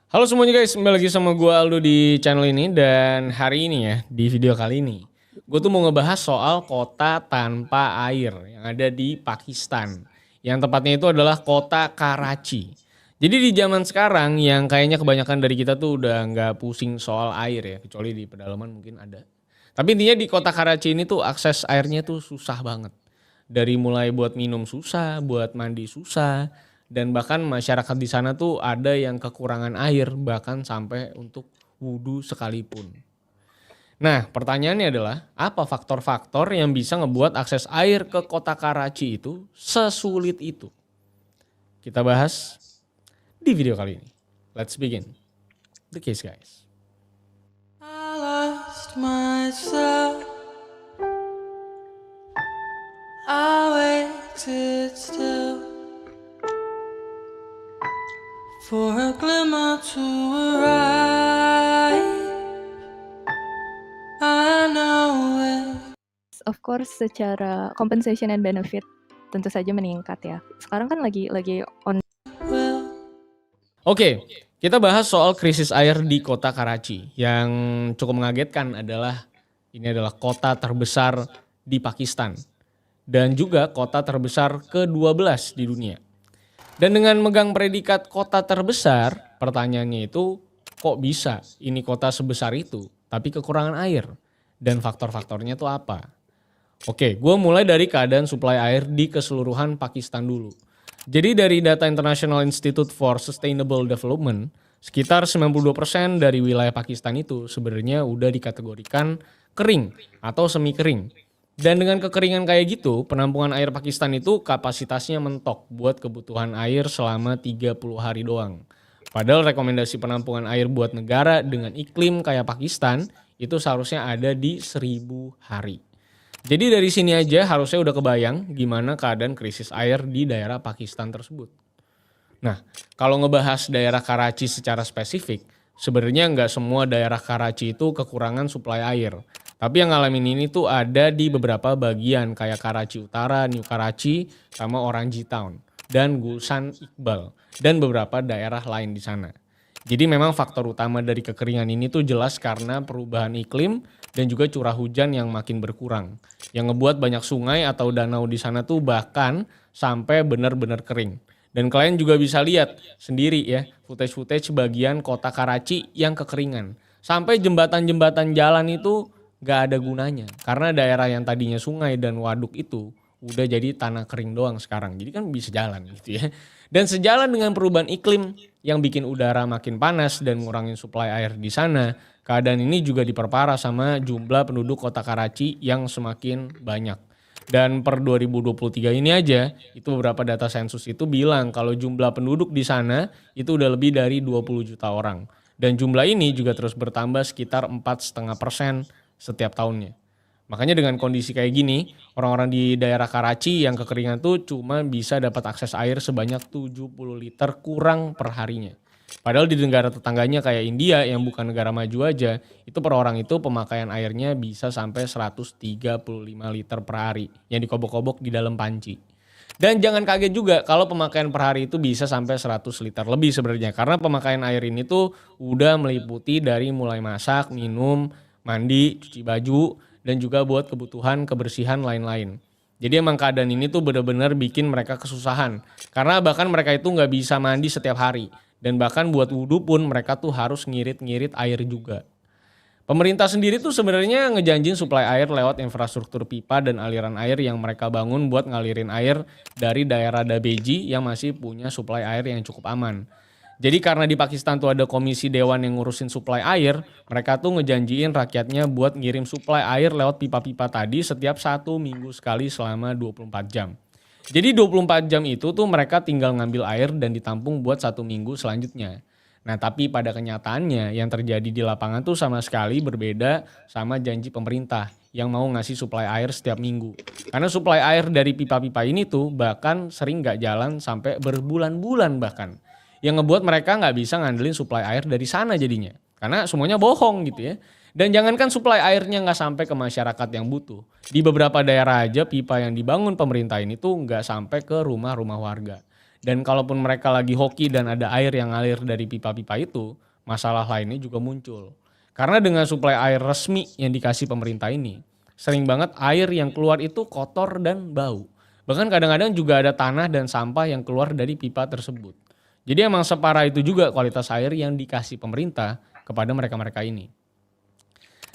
Halo semuanya guys, kembali lagi sama gue Aldo di channel ini. Dan hari ini ya, di video kali ini gue tuh mau ngebahas soal kota tanpa air yang ada di Pakistan. Yang tepatnya itu adalah kota Karachi. Jadi di zaman sekarang yang kayaknya kebanyakan dari kita tuh udah nggak pusing soal air ya, kecuali di pedalaman mungkin ada. Tapi intinya di kota Karachi ini tuh akses airnya tuh susah banget. Dari mulai buat minum susah, buat mandi susah, dan bahkan masyarakat di sana tuh ada yang kekurangan air bahkan sampai untuk wudhu sekalipun. Nah, pertanyaannya adalah apa faktor-faktor yang bisa ngebuat akses air ke kota Karachi itu sesulit itu? Kita bahas di video kali ini. Let's begin the case, guys. I lost myself. I waited still for a glimmer to arrive. I know it. Of course, secara compensation and benefit tentu saja meningkat ya. Sekarang kan lagi on. Oke, kita bahas soal krisis air di kota Karachi. Yang cukup mengagetkan adalah ini adalah kota terbesar di Pakistan dan juga kota terbesar ke-12 di dunia. Dan dengan megang predikat kota terbesar, pertanyaannya itu kok bisa ini kota sebesar itu tapi kekurangan air, dan faktor-faktornya itu apa? Oke, gue mulai dari keadaan suplai air di keseluruhan Pakistan dulu. Jadi dari data International Institute for Sustainable Development, sekitar 92% dari wilayah Pakistan itu sebenarnya udah dikategorikan kering atau semi kering. Dan dengan kekeringan kayak gitu, penampungan air Pakistan itu kapasitasnya mentok buat kebutuhan air selama 30 hari doang. Padahal rekomendasi penampungan air buat negara dengan iklim kayak Pakistan itu seharusnya ada di 1000 hari. Jadi dari sini aja harusnya udah kebayang gimana keadaan krisis air di daerah Pakistan tersebut. Nah, kalau ngebahas daerah Karachi secara spesifik, sebenarnya nggak semua daerah Karachi itu kekurangan suplai air. Tapi yang ngalamin ini tuh ada di beberapa bagian kayak Karachi Utara, New Karachi, sama Orange Town, dan Gulshan Iqbal, dan beberapa daerah lain di sana. Jadi memang faktor utama dari kekeringan ini tuh jelas karena perubahan iklim dan juga curah hujan yang makin berkurang. Yang ngebuat banyak sungai atau danau di sana tuh bahkan sampai benar-benar kering. Dan kalian juga bisa lihat sendiri ya footage-footage bagian kota Karachi yang kekeringan. Sampai jembatan-jembatan jalan itu gak ada gunanya. Karena daerah yang tadinya sungai dan waduk itu udah jadi tanah kering doang sekarang. Jadi kan bisa jalan gitu ya. Dan sejalan dengan perubahan iklim yang bikin udara makin panas dan ngurangin suplai air di sana, keadaan ini juga diperparah sama jumlah penduduk kota Karachi yang semakin banyak. Dan per 2023 ini aja, itu beberapa data sensus itu bilang kalau jumlah penduduk di sana itu udah lebih dari 20 juta orang. Dan jumlah ini juga terus bertambah sekitar 4,5% setiap tahunnya. Makanya dengan kondisi kayak gini, orang-orang di daerah Karachi yang kekeringan tuh cuma bisa dapat akses air sebanyak 70 liter kurang per harinya. Padahal di negara tetangganya kayak India yang bukan negara maju aja, itu per orang itu pemakaian airnya bisa sampai 135 liter per hari yang dikobok-kobok di dalam panci. Dan jangan kaget juga kalau pemakaian per hari itu bisa sampai 100 liter lebih sebenarnya. Karena pemakaian air ini tuh udah meliputi dari mulai masak, minum, mandi, cuci baju, dan juga buat kebutuhan kebersihan lain-lain. Jadi emang keadaan ini tuh benar-benar bikin mereka kesusahan. Karena bahkan mereka itu nggak bisa mandi setiap hari. Dan bahkan buat wudhu pun mereka tuh harus ngirit-ngirit air juga. Pemerintah sendiri tuh sebenarnya ngejanjin suplai air lewat infrastruktur pipa dan aliran air yang mereka bangun buat ngalirin air dari daerah Dabeji yang masih punya suplai air yang cukup aman. Jadi karena di Pakistan tuh ada komisi dewan yang ngurusin suplai air, mereka tuh ngejanjiin rakyatnya buat ngirim suplai air lewat pipa-pipa tadi setiap 1 minggu sekali selama 24 jam. Jadi 24 jam itu tuh mereka tinggal ngambil air dan ditampung buat 1 minggu selanjutnya. Nah tapi pada kenyataannya yang terjadi di lapangan tuh sama sekali berbeda sama janji pemerintah yang mau ngasih suplai air setiap minggu. Karena suplai air dari pipa-pipa ini tuh bahkan sering gak jalan sampai berbulan-bulan bahkan. Yang ngebuat mereka nggak bisa ngandelin suplai air dari sana jadinya. Karena semuanya bohong gitu ya. Dan jangankan suplai airnya nggak sampai ke masyarakat yang butuh. Di beberapa daerah aja pipa yang dibangun pemerintah ini tuh nggak sampai ke rumah-rumah warga. Dan kalaupun mereka lagi hoki dan ada air yang ngalir dari pipa-pipa itu, masalah lainnya juga muncul. Karena dengan suplai air resmi yang dikasih pemerintah ini, sering banget air yang keluar itu kotor dan bau. Bahkan kadang-kadang juga ada tanah dan sampah yang keluar dari pipa tersebut. Jadi emang separah itu juga kualitas air yang dikasih pemerintah kepada mereka-mereka ini.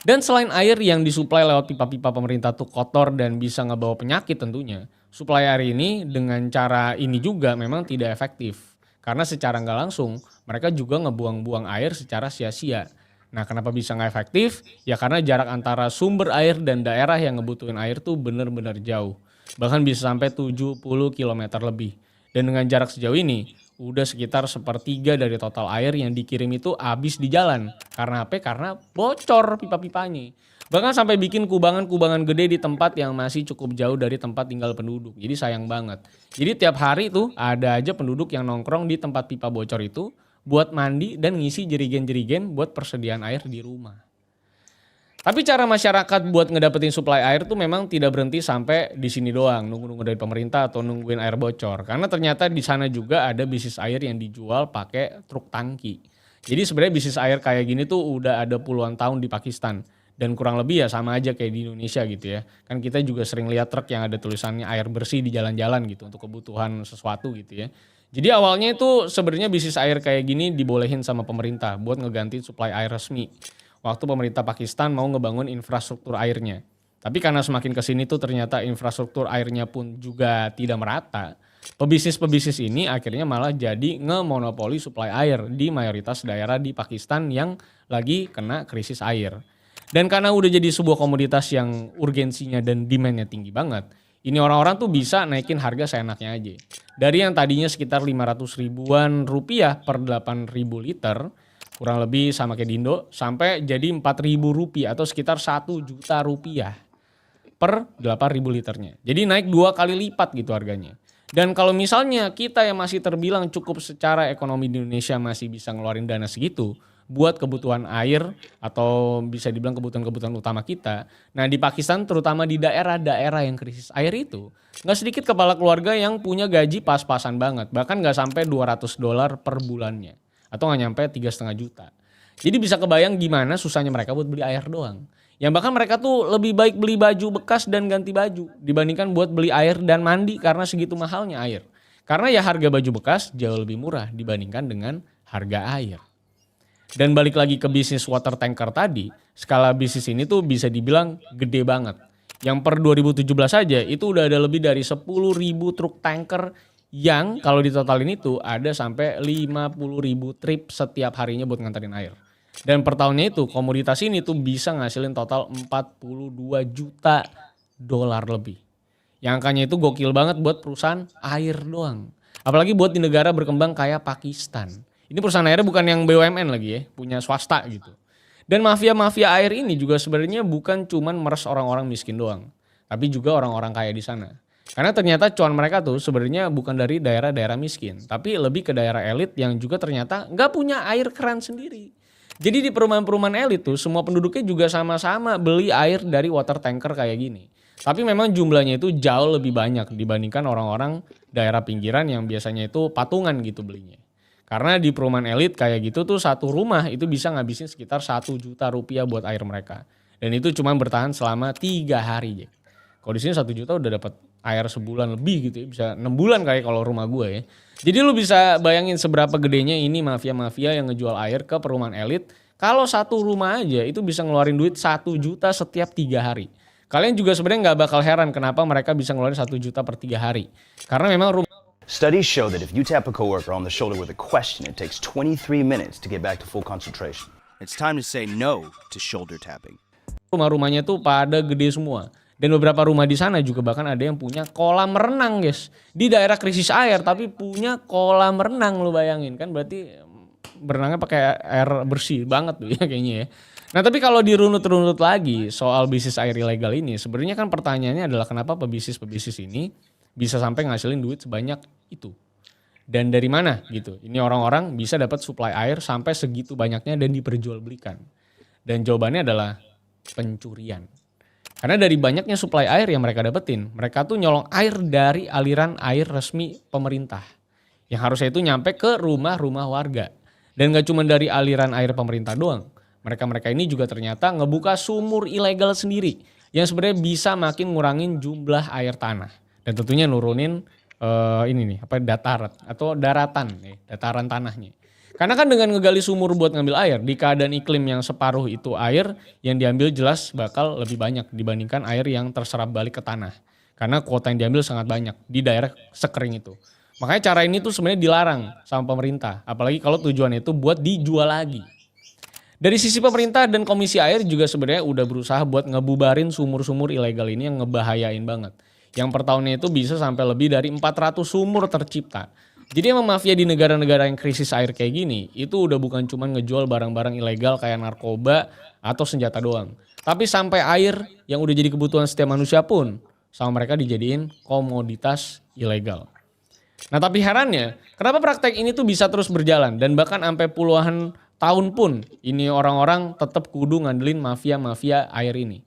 Dan selain air yang disuplai lewat pipa-pipa pemerintah tuh kotor dan bisa ngebawa penyakit tentunya, suplai air ini dengan cara ini juga memang tidak efektif. Karena secara nggak langsung mereka juga ngebuang-buang air secara sia-sia. Nah kenapa bisa nggak efektif? Ya karena jarak antara sumber air dan daerah yang ngebutuhin air tuh bener-bener jauh. Bahkan bisa sampai 70 km lebih. Dan dengan jarak sejauh ini, udah sekitar sepertiga dari total air yang dikirim itu habis di jalan. Karena apa? Karena bocor pipa-pipanya. Bahkan sampai bikin kubangan-kubangan gede di tempat yang masih cukup jauh dari tempat tinggal penduduk. Jadi sayang banget. Jadi tiap hari tuh ada aja penduduk yang nongkrong di tempat pipa bocor itu buat mandi dan ngisi jerigen-jerigen buat persediaan air di rumah. Tapi cara masyarakat buat ngedapetin suplai air tuh memang tidak berhenti sampai di sini doang, nunggu-nunggu dari pemerintah atau nungguin air bocor. Karena ternyata di sana juga ada bisnis air yang dijual pakai truk tangki. Jadi sebenarnya bisnis air kayak gini tuh udah ada puluhan tahun di Pakistan. Dan kurang lebih ya sama aja kayak di Indonesia gitu ya. Kan kita juga sering lihat truk yang ada tulisannya air bersih di jalan-jalan gitu untuk kebutuhan sesuatu gitu ya. Jadi awalnya itu sebenarnya bisnis air kayak gini dibolehin sama pemerintah buat ngegantiin suplai air resmi. Waktu pemerintah Pakistan mau ngebangun infrastruktur airnya. Tapi karena semakin kesini tuh ternyata infrastruktur airnya pun juga tidak merata. Pebisnis-pebisnis ini akhirnya malah jadi ngemonopoli suplai air di mayoritas daerah di Pakistan yang lagi kena krisis air. Dan karena udah jadi sebuah komoditas yang urgensinya dan demandnya tinggi banget, ini orang-orang tuh bisa naikin harga seenaknya aja. Dari yang tadinya sekitar 500 ribuan rupiah per 8.000 liter, kurang lebih sama kayak di Indo, sampai jadi 4.000 rupiah atau sekitar 1 juta rupiah per 8.000 liternya. Jadi naik 2 kali lipat gitu harganya. Dan kalau misalnya kita yang masih terbilang cukup secara ekonomi di Indonesia masih bisa ngeluarin dana segitu buat kebutuhan air atau bisa dibilang kebutuhan-kebutuhan utama kita. Nah di Pakistan terutama di daerah-daerah yang krisis air itu gak sedikit kepala keluarga yang punya gaji pas-pasan banget. Bahkan gak sampai $200 per bulannya. Atau gak nyampe 3,5 juta. Jadi bisa kebayang gimana susahnya mereka buat beli air doang. Yang bahkan mereka tuh lebih baik beli baju bekas dan ganti baju dibandingkan buat beli air dan mandi karena segitu mahalnya air. Karena ya harga baju bekas jauh lebih murah dibandingkan dengan harga air. Dan balik lagi ke bisnis water tanker tadi, skala bisnis ini tuh bisa dibilang gede banget. Yang per 2017 aja itu udah ada lebih dari 10.000 truk tanker yang kalau ditotalin itu ada sampai 50.000 trip setiap harinya buat nganterin air. Dan per tahunnya itu komoditas ini tuh bisa ngasilin total 42 juta dolar lebih. Yang angkanya itu gokil banget buat perusahaan air doang. Apalagi buat di negara berkembang kayak Pakistan. Ini perusahaan airnya bukan yang BUMN lagi ya, punya swasta gitu. Dan mafia-mafia air ini juga sebenarnya bukan cuman meres orang-orang miskin doang. Tapi juga orang-orang kaya di sana. Karena ternyata cuan mereka tuh sebenarnya bukan dari daerah-daerah miskin. Tapi lebih ke daerah elit yang juga ternyata nggak punya air keran sendiri. Jadi di perumahan-perumahan elit tuh semua penduduknya juga sama-sama beli air dari water tanker kayak gini. Tapi memang jumlahnya itu jauh lebih banyak dibandingkan orang-orang daerah pinggiran yang biasanya itu patungan gitu belinya. Karena di perumahan elit kayak gitu tuh satu rumah itu bisa ngabisin sekitar 1 juta rupiah buat air mereka. Dan itu cuma bertahan selama 3 hari. Kalau di sini 1 juta udah dapat air sebulan lebih gitu ya. Bisa 6 bulan kayak kalau rumah gue ya. Jadi lu bisa bayangin seberapa gedenya ini mafia-mafia yang ngejual air ke perumahan elit. Kalau satu rumah aja itu bisa ngeluarin duit 1 juta setiap 3 hari. Kalian juga sebenarnya gak bakal heran kenapa mereka bisa ngeluarin 1 juta per 3 hari. Karena memang Studies show that if you tap a coworker on the shoulder with a question, it takes 23 minutes to get back to full concentration. It's time to say no to shoulder tapping. rumah-rumahnya tuh pada gede semua. Dan beberapa rumah di sana juga bahkan ada yang punya kolam renang, guys. Di daerah krisis air tapi punya kolam renang, lu bayangin kan, berarti berenangnya pakai air bersih banget tuh ya kayaknya ya. Nah tapi kalau dirunut-runut lagi soal bisnis air ilegal ini, sebenarnya kan pertanyaannya adalah kenapa pebisnis ini bisa sampai ngasilin duit sebanyak itu. Dan dari mana gitu. Ini orang-orang bisa dapat suplai air sampai segitu banyaknya dan diperjualbelikan. Dan jawabannya adalah pencurian. Karena dari banyaknya suplai air yang mereka dapetin, mereka tuh nyolong air dari aliran air resmi pemerintah. yang harusnya itu nyampe ke rumah-rumah warga. Dan gak cuma dari aliran air pemerintah doang. Mereka-mereka ini juga ternyata ngebuka sumur ilegal sendiri yang sebenarnya bisa makin ngurangin jumlah air tanah. Dan tentunya nurunin dataran tanahnya. Karena kan dengan ngegali sumur buat ngambil air, di keadaan iklim yang separuh itu air yang diambil jelas bakal lebih banyak dibandingkan air yang terserap balik ke tanah. Karena kuota yang diambil sangat banyak di daerah sekering itu. Makanya cara ini tuh sebenarnya dilarang sama pemerintah. Apalagi kalau tujuannya itu buat dijual lagi. Dari sisi pemerintah dan Komisi Air juga sebenarnya udah berusaha buat ngebubarin sumur-sumur ilegal ini yang ngebahayain banget. Yang per tahunnya itu bisa sampai lebih dari 400 sumur tercipta. Jadi emang mafia di negara-negara yang krisis air kayak gini, itu udah bukan cuma ngejual barang-barang ilegal kayak narkoba atau senjata doang. Tapi sampai air yang udah jadi kebutuhan setiap manusia pun sama mereka dijadiin komoditas ilegal. Nah tapi herannya, kenapa praktek ini tuh bisa terus berjalan dan bahkan sampai puluhan tahun pun ini orang-orang tetap kudu ngandelin mafia-mafia air ini.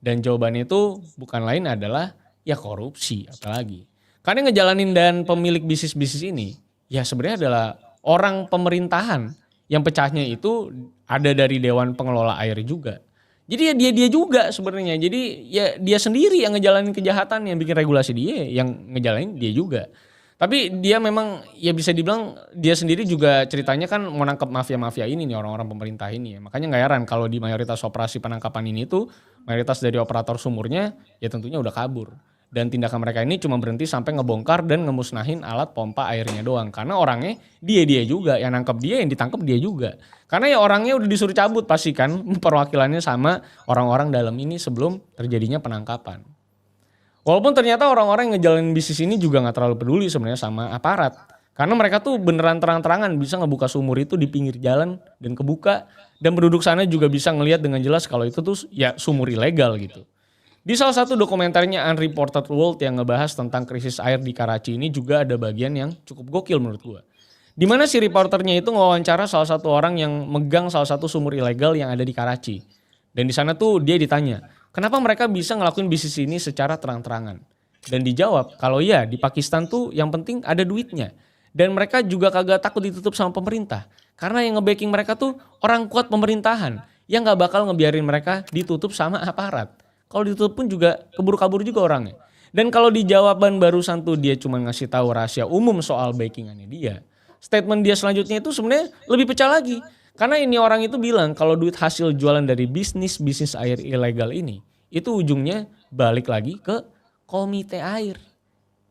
Dan jawabannya itu bukan lain adalah ya korupsi apalagi. Karena yang ngejalanin dan pemilik bisnis-bisnis ini ya sebenarnya adalah orang pemerintahan yang pecahnya itu ada dari Dewan Pengelola Air juga. Jadi ya dia juga sebenarnya. Jadi ya dia sendiri yang ngejalanin kejahatan, yang bikin regulasi dia, yang ngejalanin dia juga. Tapi dia memang ya bisa dibilang dia sendiri juga ceritanya kan mau nangkep mafia-mafia ini nih, orang-orang pemerintah ini ya. Makanya gak heran kalau di mayoritas operasi penangkapan ini tuh mayoritas dari operator sumurnya ya tentunya udah kabur. Dan tindakan mereka ini cuma berhenti sampai ngebongkar dan ngemusnahin alat pompa airnya doang. Karena orangnya dia juga, yang nangkep dia, yang ditangkep dia juga. Karena ya orangnya udah disuruh cabut pasti kan perwakilannya sama orang-orang dalam ini sebelum terjadinya penangkapan. Walaupun ternyata orang-orang yang ngejalanin bisnis ini juga gak terlalu peduli sebenarnya sama aparat. Karena mereka tuh beneran terang-terangan bisa ngebuka sumur itu di pinggir jalan dan kebuka. Dan penduduk sana juga bisa ngelihat dengan jelas kalau itu tuh ya sumur ilegal gitu. Di salah satu dokumenternya Unreported World yang ngebahas tentang krisis air di Karachi ini juga ada bagian yang cukup gokil menurut gue. Dimana si reporternya itu ngewawancara salah satu orang yang megang salah satu sumur ilegal yang ada di Karachi. Dan di sana tuh dia ditanya, kenapa mereka bisa ngelakuin bisnis ini secara terang-terangan? Dan dijawab, kalau iya di Pakistan tuh yang penting ada duitnya. Dan mereka juga kagak takut ditutup sama pemerintah. Karena yang nge-backing mereka tuh orang kuat pemerintahan yang gak bakal ngebiarin mereka ditutup sama aparat. Kalau ditutup pun juga keburu-kabur juga orangnya. Dan kalau di jawaban barusan tuh dia cuma ngasih tahu rahasia umum soal backingannya dia. Statement dia selanjutnya itu sebenarnya lebih pecah lagi. Karena ini orang itu bilang kalau duit hasil jualan dari bisnis air ilegal ini, itu ujungnya balik lagi ke komite air.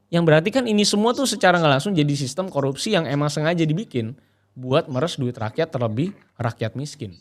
Yang berarti kan ini semua tuh secara nggak langsung jadi sistem korupsi yang emang sengaja dibikin buat meres duit rakyat terlebih rakyat miskin.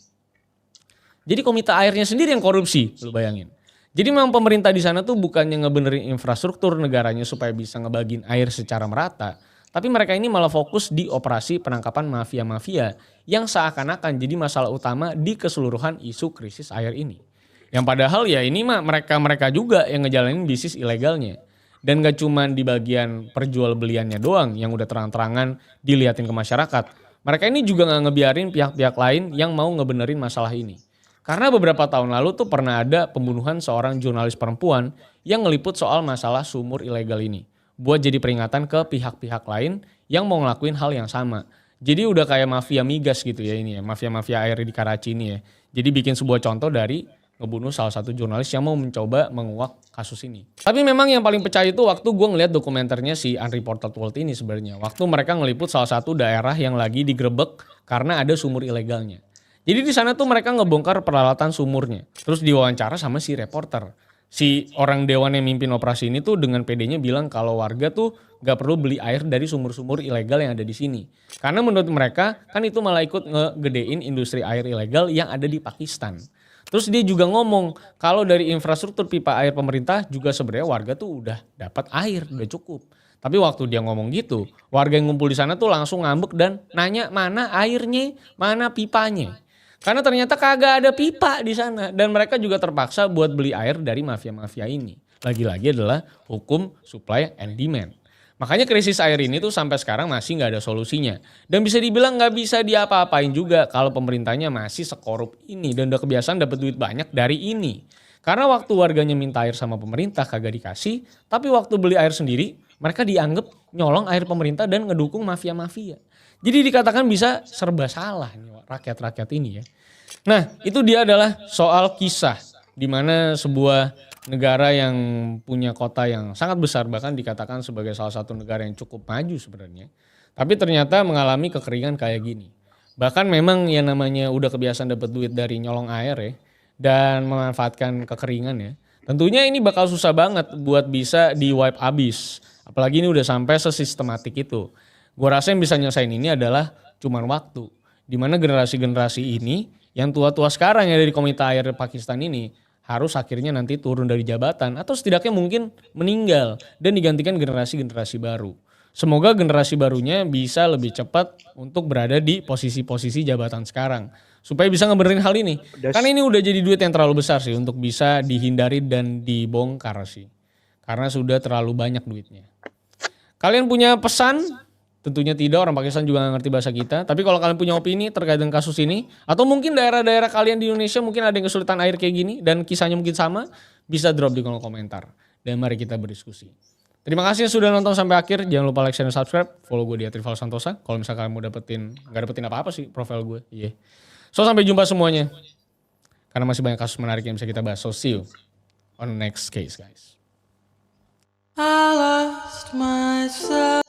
Jadi komite airnya sendiri yang korupsi, lu bayangin. Jadi memang pemerintah di sana tuh bukannya ngebenerin infrastruktur negaranya supaya bisa ngebagiin air secara merata. Tapi mereka ini malah fokus di operasi penangkapan mafia-mafia yang seakan-akan jadi masalah utama di keseluruhan isu krisis air ini. Yang padahal ya ini mah mereka juga yang ngejalanin bisnis ilegalnya. Dan gak cuma di bagian perjualbeliannya doang yang udah terang-terangan diliatin ke masyarakat. Mereka ini juga gak ngebiarin pihak-pihak lain yang mau ngebenerin masalah ini. Karena beberapa tahun lalu tuh pernah ada pembunuhan seorang jurnalis perempuan yang ngeliput soal masalah sumur ilegal ini. Buat jadi peringatan ke pihak-pihak lain yang mau ngelakuin hal yang sama. Jadi udah kayak mafia migas gitu ya ini ya, mafia-mafia air di Karachi ini ya. Jadi bikin sebuah contoh dari ngebunuh salah satu jurnalis yang mau mencoba menguak kasus ini. Tapi memang yang paling pecah itu waktu gue ngeliat dokumenternya si Unreported World ini sebenarnya. Waktu mereka ngeliput salah satu daerah yang lagi digerebek karena ada sumur ilegalnya. Jadi di sana tuh mereka ngebongkar peralatan sumurnya. Terus diwawancara sama si reporter. Si orang dewan yang mimpin operasi ini tuh dengan pedenya bilang kalau warga tuh gak perlu beli air dari sumur-sumur ilegal yang ada di sini. Karena menurut mereka kan itu malah ikut ngegedein industri air ilegal yang ada di Pakistan. Terus dia juga ngomong kalau dari infrastruktur pipa air pemerintah juga sebenarnya warga tuh udah dapat air, udah cukup. Tapi waktu dia ngomong gitu, warga yang ngumpul di sana tuh langsung ngambek dan nanya mana airnya, mana pipanya. Karena ternyata kagak ada pipa di sana dan mereka juga terpaksa buat beli air dari mafia-mafia ini. Lagi-lagi adalah hukum supply and demand. Makanya krisis air ini tuh sampai sekarang masih nggak ada solusinya. Dan bisa dibilang nggak bisa diapa-apain juga kalau pemerintahnya masih sekorup ini dan udah kebiasaan dapat duit banyak dari ini. Karena waktu warganya minta air sama pemerintah kagak dikasih, tapi waktu beli air sendiri mereka dianggap nyolong air pemerintah dan ngedukung mafia-mafia. Jadi dikatakan bisa serba salah nih rakyat-rakyat ini ya. Nah itu dia adalah soal kisah di mana sebuah negara yang punya kota yang sangat besar, bahkan dikatakan sebagai salah satu negara yang cukup maju sebenarnya. Tapi ternyata mengalami kekeringan kayak gini. Bahkan memang yang namanya udah kebiasaan dapat duit dari nyolong air ya dan memanfaatkan kekeringan ya. Tentunya ini bakal susah banget buat bisa di wipe abis. Apalagi ini udah sampai sesistematik itu. Gue rasa yang bisa nyelesain ini adalah cuman waktu. Dimana generasi-generasi ini yang tua-tua sekarang yang dari Komite Air Pakistan ini harus akhirnya nanti turun dari jabatan atau setidaknya mungkin meninggal dan digantikan generasi-generasi baru. Semoga generasi barunya bisa lebih cepat untuk berada di posisi-posisi jabatan sekarang. Supaya bisa ngebenerin hal ini. Karena ini udah jadi duit yang terlalu besar sih untuk bisa dihindari dan dibongkar sih. Karena sudah terlalu banyak duitnya. Kalian punya pesan? Tentunya tidak, orang Pakistan juga gak ngerti bahasa kita. Tapi kalau kalian punya opini terkait dengan kasus ini, atau mungkin daerah-daerah kalian di Indonesia mungkin ada yang kesulitan air kayak gini, dan kisahnya mungkin sama, bisa drop di kolom komentar. Dan mari kita berdiskusi. Terima kasih yang sudah nonton sampai akhir. Jangan lupa like, share, dan subscribe. Follow gue di @rivalsantosa. Kalau misalnya kalian mau gak dapetin apa-apa sih profil gue. Yeah. So sampai jumpa semuanya. Karena masih banyak kasus menarik yang bisa kita bahas. So see you on the next case guys. I lost myself.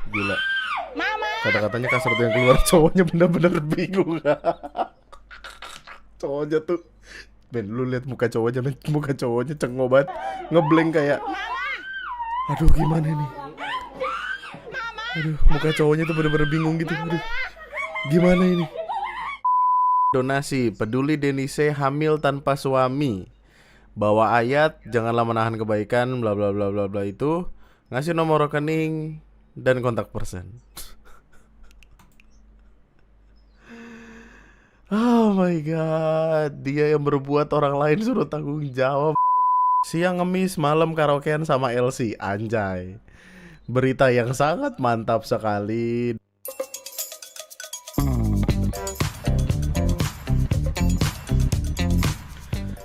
Gila. Kata-katanya kasar tuh yang keluar, cowoknya bener-bener bingung. Cowoknya tuh, Ben, lu lihat muka cowoknya, Ben, muka cowoknya cengok banget, ngeblank kayak, aduh gimana nih? Aduh, muka cowoknya tuh bener-bener bingung gitu. Aduh, gimana ini? Donasi, peduli Denise hamil tanpa suami. Bawa ayat, janganlah menahan kebaikan, bla bla bla bla bla itu. Ngasih nomor rekening dan kontak person. Oh my god, dia yang berbuat orang lain suruh tanggung jawab. Siang ngemis, malam karaokean sama LC. Anjay. Berita yang sangat mantap sekali.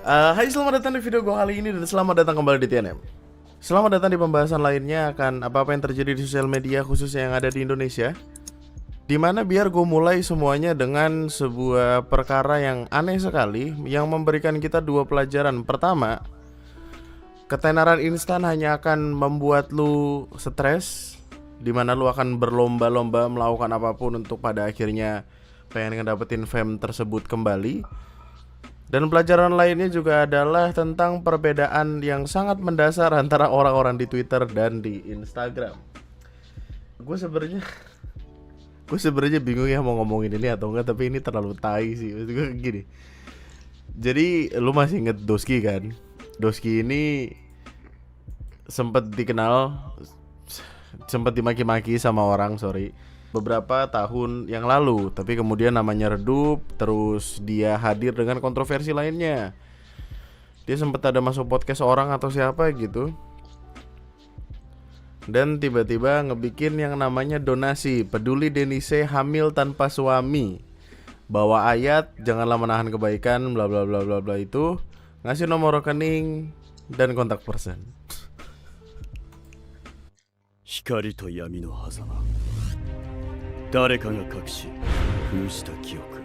Hai, selamat datang di video gue kali ini dan selamat datang kembali di TNM. Selamat datang di pembahasan lainnya akan apa-apa yang terjadi di sosial media khususnya yang ada di Indonesia. Dimana biar gue mulai semuanya dengan sebuah perkara yang aneh sekali yang memberikan kita dua pelajaran. Pertama, ketenaran instan hanya akan membuat lu stres, dimana lu akan berlomba-lomba melakukan apapun untuk pada akhirnya pengen ngedapetin fame tersebut kembali. Dan pelajaran lainnya juga adalah tentang perbedaan yang sangat mendasar antara orang-orang di Twitter dan di Instagram. Gue sebenarnya bingung ya mau ngomongin ini atau enggak, tapi ini terlalu tai sih. Maksud gue gini. Jadi lu masih inget Doski kan? Doski ini sempat dimaki-maki sama orang, beberapa tahun yang lalu, tapi kemudian namanya redup, terus dia hadir dengan kontroversi lainnya. Dia sempat ada masuk podcast orang atau siapa gitu. Dan tiba-tiba ngebikin yang namanya donasi, peduli Denise hamil tanpa suami. Bawa ayat, janganlah menahan kebaikan, bla bla bla bla bla itu. Ngasih nomor rekening dan kontak person. Hikari to yami no hazama. Dareka ga kakushi, funushita kyoku.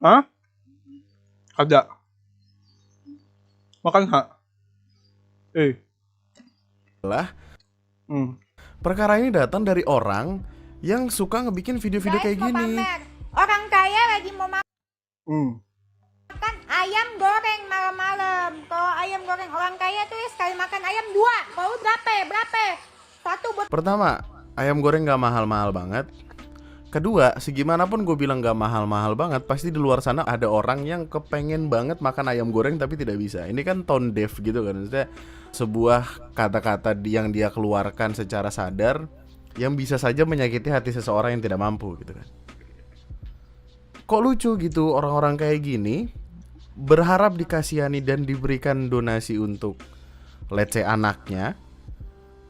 Hah? Ada. Makan hak. Lah, perkara ini datang dari orang yang suka ngebikin video-video kayak gini. Orang kaya lagi mau Hmm. makan ayam goreng malam-malam. Kalau ayam goreng orang kaya tuh ya sekali makan ayam 2. Kalau lu berapa? Satu buat. Pertama, ayam goreng gak mahal-mahal banget. Kedua, segimanapun gue bilang gak mahal-mahal banget, pasti di luar sana ada orang yang kepengen banget makan ayam goreng tapi tidak bisa. Ini kan tone deaf gitu kan, maksudnya sebuah kata-kata yang dia keluarkan secara sadar yang bisa saja menyakiti hati seseorang yang tidak mampu gitu kan. Kok lucu gitu orang-orang kayak gini berharap dikasihani dan diberikan donasi untuk let's say anaknya,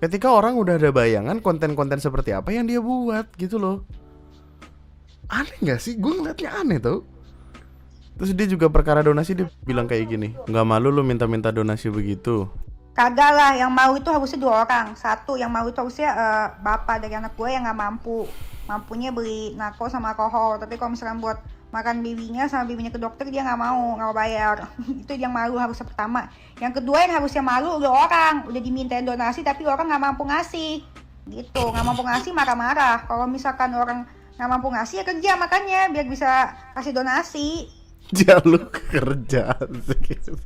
ketika orang udah ada bayangan konten-konten seperti apa yang dia buat gitu loh. Aneh gak sih? Gue ngeliatnya aneh tau. Terus dia juga perkara donasi dia bilang kayak gini, gak malu lu minta-minta donasi begitu? Kagak lah, yang mau itu harusnya 2 orang. Satu yang mau itu harusnya bapak dari anak gue yang nggak mampu. Mampunya beli narko sama alkohol. Tapi kalau misalkan buat makan bibinya sama bibinya ke dokter dia nggak mau bayar. Itu yang malu harusnya pertama. Yang kedua yang harusnya malu udah orang udah dimintain donasi tapi orang nggak mampu ngasih. Gitu, nggak mampu ngasih marah-marah. Kalau misalkan orang nggak mampu ngasih ya kerja makanya biar bisa kasih donasi. Jalur kerja.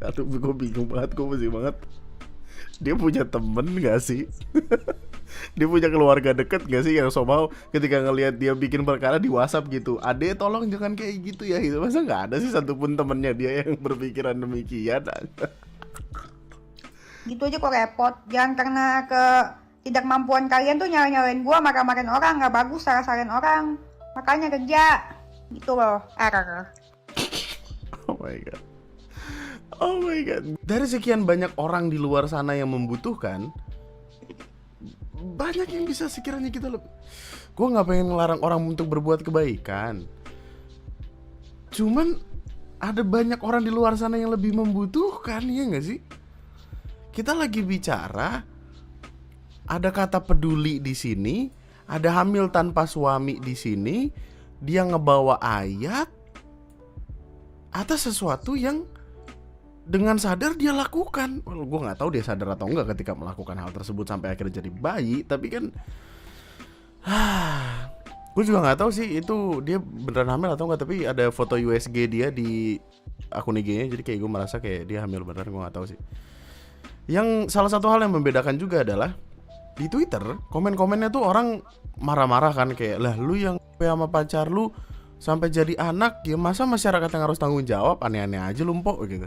Aduh, gue bingung banget, gue masih banget. Dia punya temen gak sih? Dia punya keluarga deket gak sih yang somehow ketika ngelihat dia bikin perkara di WhatsApp gitu, Ade tolong jangan kayak gitu ya gitu. Masa nggak ada sih satupun temennya dia yang berpikiran demikian? Gitu aja kok repot. Jangan karena ketidakmampuan kalian tuh nyalain gua, marah-marahin orang, nggak bagus salah-salahin orang. Makanya kerja gitu loh. Oh my god. Oh my god. Dari sekian banyak orang di luar sana yang membutuhkan, banyak yang bisa sekiranya kita lebih. Gue nggak pengen ngelarang orang untuk berbuat kebaikan. Cuman ada banyak orang di luar sana yang lebih membutuhkan, ya nggak sih? Kita lagi bicara, ada kata peduli di sini, ada hamil tanpa suami di sini, dia ngebawa ayat atas sesuatu yang dengan sadar dia lakukan. Well, gue nggak tahu dia sadar atau enggak ketika melakukan hal tersebut sampai akhirnya jadi bayi. Tapi kan, gue juga nggak tahu sih itu dia beneran hamil atau enggak. Tapi ada foto USG dia di akun IG-nya, jadi kayak gue merasa kayak dia hamil beneran. Gue nggak tahu sih. Yang salah satu hal yang membedakan juga adalah di Twitter komen-komennya tuh orang marah-marah kan, kayak lah lu yang sama pacar lu sampai jadi anak ya, masa masyarakat yang harus tanggung jawab, aneh-aneh aja lu mpok gitu.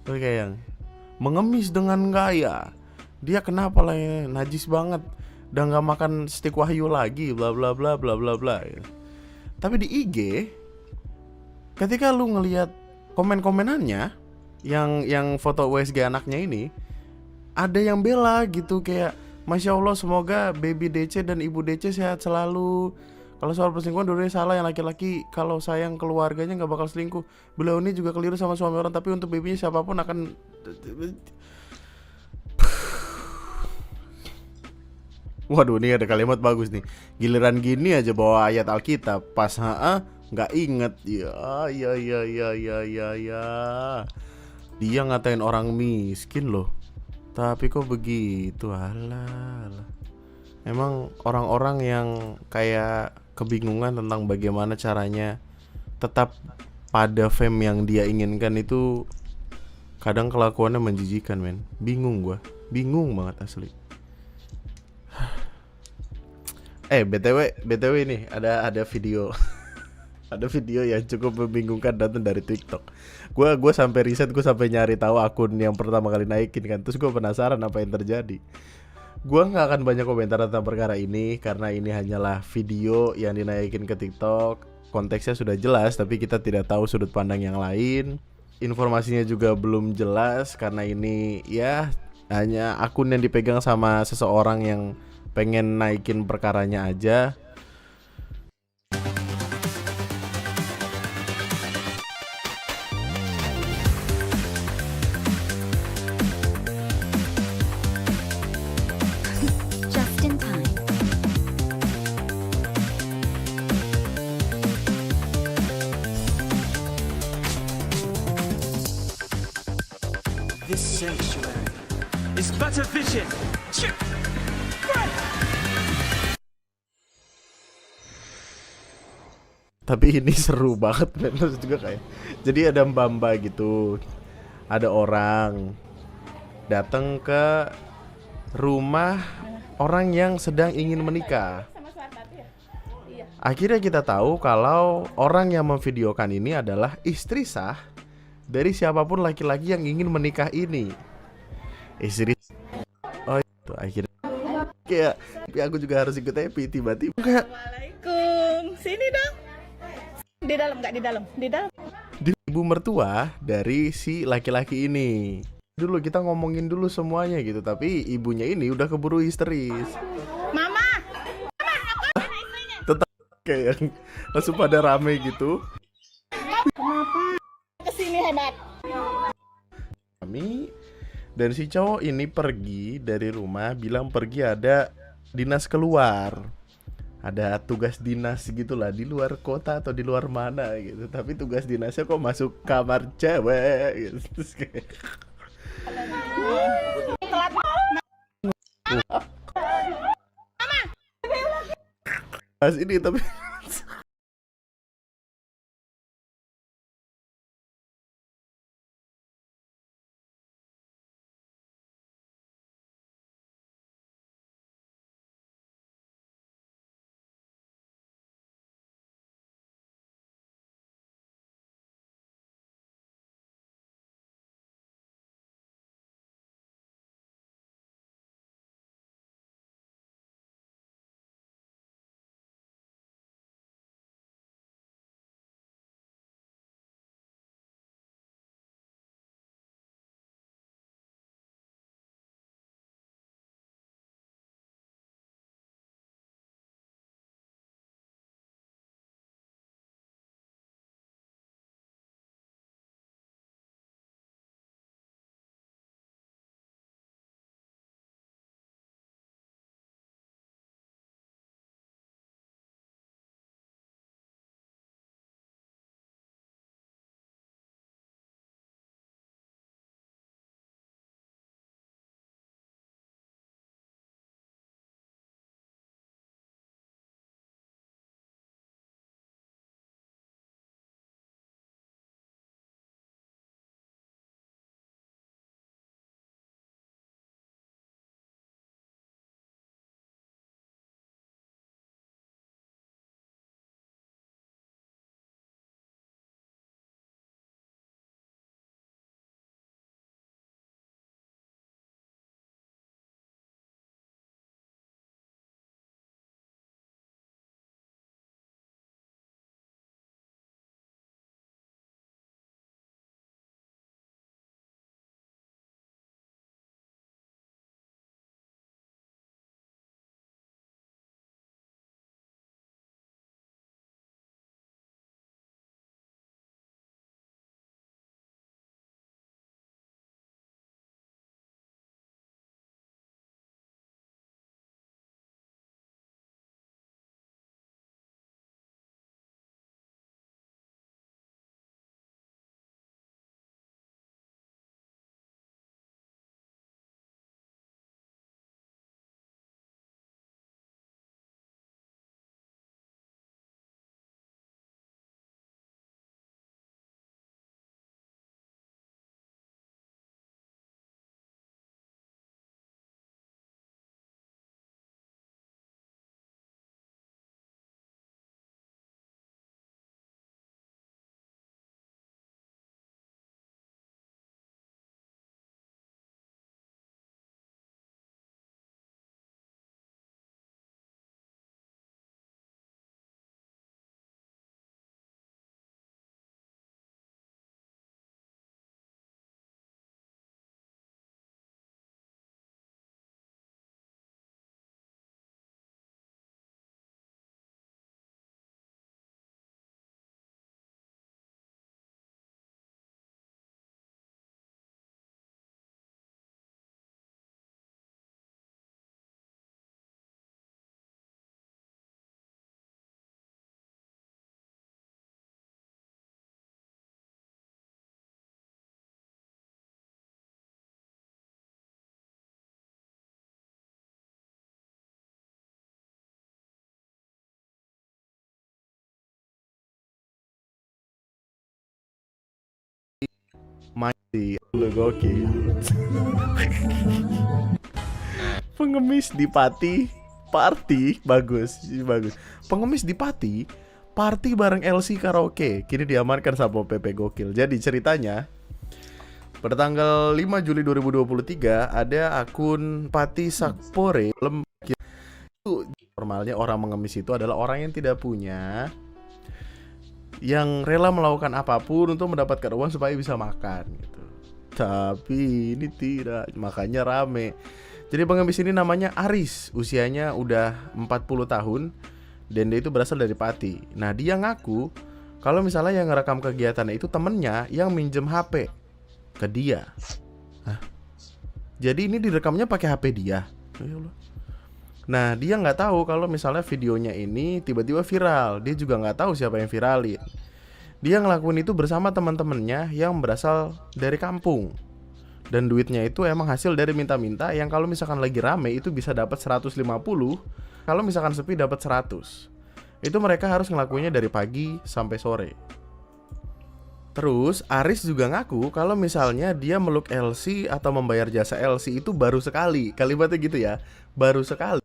Terus kayak yang mengemis dengan gaya, dia kenapa lah ya, najis banget, udah nggak makan stik wahyu lagi, bla bla bla bla bla bla. Tapi di IG, ketika lu ngelihat komen-komenannya, yang foto USG anaknya ini, ada yang bela gitu kayak, Masya Allah semoga baby DC dan ibu DC sehat selalu. Kalau soal perselingkuhan dulunya salah yang laki-laki, kalau sayang keluarganya nggak bakal selingkuh. Beliau ini juga keliru sama suami orang, tapi untuk babynya siapapun akan. Waduh, ini ada kalimat bagus nih. Giliran gini aja bawa ayat Alkitab, pas nggak inget. Ya. Dia ngatain orang miskin loh. Tapi kok begitu, alah. Emang orang-orang yang kayak kebingungan tentang bagaimana caranya tetap pada fame yang dia inginkan itu kadang kelakuannya menjijikan, men. Bingung banget asli. BTW nih ada video. Ada video yang cukup membingungkan datang dari TikTok. Gue sampai riset, gue sampai nyari tahu akun yang pertama kali naikin kan. Terus gue penasaran apa yang terjadi. Gue nggak akan banyak komentar tentang perkara ini karena ini hanyalah video yang dinaikin ke TikTok. Konteksnya sudah jelas, tapi kita tidak tahu sudut pandang yang lain. Informasinya juga belum jelas karena ini ya hanya akun yang dipegang sama seseorang yang pengen naikin perkaranya aja. This sanctuary is but a vision. Tapi ini seru banget, men. Terus juga kayak, jadi ada mbak-mbak gitu, ada orang datang ke rumah orang yang sedang ingin menikah. Akhirnya kita tahu kalau orang yang memvideokan ini adalah istri sah dari siapapun laki-laki yang ingin menikah ini. Istri. Oh itu akhirnya kayak ya aku juga harus ikut happy. Tiba-tiba kayak, Assalamualaikum. Sini dong. Di dalam, nggak di dalam? Di dalam. Ibu mertua dari si laki-laki ini. Dulu kita ngomongin dulu semuanya gitu, tapi ibunya ini udah keburu histeris. Mama. Tetap kayak langsung pada rame gitu. Kesini hebat. Kami dan si cowok ini pergi dari rumah, bilang pergi ada dinas keluar. Ada tugas dinas gitulah di luar kota atau di luar mana gitu. Tapi tugas dinasnya kok masuk kamar cewek gitu. Terus kayak Mas ini tapi Masih lu gokil. Pengemis di Pati party bagus. Pengemis di Pati party bareng LC karaoke kini diamankan sama PP gokil. Jadi ceritanya pada tanggal 5 Juli 2023 ada akun Pati Sakpore itu normalnya orang mengemis itu adalah orang yang tidak punya, yang rela melakukan apapun untuk mendapatkan uang supaya bisa makan gitu. Tapi ini tidak, makanya rame. Jadi pengemis ini namanya Aris, usianya udah 40 tahun dan dia itu berasal dari Pati. Nah, dia ngaku kalau misalnya yang ngerekam kegiatannya itu temennya yang minjem HP ke dia. Hah? Jadi ini direkamnya pakai HP dia. Ya Allah. Nah, dia nggak tahu kalau misalnya videonya ini tiba-tiba viral. Dia juga nggak tahu siapa yang viralin. Dia ngelakuin itu bersama teman-temannya yang berasal dari kampung. Dan duitnya itu emang hasil dari minta-minta yang kalau misalkan lagi rame itu bisa dapat 150, kalau misalkan sepi dapat 100. Itu mereka harus ngelakuinnya dari pagi sampai sore. Terus Aris juga ngaku kalau misalnya dia meluk LC atau membayar jasa LC itu baru sekali. Kalimatnya gitu ya, baru sekali.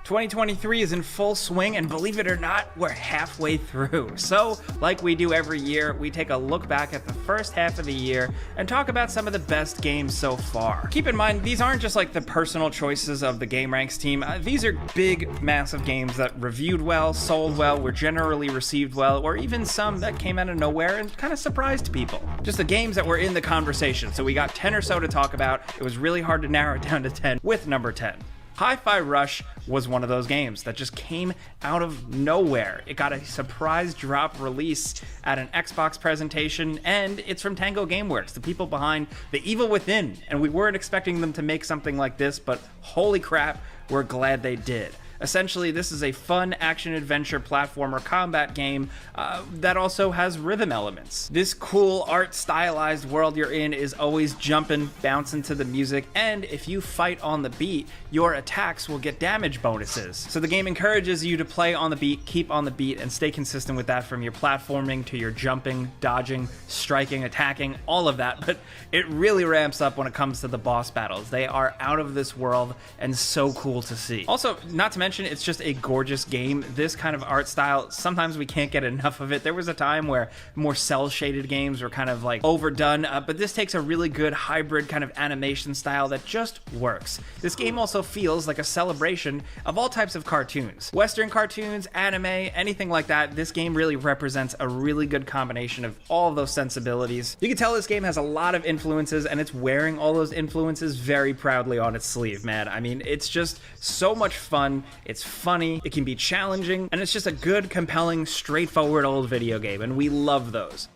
2023 is in full swing, and believe it or not, we're halfway through. So, like we do every year, we take a look back at the first half of the year and talk about some of the best games so far. Keep in mind, these aren't just like the personal choices of the Game Ranks team. These are big, massive games that reviewed well, sold well, were generally received well, or even some that came out of nowhere and kind of surprised people. Just the games that were in the conversation. So we got 10 or so to talk about. It was really hard to narrow it down to 10 with number 10. Hi-Fi Rush was one of those games that just came out of nowhere. It got a surprise drop release at an Xbox presentation, and it's from Tango Gameworks, the people behind The Evil Within. And we weren't expecting them to make something like this, but holy crap, we're glad they did. Essentially, this is a fun action-adventure platformer combat game that also has rhythm elements. This cool art-stylized world you're in is always jumping, bouncing to the music, and if you fight on the beat, your attacks will get damage bonuses. So the game encourages you to play on the beat, keep on the beat, and stay consistent with that from your platforming to your jumping, dodging, striking, attacking, all of that. But it really ramps up when it comes to the boss battles. They are out of this world and so cool to see. Also, not to mention, it's just a gorgeous game. This kind of art style, sometimes we can't get enough of it. There was a time where more cel-shaded games were kind of like overdone, but this takes a really good hybrid kind of animation style that just works. This game also feels like a celebration of all types of cartoons. Western cartoons, anime, anything like that. This game really represents a really good combination of all of those sensibilities. You can tell this game has a lot of influences, and it's wearing all those influences very proudly on its sleeve, man. I mean, it's just so much fun. It's funny, it can be challenging, and it's just a good, compelling, straightforward old video game, and we love those.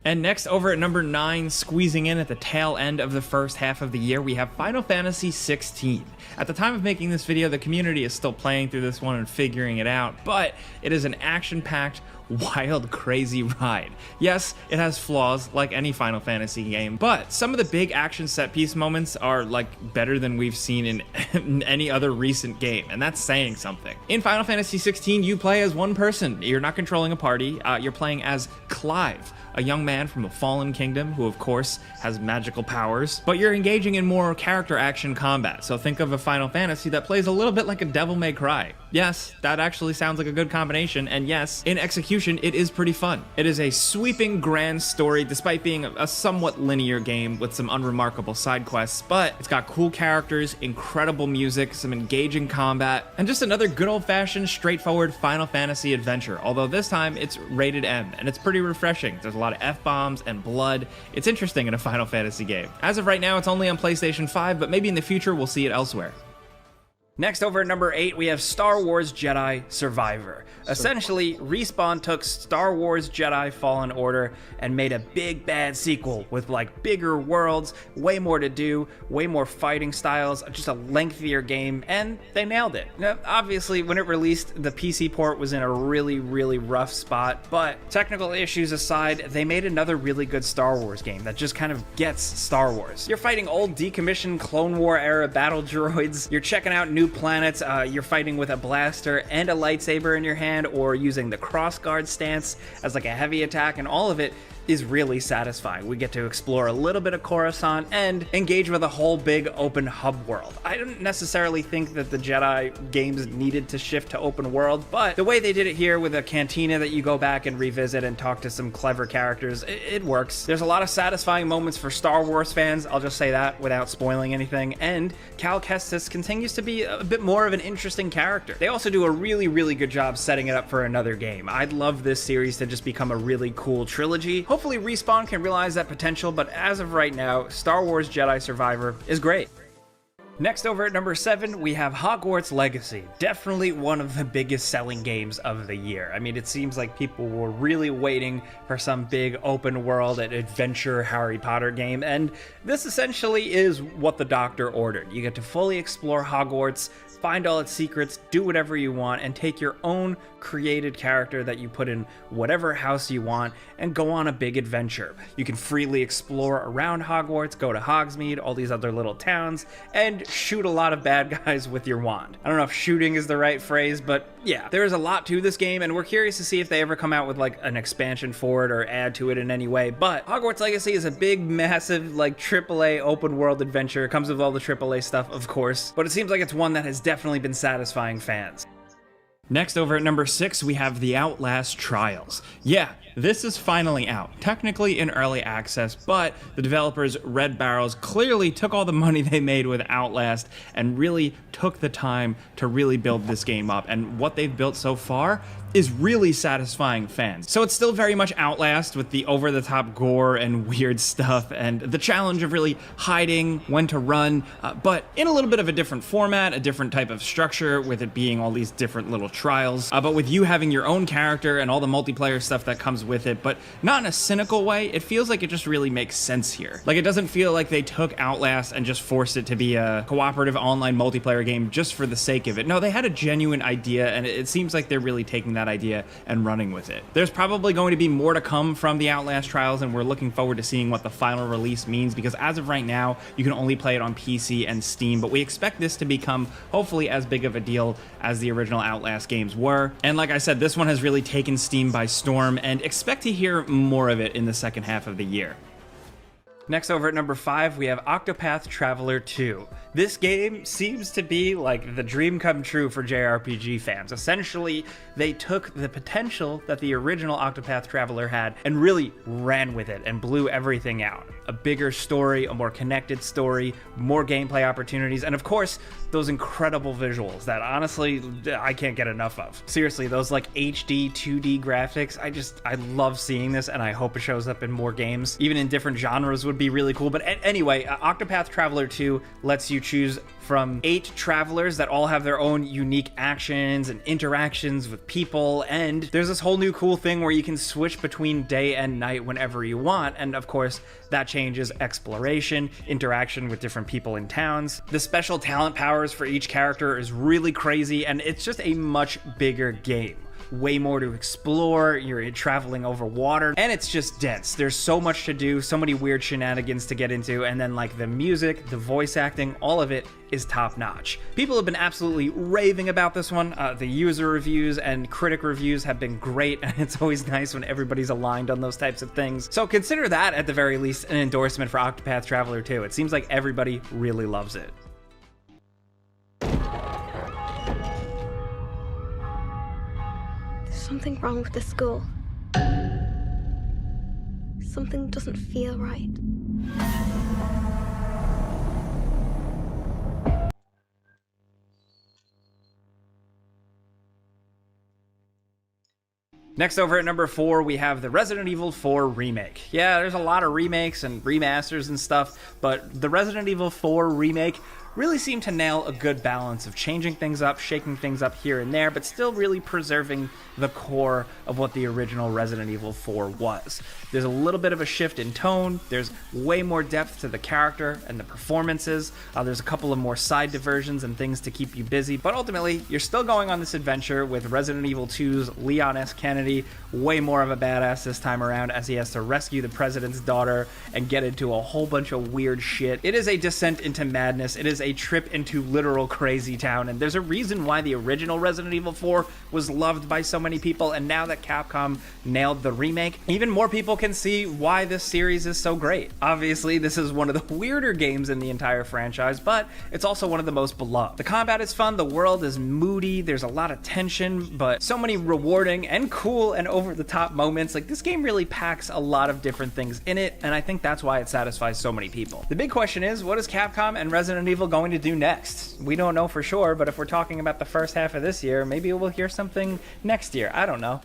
And next, over at number 9, squeezing in at the tail end of the first half of the year, we have Final Fantasy 16. At the time of making this video, the community is still playing through this one and figuring it out, but it is an action-packed, wild, crazy ride. Yes, it has flaws like any Final Fantasy game, but some of the big action set piece moments are like better than we've seen in any other recent game, and that's saying something. In Final Fantasy 16, you play as one person. You're not controlling a party, you're playing as Clive, a young man from a fallen kingdom who, of course, has magical powers, but you're engaging in more character action combat, so think of a Final Fantasy that plays a little bit like a Devil May Cry. Yes, that actually sounds like a good combination, and yes, in execution, it is pretty fun. It is a sweeping, grand story, despite being a somewhat linear game with some unremarkable side quests, but it's got cool characters, incredible music, some engaging combat, and just another good old-fashioned, straightforward Final Fantasy adventure, although this time it's rated M, and it's pretty refreshing. There's a lot of F-bombs and blood. It's interesting in a Final Fantasy game. As of right now, it's only on PlayStation 5, but maybe in the future we'll see it elsewhere. Next, over at number 8, we have Star Wars Jedi Survivor. Essentially, Respawn took Star Wars Jedi Fallen Order and made a big bad sequel with like bigger worlds, way more to do, way more fighting styles, just a lengthier game, and they nailed it. Now, obviously, when it released, the PC port was in a really, really rough spot, but technical issues aside, they made another really good Star Wars game that just kind of gets Star Wars. You're fighting old decommissioned Clone War era battle droids, you're checking out new planets, you're fighting with a blaster and a lightsaber in your hand, or using the crossguard stance as like a heavy attack, and all of it is really satisfying. We get to explore a little bit of Coruscant and engage with a whole big open hub world. I don't necessarily think that the Jedi games needed to shift to open world, but the way they did it here with a cantina that you go back and revisit and talk to some clever characters, it works. There's a lot of satisfying moments for Star Wars fans, I'll just say that without spoiling anything, and Cal Kestis continues to be a bit more of an interesting character. They also do a really, really good job setting it up for another game. I'd love this series to just become a really cool trilogy. Hopefully Respawn can realize that potential, but as of right now, Star Wars Jedi Survivor is great. Next, over at number 7, we have Hogwarts Legacy. Definitely one of the biggest selling games of the year. I mean, it seems like people were really waiting for some big open world and adventure Harry Potter game, and this essentially is what the Doctor ordered. You get to fully explore Hogwarts, find all its secrets, do whatever you want, and take your own created character that you put in whatever house you want and go on a big adventure. You can freely explore around Hogwarts, go to Hogsmeade, all these other little towns, and shoot a lot of bad guys with your wand. I don't know if shooting is the right phrase, but yeah, there is a lot to this game, and we're curious to see if they ever come out with like an expansion for it or add to it in any way. But Hogwarts Legacy is a big, massive, like AAA open world adventure. It comes with all the AAA stuff, of course, but it seems like it's one that has definitely been satisfying fans. Next, over at number 6, we have The Outlast Trials. Yeah, this is finally out, technically in early access, but the developers, Red Barrels, clearly took all the money they made with Outlast and really took the time to really build this game up, and what they've built so far is really satisfying fans. So it's still very much Outlast with the over-the-top gore and weird stuff and the challenge of really hiding when to run, but in a little bit of a different format, a different type of structure, with it being all these different little trials, but with you having your own character and all the multiplayer stuff that comes with it, but not in a cynical way. It feels like it just really makes sense here. Like, it doesn't feel like they took Outlast and just forced it to be a cooperative online multiplayer game just for the sake of it. No, they had a genuine idea, and it seems like they're really taking that idea and running with it. There's probably going to be more to come from the Outlast Trials, and we're looking forward to seeing what the final release means, because as of right now, you can only play it on PC and Steam, but we expect this to become hopefully as big of a deal as the original Outlast games were. And like I said, this one has really taken Steam by storm, and expect to hear more of it in the second half of the year. Next, over at number 5, we have Octopath Traveler 2. This game seems to be like the dream come true for JRPG fans. Essentially, they took the potential that the original Octopath Traveler had and really ran with it and blew everything out. A bigger story, a more connected story, more gameplay opportunities, and of course, those incredible visuals that honestly, I can't get enough of. Seriously, those like HD 2D graphics, I love seeing this, and I hope it shows up in more games. Even in different genres would be really cool. But anyway, Octopath Traveler 2 lets you choose from 8 travelers that all have their own unique actions and interactions with people, and there's this whole new cool thing where you can switch between day and night whenever you want, and of course that changes exploration, interaction with different people in towns. The special talent powers for each character is really crazy, and it's just a much bigger game. Way more to explore, you're traveling over water, and it's just dense. There's so much to do, so many weird shenanigans to get into, and then like the music, the voice acting, all of it is top notch. People have been absolutely raving about this one. The user reviews and critic reviews have been great, and it's always nice when everybody's aligned on those types of things. So consider that at the very least an endorsement for Octopath Traveler 2. It seems like everybody really loves it. Something wrong with the school. Something doesn't feel right. Next, over at number 4, we have the Resident Evil 4 Remake. Yeah, there's a lot of remakes and remasters and stuff, but the Resident Evil 4 Remake really seemed to nail a good balance of changing things up, shaking things up here and there, but still really preserving the core of what the original Resident Evil 4 was. There's a little bit of a shift in tone, there's way more depth to the character and the performances, there's a couple of more side diversions and things to keep you busy, but ultimately, you're still going on this adventure with Resident Evil 2's Leon S. Kennedy, way more of a badass this time around as he has to rescue the president's daughter and get into a whole bunch of weird shit. It is a descent into madness, it is a a trip into literal crazy town, and there's a reason why the original Resident Evil 4 was loved by so many people, and now that Capcom nailed the remake, even more people can see why this series is so great. Obviously, this is one of the weirder games in the entire franchise, but it's also one of the most beloved. The combat is fun, the world is moody, there's a lot of tension, but so many rewarding and cool and over-the-top moments. Like, this game really packs a lot of different things in it, and I think that's why it satisfies so many people. The big question is, what is Capcom and Resident Evil going to do next? We don't know for sure, but if we're talking about the first half of this year, maybe we'll hear something next year. I don't know.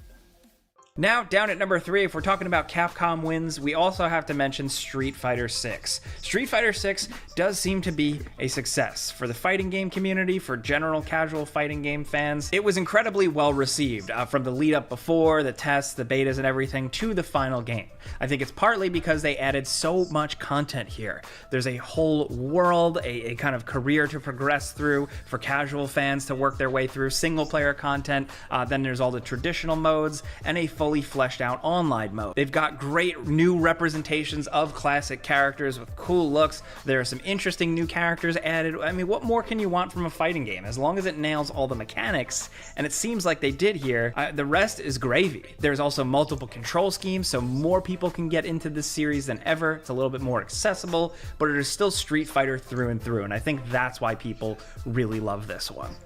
Now, down at number 3, if we're talking about Capcom wins, we also have to mention Street Fighter 6. Street Fighter 6 does seem to be a success for the fighting game community, for general casual fighting game fans. It was incredibly well received from the lead up before, the tests, the betas and everything to the final game. I think it's partly because they added so much content here. There's a whole world, a kind of career to progress through for casual fans to work their way through, single player content, then there's all the traditional modes, and a fully fleshed out online mode. They've got great new representations of classic characters with cool looks. There are some interesting new characters added. I mean, what more can you want from a fighting game? As long as it nails all the mechanics, and it seems like they did here, the rest is gravy. There's also multiple control schemes, so more people can get into this series than ever. It's a little bit more accessible, but it is still Street Fighter through and through, and I think that's why people really love this one.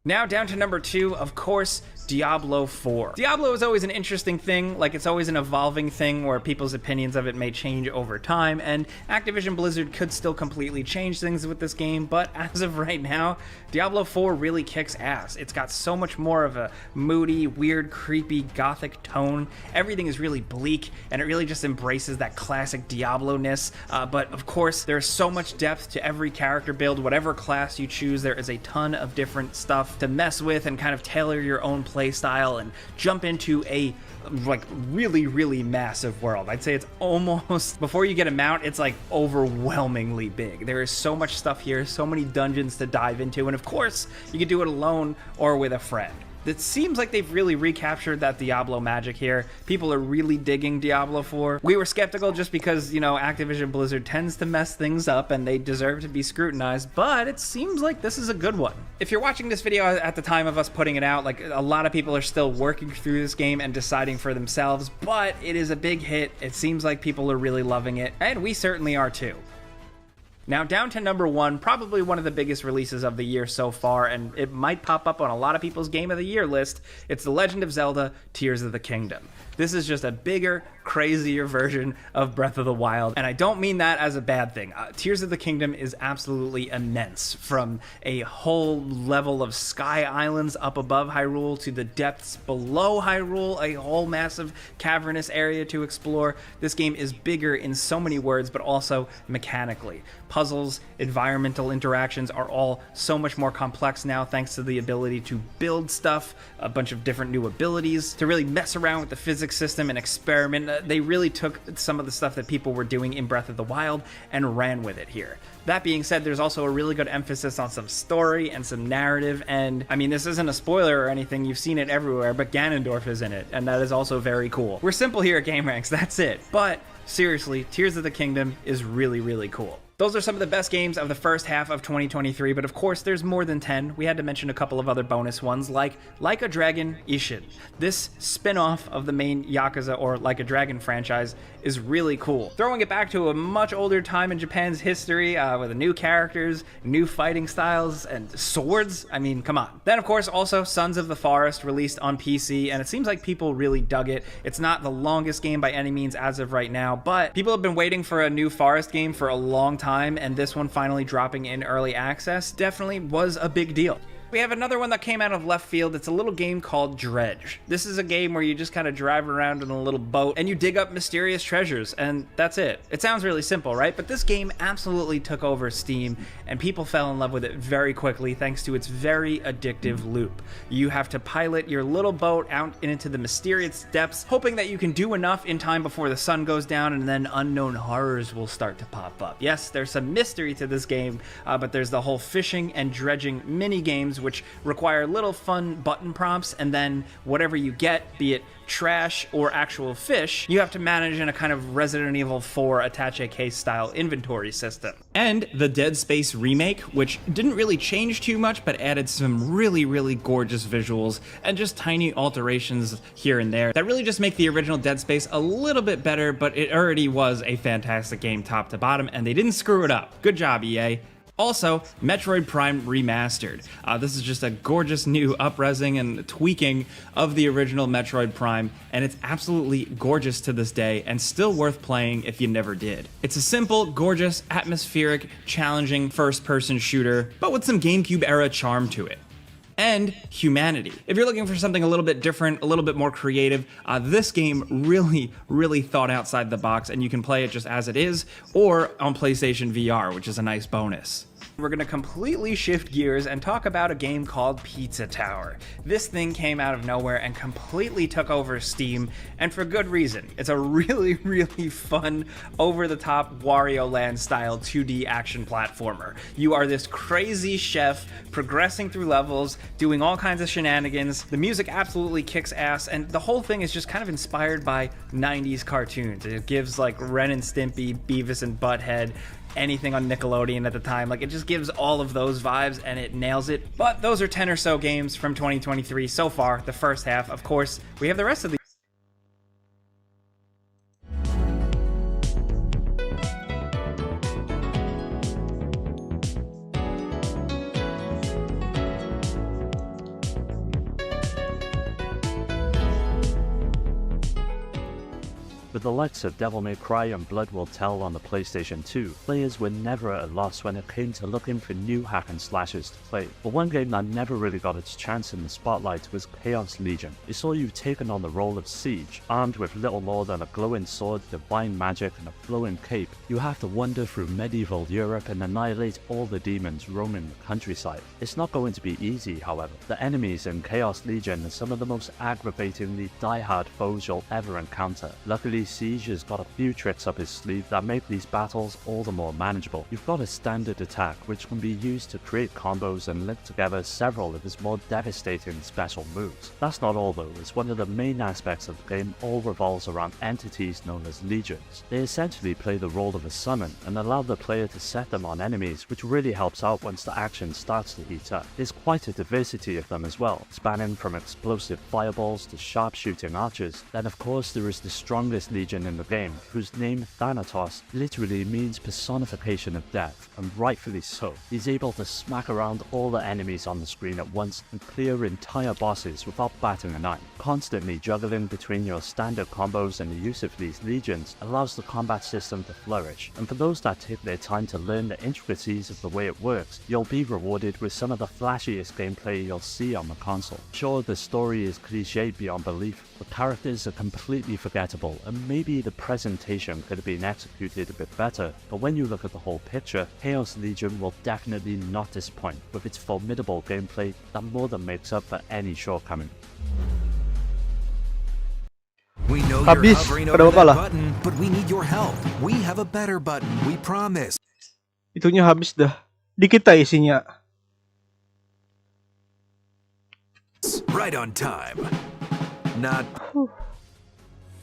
Now down to number 2, of course, Diablo 4. Diablo is always an interesting thing, like it's always an evolving thing where people's opinions of it may change over time, and Activision Blizzard could still completely change things with this game, but as of right now, Diablo 4 really kicks ass. It's got so much more of a moody, weird, creepy, gothic tone. Everything is really bleak, and it really just embraces that classic Diablo-ness, but of course, there's so much depth to every character build. Whatever class you choose, there is a ton of different stuff to mess with and kind of tailor your own play style and jump into a like really massive world. I'd say it's almost, before you get a mount, it's like overwhelmingly big. There is so much stuff here, so many dungeons to dive into, and of course you can do it alone or with a friend. It seems like they've really recaptured that Diablo magic here. People are really digging Diablo 4. We were skeptical just because, you know, Activision Blizzard tends to mess things up and they deserve to be scrutinized, but it seems like this is a good one. If you're watching this video at the time of us putting it out, like, a lot of people are still working through this game and deciding for themselves, but it is a big hit. It seems like people are really loving it, and we certainly are too. Now down to number 1, probably one of the biggest releases of the year so far, and it might pop up on a lot of people's Game of the Year list. It's The Legend of Zelda: Tears of the Kingdom. This is just a bigger, crazier version of Breath of the Wild, and I don't mean that as a bad thing. Tears of the Kingdom is absolutely immense, from a whole level of sky islands up above Hyrule to the depths below Hyrule, a whole massive cavernous area to explore. This game is bigger in so many words, but also mechanically. Puzzles, environmental interactions are all so much more complex now thanks to the ability to build stuff, a bunch of different new abilities, to really mess around with the physics system and experiment. They really took some of the stuff that people were doing in Breath of the Wild and ran with it here. That being said, there's also a really good emphasis on some story and some narrative, and I mean, this isn't a spoiler or anything, you've seen it everywhere, but Ganondorf is in it, and that is also very cool. We're simple here at GameRanks, that's it, but seriously, Tears of the Kingdom is really cool. Those are some of the best games of the first half of 2023, but of course there's more than 10. We had to mention a couple of other bonus ones, like a Dragon Ishin. This spin-off of the main Yakuza or Like a Dragon franchise is really cool. Throwing it back to a much older time in Japan's history, with new characters, new fighting styles, and swords. I mean, come on. Then of course also Sons of the Forest, released on PC, and it seems like people really dug it. It's not the longest game by any means as of right now, but people have been waiting for a new Forest game for a long time, and this one finally dropping in early access definitely was a big deal. We have another one that came out of left field. It's a little game called Dredge. This is a game where you just kind of drive around in a little boat and you dig up mysterious treasures, and that's it. It sounds really simple, right? But this game absolutely took over Steam, and people fell in love with it very quickly thanks to its very addictive loop. You have to pilot your little boat out into the mysterious depths, hoping that you can do enough in time before the sun goes down, and then unknown horrors will start to pop up. Yes, there's some mystery to this game, but there's the whole fishing and dredging mini games which require little fun button prompts, and then whatever you get, be it trash or actual fish, you have to manage in a kind of Resident Evil 4 attache case style inventory system. And the Dead Space remake, which didn't really change too much, but added some really gorgeous visuals and just tiny alterations here and there that really just make the original Dead Space a little bit better, but it already was a fantastic game top to bottom, and they didn't screw it up. Good job, EA. Also, Metroid Prime Remastered. This is just a gorgeous new up-resing and tweaking of the original Metroid Prime, and it's absolutely gorgeous to this day and still worth playing if you never did. It's a simple, gorgeous, atmospheric, challenging first-person shooter, but with some GameCube-era charm to it. And humanity. If you're looking for something a little bit different, a little bit more creative, this game really thought outside the box, and you can play it just as it is, or on PlayStation VR, which is a nice bonus. We're gonna completely shift gears and talk about a game called Pizza Tower. This thing came out of nowhere and completely took over Steam, and for good reason. It's a really fun, over-the-top Wario Land style 2D action platformer. You are this crazy chef progressing through levels, doing all kinds of shenanigans. The music absolutely kicks ass, and the whole thing is just kind of inspired by 90s cartoons. It gives like Ren and Stimpy, Beavis and Butthead, anything on Nickelodeon at the time. Like, it just gives all of those vibes and it nails it. But those are 10 or so games from 2023 so far, the first half. Of course, we have the rest of the With the likes of Devil May Cry and Blood Will Tell on the PlayStation 2, players were never at a loss when it came to looking for new hack and slashes to play. But one game that never really got its chance in the spotlight was Chaos Legion. It saw you taking on the role of Siege. Armed with little more than a glowing sword, divine magic, and a flowing cape, you have to wander through medieval Europe and annihilate all the demons roaming the countryside. It's not going to be easy, however. The enemies in Chaos Legion are some of the most aggravatingly die-hard foes you'll ever encounter. Luckily, Siege has got a few tricks up his sleeve that make these battles all the more manageable. You've got a standard attack which can be used to create combos and link together several of his more devastating special moves. That's not all though, as one of the main aspects of the game all revolves around entities known as legions. They essentially play the role of a summon and allow the player to set them on enemies, which really helps out once the action starts to heat up. There's quite a diversity of them as well, spanning from explosive fireballs to sharpshooting archers. Then of course there is the strongest legion in the game, whose name Thanatos literally means personification of death, and rightfully so. He's able to smack around all the enemies on the screen at once and clear entire bosses without batting an eye. Constantly juggling between your standard combos and the use of these legions allows the combat system to flourish, and for those that take their time to learn the intricacies of the way it works, you'll be rewarded with some of the flashiest gameplay you'll see on the console. Sure, the story is cliched beyond belief, the characters are completely forgettable, and maybe the presentation could have been executed a bit better, but when you look at the whole picture, Chaos Legion will definitely not disappoint with its formidable gameplay that more than makes up for any shortcoming. We know you're Habis, hovering pada over bapak lah. that button, but we need your help. We have a better button, we promise. Itunya habis dah. Dikit aja isinya. Right on time. Not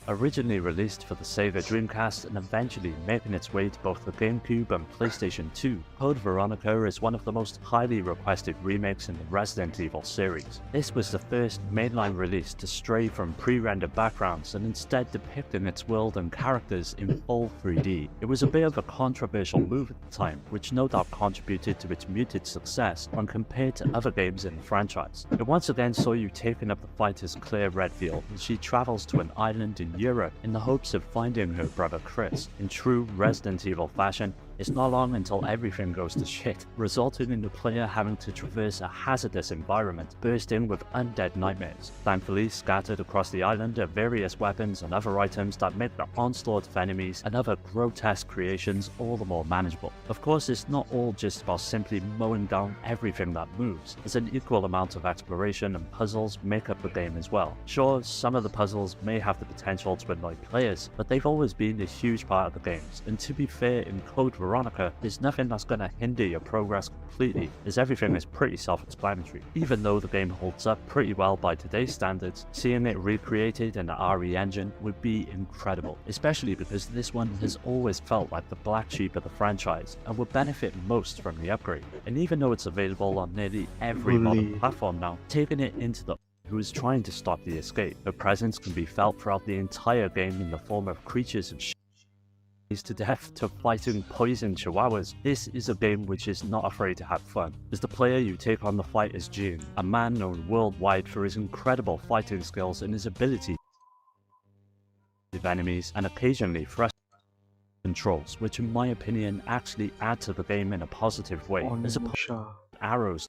Originally released for the Sega Dreamcast and eventually making its way to both the GameCube and PlayStation 2, Code Veronica is one of the most highly requested remakes in the Resident Evil series. This was the first mainline release to stray from pre-rendered backgrounds and instead depicting its world and characters in full 3D. It was a bit of a controversial move at the time, which no doubt contributed to its muted success when compared to other games in the franchise. It once again saw you taking up the fight as Claire Redfield as she travels to an island in Europe in the hopes of finding her brother Chris. In true Resident Evil fashion, it's not long until everything goes to shit, resulting in the player having to traverse a hazardous environment bursting with undead nightmares. Thankfully, scattered across the island are various weapons and other items that make the onslaught of enemies and other grotesque creations all the more manageable. Of course, it's not all just about simply mowing down everything that moves, as an equal amount of exploration and puzzles make up the game as well. Sure, some of the puzzles may have the potential to annoy players, but they've always been a huge part of the games, and to be fair, in Code Veronica, Veronica, there's nothing that's gonna hinder your progress completely, as everything is pretty self-explanatory. Even though the game holds up pretty well by today's standards, seeing it recreated in the RE engine would be incredible, especially because this one has always felt like the black sheep of the franchise and would benefit most from the upgrade. And even though it's available on nearly every modern platform now, taking it into the who is trying to stop the escape. Her presence can be felt throughout the entire game in the form of creatures and to death to fighting poison chihuahuas. This is a game which is not afraid to have fun. As the player, you take on the fight as June, a man known worldwide for his incredible fighting skills and his ability of enemies and occasionally frustrating controls, which in my opinion actually add to the game in a positive way, as opposed to arrows.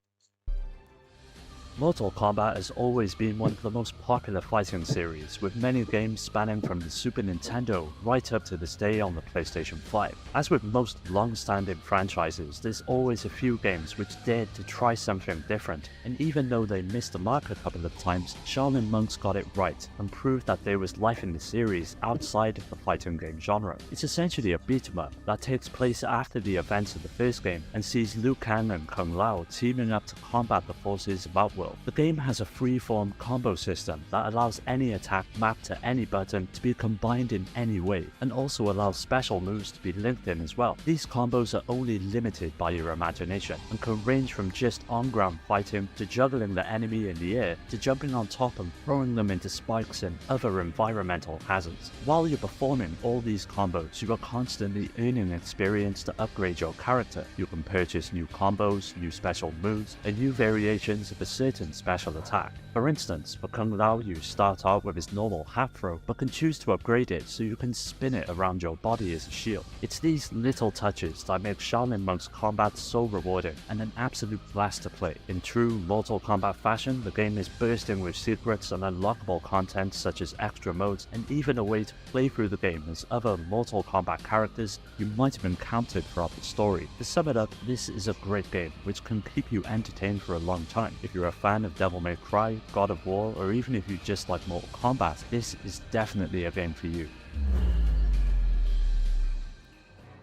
Mortal Kombat has always been one of the most popular fighting series, with many games spanning from the Super Nintendo right up to this day on the PlayStation 5. As with most long-standing franchises, there's always a few games which dared to try something different, and even though they missed the mark a couple of times, Shaolin Monks got it right and proved that there was life in the series outside of the fighting game genre. It's essentially a beat-em-up that takes place after the events of the first game and sees Liu Kang and Kung Lao teaming up to combat the forces of Outworld. The game has a free-form combo system that allows any attack mapped to any button to be combined in any way, and also allows special moves to be linked in as well. These combos are only limited by your imagination, and can range from just on-ground fighting to juggling the enemy in the air, to jumping on top and throwing them into spikes and other environmental hazards. While you're performing all these combos, you are constantly earning experience to upgrade your character. You can purchase new combos, new special moves, and new variations of a certain special attack. For instance, for Kung Lao, you start out with his normal half throw, but can choose to upgrade it so you can spin it around your body as a shield. It's these little touches that make Shaolin Monks combat so rewarding and an absolute blast to play. In true Mortal Kombat fashion, the game is bursting with secrets and unlockable content such as extra modes, and even a way to play through the game as other Mortal Kombat characters you might have encountered throughout the story. To sum it up, this is a great game which can keep you entertained for a long time. If you're a fan of Devil May Cry, God of War, or even if you just like Mortal Kombat, this is definitely a game for you.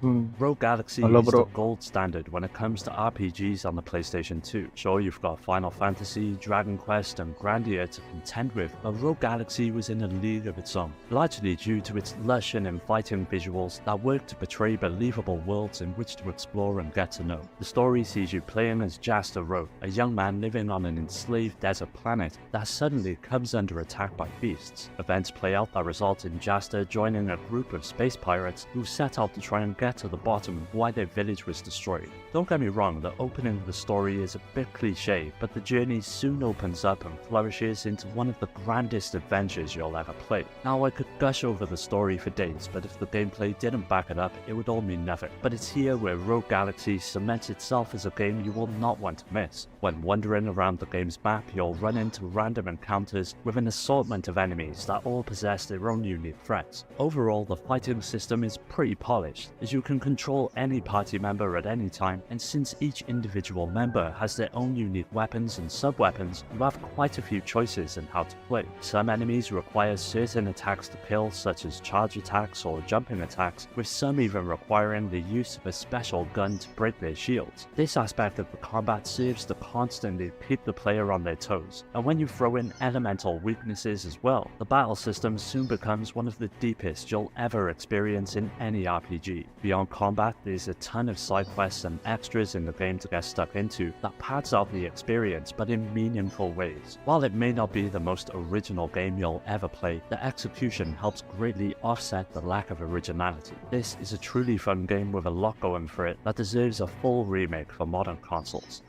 Rogue Galaxy is the gold standard when it comes to RPGs on the PlayStation 2. Sure, you've got Final Fantasy, Dragon Quest, and Grandia to contend with, but Rogue Galaxy was in a league of its own, largely due to its lush and inviting visuals that work to portray believable worlds in which to explore and get to know. The story sees you playing as Jaster Rogue, a young man living on an enslaved desert planet that suddenly comes under attack by beasts. Events play out that result in Jaster joining a group of space pirates who set out to try and get to the bottom of why their village was destroyed. Don't get me wrong, the opening of the story is a bit cliche, but the journey soon opens up and flourishes into one of the grandest adventures you'll ever play. Now, I could gush over the story for days, but if the gameplay didn't back it up, it would all mean nothing. But it's here where Rogue Galaxy cements itself as a game you will not want to miss. When wandering around the game's map, you'll run into random encounters with an assortment of enemies that all possess their own unique threats. Overall, the fighting system is pretty polished, as you can control any party member at any time, and since each individual member has their own unique weapons and sub-weapons, you have quite a few choices in how to play. Some enemies require certain attacks to kill, such as charge attacks or jumping attacks, with some even requiring the use of a special gun to break their shields. This aspect of the combat serves to constantly keep the player on their toes, and when you throw in elemental weaknesses as well, the battle system soon becomes one of the deepest you'll ever experience in any RPG. Beyond combat, there's a ton of side quests and extras in the game to get stuck into that pads out the experience, but in meaningful ways. While it may not be the most original game you'll ever play, the execution helps greatly offset the lack of originality. This is a truly fun game with a lot going for it that deserves a full remake for modern consoles.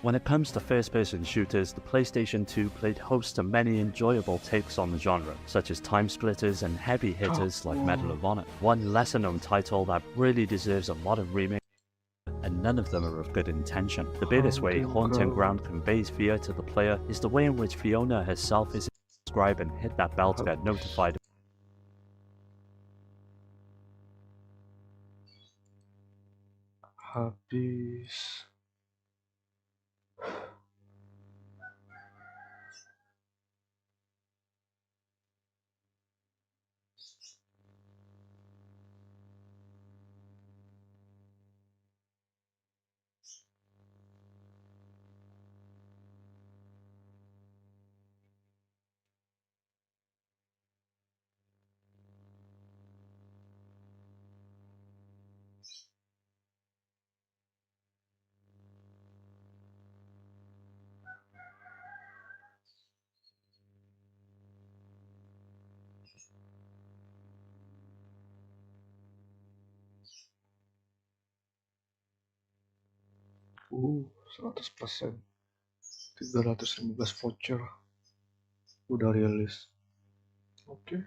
When it comes to first-person shooters, the PlayStation 2 played host to many enjoyable takes on the genre, such as time-splitters and heavy hitters like Medal of Honor. One lesser-known title that really deserves a modern remake, and none of them are of good intention. The biggest way Haunting Ground conveys fear to the player is the way in which Fiona herself is described and hit that bell to get notified. Habis. 100%. 315 voucher udah rilis. Oke.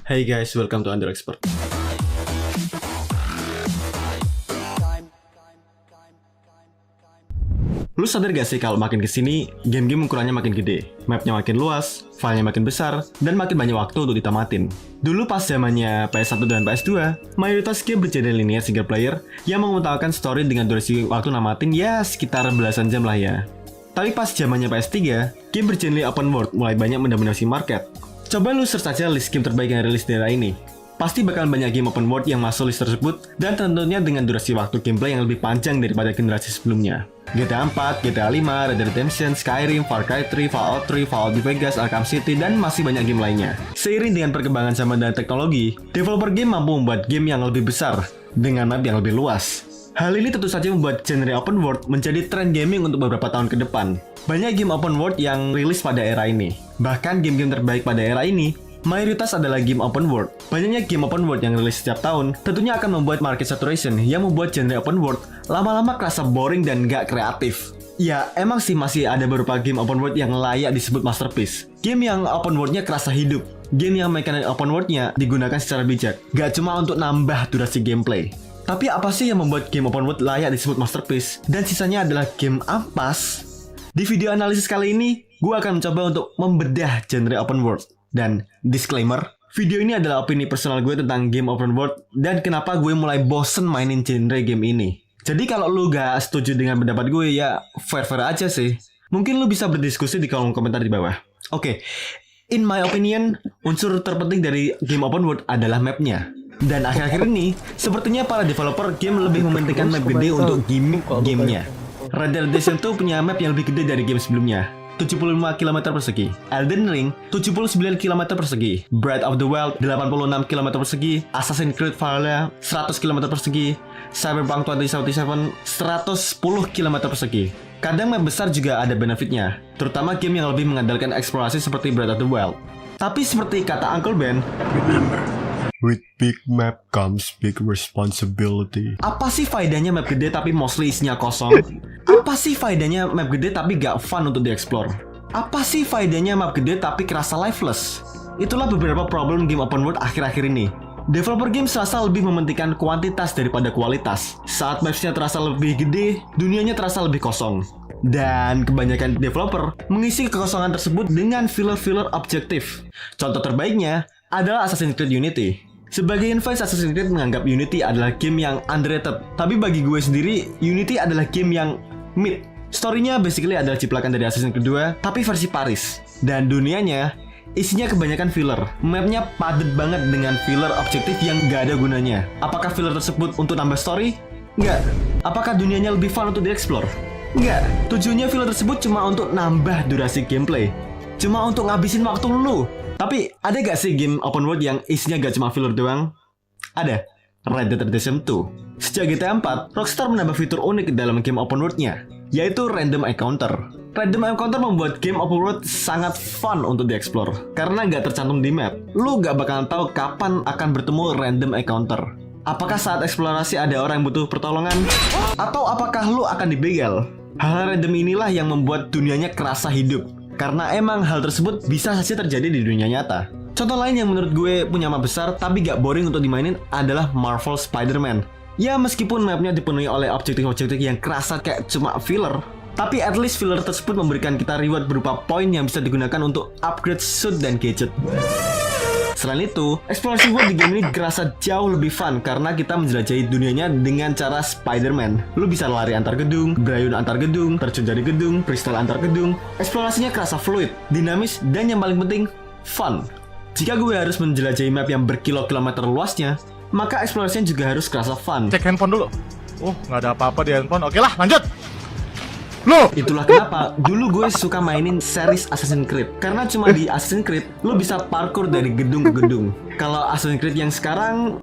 Hey guys, welcome to Under Expert. Lu sadar gak sih kalau makin kesini, game-game ukurannya makin gede, mapnya makin luas, filenya makin besar, dan makin banyak waktu untuk ditamatin. Dulu pas zamannya PS1 dan PS2, mayoritas game bergenre linear single player yang mengutamakan story dengan durasi waktu namatin ya sekitar belasan jam lah ya. Tapi pas zamannya PS3, game bergenre open world mulai banyak mendominasi market. Coba lu search aja list game terbaik yang rilis di era ini. Pasti bakal banyak game open world yang masuk list tersebut dan tentunya dengan durasi waktu gameplay yang lebih panjang daripada generasi sebelumnya. GTA 4, GTA 5, Red Dead Redemption, Skyrim, Far Cry 3, Fallout 3, Fallout New Vegas, Arkham City, dan masih banyak game lainnya. Seiring dengan perkembangan zaman dan teknologi, developer game mampu membuat game yang lebih besar dengan map yang lebih luas. Hal ini tentu saja membuat genre open world menjadi tren gaming untuk beberapa tahun ke depan. Banyak game open world yang rilis pada era ini. Bahkan game-game terbaik pada era ini, mayoritas adalah game open world. Banyaknya game open world yang rilis setiap tahun, tentunya akan membuat market saturation yang membuat genre open world lama-lama kerasa boring dan gak kreatif. Ya, emang sih masih ada beberapa game open world yang layak disebut masterpiece. Game yang open world-nya kerasa hidup. Game yang mekanik open world-nya digunakan secara bijak. Gak cuma untuk nambah durasi gameplay. Tapi apa sih yang membuat game open world layak disebut masterpiece? Dan sisanya adalah game ampas? Di video analisis kali ini, gue akan mencoba untuk membedah genre open world. Dan disclaimer, video ini adalah opini personal gue tentang game open world dan kenapa gue mulai bosen mainin genre game ini. Jadi kalau lu gak setuju dengan pendapat gue ya fair-fair aja sih. Mungkin lu bisa berdiskusi di kolom komentar di bawah. Oke, in my opinion, unsur terpenting dari game open world adalah mapnya. Dan akhir-akhir ini, sepertinya para developer game lebih mementingkan map gede untuk gimmick gamenya. Red Dead Redemption 2 punya map yang lebih gede dari game sebelumnya, 75 km persegi. Elden Ring, 79 km persegi. Breath of the Wild, 86 km persegi. Assassin's Creed Valhalla, 100 km persegi. Cyberpunk 2077, 110 km persegi. Kadang map besar juga ada benefitnya, terutama game yang lebih mengandalkan eksplorasi seperti Breath of the Wild. Tapi seperti kata Uncle Ben, remember, with big map comes big responsibility. Apa sih faedahnya map gede tapi mostly isinya kosong? Apa sih faedahnya map gede tapi gak fun untuk dieksplor? Apa sih faedahnya map gede tapi kerasa lifeless? Itulah beberapa problem game open world akhir-akhir ini. Developer game serasa lebih mementingkan kuantitas daripada kualitas. Saat mapsnya terasa lebih gede, dunianya terasa lebih kosong. Dan kebanyakan developer mengisi kekosongan tersebut dengan filler-filler objektif. Contoh terbaiknya adalah Assassin's Creed Unity. Sebagian fans Assassin's Creed menganggap Unity adalah game yang underrated. Tapi bagi gue sendiri, Unity adalah game yang mid. Story-nya basically adalah ciplakan dari Assassin's Creed 2, tapi versi Paris. Dan dunianya isinya kebanyakan filler. Mapnya padat banget dengan filler objektif yang gak ada gunanya. Apakah filler tersebut untuk nambah story? Enggak. Apakah dunianya lebih fun untuk dieksplor? Enggak. Tujuannya filler tersebut cuma untuk nambah durasi gameplay. Cuma untuk ngabisin waktu lu. Tapi ada gak sih game open world yang isinya gak cuma filler doang? Ada. Red Dead Redemption 2. Sejak GTA 4, Rockstar menambah fitur unik dalam game open world-nya, yaitu Random Encounter. Random Encounter membuat game open world sangat fun untuk dieksplor, karena nggak tercantum di map. Lu nggak bakalan tahu kapan akan bertemu Random Encounter. Apakah saat eksplorasi ada orang yang butuh pertolongan? Atau apakah lu akan dibegal? Hal random inilah yang membuat dunianya kerasa hidup, karena emang hal tersebut bisa saja terjadi di dunia nyata. Contoh lain yang menurut gue punya map besar tapi gak boring untuk dimainin adalah Marvel Spider-Man. Ya meskipun mapnya dipenuhi oleh objektif-objektif yang kerasa kayak cuma filler, tapi at least filler tersebut memberikan kita reward berupa poin yang bisa digunakan untuk upgrade suit dan gadget. Selain itu, eksplorasi world di game ini kerasa jauh lebih fun karena kita menjelajahi dunianya dengan cara Spider-Man. Lu bisa lari antar gedung, berayun antar gedung, terjun dari gedung, freestyle antar gedung. Eksplorasinya kerasa fluid, dinamis, dan yang paling penting, fun. Jika gue harus menjelajahi map yang berkilo-kilometer luasnya, maka eksplorasinya juga harus kerasa fun. Cek handphone dulu. Nggak ada apa-apa di handphone. Oke lah, lanjut. Loh, itulah kenapa dulu gue suka mainin series Assassin's Creed. Karena cuma di Assassin's Creed lo bisa parkour dari gedung ke gedung. Kalau Assassin's Creed yang sekarang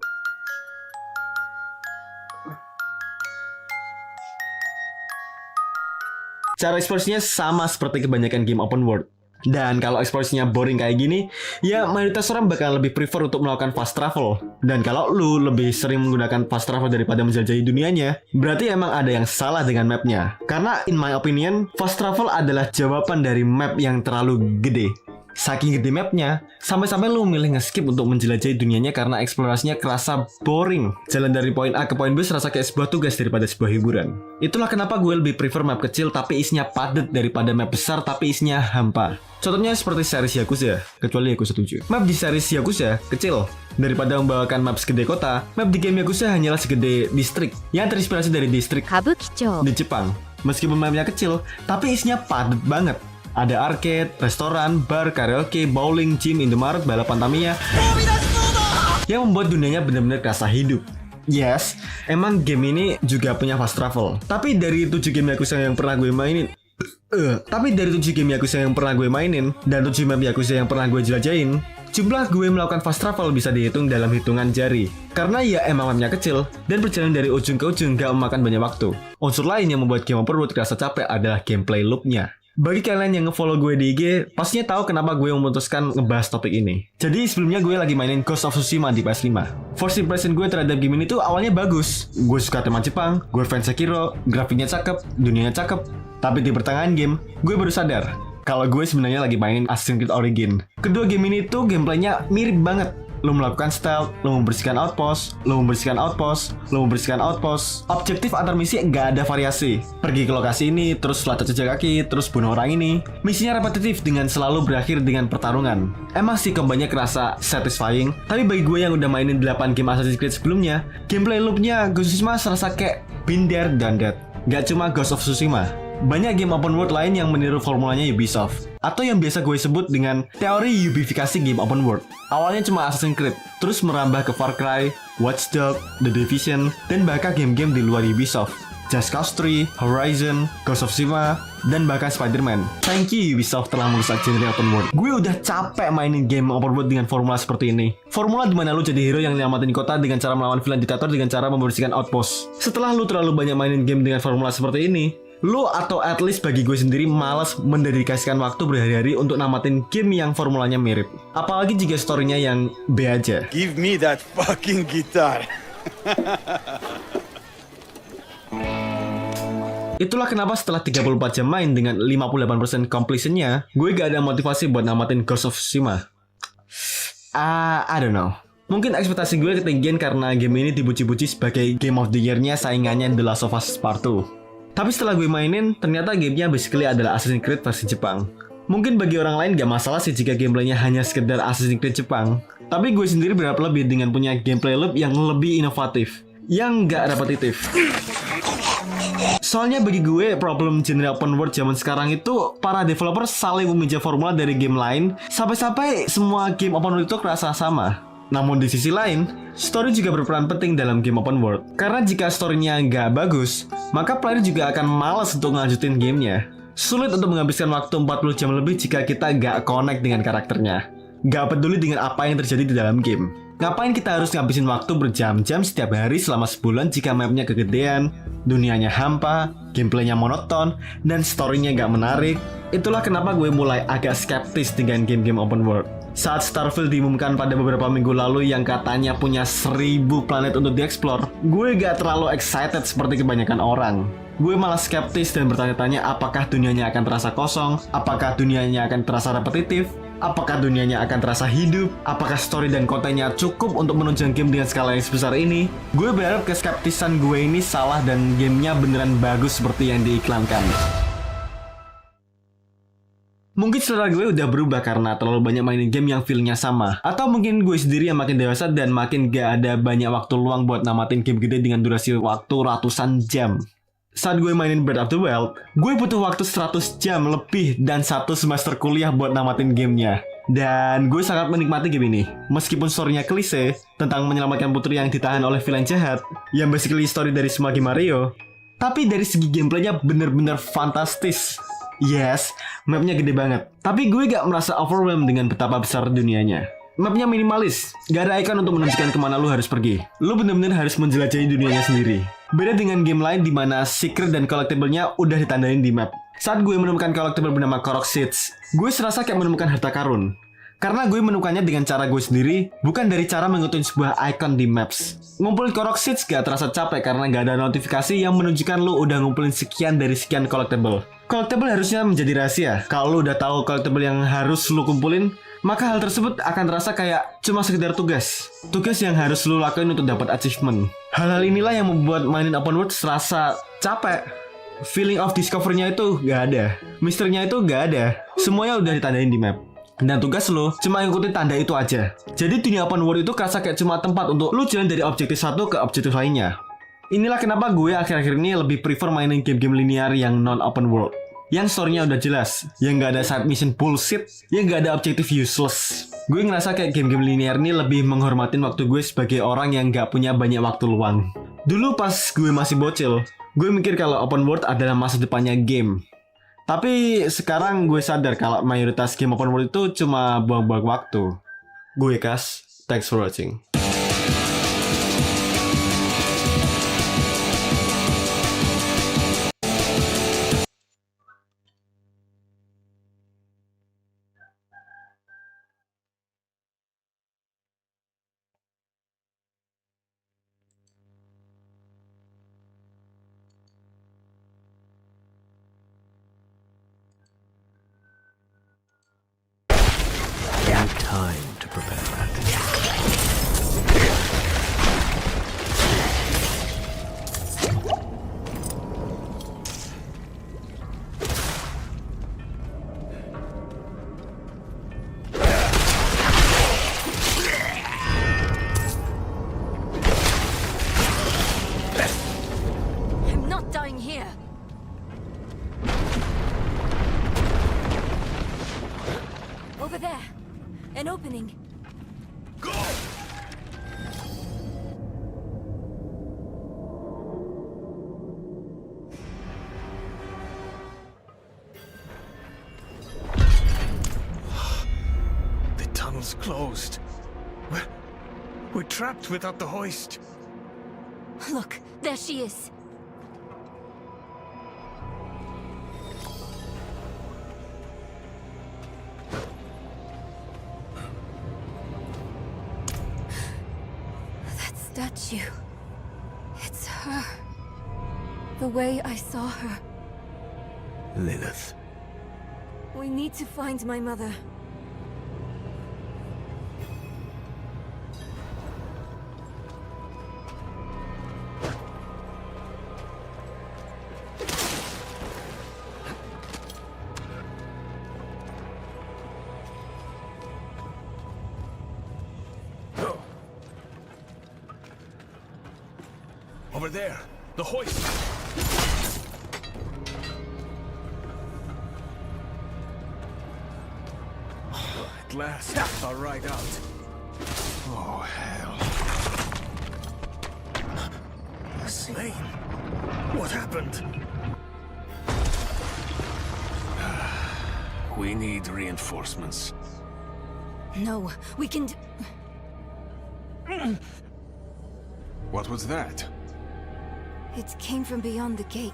cara eksplorasinya sama seperti kebanyakan game open world. Dan kalau eksplorasinya boring kayak gini, ya mayoritas orang bakal lebih prefer untuk melakukan fast travel. Dan kalau lu lebih sering menggunakan fast travel daripada menjelajahi dunianya, berarti emang ada yang salah dengan mapnya. Karena in my opinion, fast travel adalah jawaban dari map yang terlalu gede. Saking gede mapnya, sampai-sampai lu milih nge-skip untuk menjelajahi dunianya karena eksplorasinya kerasa boring. Jalan dari poin A ke poin B serasa kayak sebuah tugas daripada sebuah hiburan. Itulah kenapa gue lebih prefer map kecil tapi isinya padat daripada map besar tapi isinya hampa. Contohnya seperti series Yakuza, kecuali Yakuza 7. Map di series Yakuza kecil. Daripada membawakan map segede kota, map di game Yakuza hanyalah segede distrik yang terinspirasi dari distrik di Jepang. Meskipun mapnya kecil, tapi isinya padat banget. Ada arcade, restoran, bar, karaoke, bowling, gym, Indomaret, balapan Tamiya yang membuat dunianya benar-benar terasa hidup. Yes, emang game ini juga punya fast travel. Tapi dari 7 game Yakuza yang pernah gue mainin dan 7 map Yakuza yang pernah gue jelajahin, jumlah gue melakukan fast travel bisa dihitung dalam hitungan jari. Karena ya emang mapnya kecil dan perjalanan dari ujung ke ujung gak memakan banyak waktu. Unsur lain yang membuat game open world terasa capek adalah gameplay loop-nya. Bagi kalian yang nge-follow gue di IG, pastinya tahu kenapa gue memutuskan ngebahas topik ini. Jadi sebelumnya gue lagi mainin Ghost of Tsushima di PS5. First impression gue terhadap game ini tuh awalnya bagus. Gue suka tema Jepang, gue fans Sekiro, grafiknya cakep, dunianya cakep. Tapi di pertengahan game, gue baru sadar kalau gue sebenarnya lagi mainin Assassin's Creed Origin. Kedua game ini tuh gameplaynya mirip banget. Lo melakukan stealth, lo membersihkan outpost, objektif antar misi nggak ada variasi. Pergi ke lokasi ini, terus lacak jejak kaki, terus bunuh orang ini. Misinya repetitif dengan selalu berakhir dengan pertarungan. Emang sih kombonya kerasa satisfying, tapi bagi gue yang udah mainin 8 game Assassin's Creed sebelumnya, gameplay loopnya Ghost of Tsushima serasa kayak been there done that. Gak cuma Ghost of Tsushima, banyak game open world lain yang meniru formulanya Ubisoft, atau yang biasa gue sebut dengan teori Ubifikasi game open world. Awalnya cuma Assassin's Creed, terus merambah ke Far Cry, Watch Dogs, The Division, dan bahkan game-game di luar Ubisoft, Just Cause 3, Horizon, Ghost of Tsushima, dan bahkan Spider-Man. Thank you Ubisoft telah merusak genre open world. Gue udah capek mainin game open world dengan formula seperti ini. Formula dimana lu jadi hero yang nyelamatin kota dengan cara melawan villain diktator dengan cara membersihkan outpost. Setelah lu terlalu banyak mainin game dengan formula seperti ini, lu atau at least bagi gue sendiri malas mendedikasikan waktu berhari-hari untuk namatin game yang formulanya mirip. Apalagi jika storynya yang B aja. Give me that fucking guitar. Itulah kenapa setelah 34 jam main dengan 58% completionnya, gue gak ada motivasi buat namatin Ghost of Tsushima. I don't know. Mungkin ekspektasi gue ketinggian karena game ini dipuji-puji sebagai Game of the Year-nya saingannya The Last of Us Part 2. Tapi setelah gue mainin, ternyata gamenya basically adalah Assassin's Creed versi Jepang. Mungkin bagi orang lain gak masalah sih jika gameplaynya hanya sekedar Assassin's Creed Jepang. Tapi gue sendiri berharap lebih dengan punya gameplay loop yang lebih inovatif, yang gak repetitif. Soalnya bagi gue, problem genre open world zaman sekarang itu para developer saling meminjam formula dari game lain, sampai-sampai semua game open world itu kerasa sama. Namun di sisi lain, story juga berperan penting dalam game open world. Karena jika story-nya nggak bagus, maka player juga akan malas untuk ngelanjutin gamenya. Sulit untuk menghabiskan waktu 40 jam lebih jika kita nggak connect dengan karakternya, nggak peduli dengan apa yang terjadi di dalam game. Ngapain kita harus ngabisin waktu berjam-jam setiap hari selama sebulan jika mapnya kegedean, dunianya hampa, gameplaynya monoton, dan storynya gak menarik? Itulah kenapa gue mulai agak skeptis dengan game-game open world. Saat Starfield diumumkan pada beberapa minggu lalu yang katanya punya 1000 planet untuk dieksplor, gue gak terlalu excited seperti kebanyakan orang. Gue malah skeptis dan bertanya-tanya apakah dunianya akan terasa kosong, apakah dunianya akan terasa repetitif, apakah dunianya akan terasa hidup, apakah story dan kontennya cukup untuk menunjang game dengan skala yang sebesar ini. Gue berharap keskeptisan gue ini salah dan gamenya beneran bagus seperti yang diiklankan. Mungkin selera gue udah berubah karena terlalu banyak mainin game yang feel-nya sama. Atau mungkin gue sendiri yang makin dewasa dan makin gak ada banyak waktu luang buat namatin game gede dengan durasi waktu ratusan jam. Saat gue mainin Breath of the Wild, gue butuh waktu 100 jam lebih dan 1 semester kuliah buat namatin gamenya. Dan gue sangat menikmati game ini. Meskipun story-nya klise, tentang menyelamatkan putri yang ditahan oleh villain jahat, yang basically story dari semua game Mario, tapi dari segi gameplaynya bener-bener fantastis. Yes, mapnya gede banget, tapi gue gak merasa overwhelmed dengan betapa besar dunianya. Mapnya minimalis, gak ada icon untuk menunjukkan kemana lu harus pergi. Lu bener-bener harus menjelajahi dunianya sendiri. Beda dengan game lain di mana secret dan collectible-nya udah ditandain di map. Saat gue menemukan collectible bernama Korok Seeds, gue serasa kayak menemukan harta karun. Karena gue menemukannya dengan cara gue sendiri, bukan dari cara mengikuti sebuah icon di maps. Ngumpulin Korok Seeds gak terasa capek karena gak ada notifikasi yang menunjukkan lu udah ngumpulin sekian dari sekian collectible. Collectible harusnya menjadi rahasia. Kalau lu udah tahu collectible yang harus lu kumpulin, maka hal tersebut akan terasa kayak cuma sekedar tugas. Tugas yang harus lu lakuin untuk dapat achievement. Hal-hal inilah yang membuat mainin open world serasa capek. Feeling of discovery-nya itu gak ada. Misterinya itu gak ada. Semuanya udah ditandain di map. Dan tugas lo cuma ngikutin tanda itu aja. Jadi dunia open world itu kerasa kayak cuma tempat untuk lu jalan dari objektif satu ke objektif lainnya. Inilah kenapa gue akhir-akhir ini lebih prefer mainin game-game linear yang non-open world. Yang story-nya udah jelas, yang gak ada side mission bullshit, yang gak ada objektif useless. Gue ngerasa kayak game-game linear ini lebih menghormatin waktu gue sebagai orang yang gak punya banyak waktu luang. Dulu pas gue masih bocil, gue mikir kalau open world adalah masa depannya game. Tapi sekarang gue sadar kalau mayoritas game open world itu cuma buang-buang waktu. Gue Kas, thanks for watching. Time to prepare. I'm not dying here. Over there. An opening. Go! The tunnel's closed. We're trapped without the hoist. Look, there she is. Statue. It's her. The way I saw her. Lilith. We need to find my mother. Over there, the hoist. At last, I'll ride out. Oh, hell. Slain? What happened? We need reinforcements. No, we can What was that? It came from beyond the gate.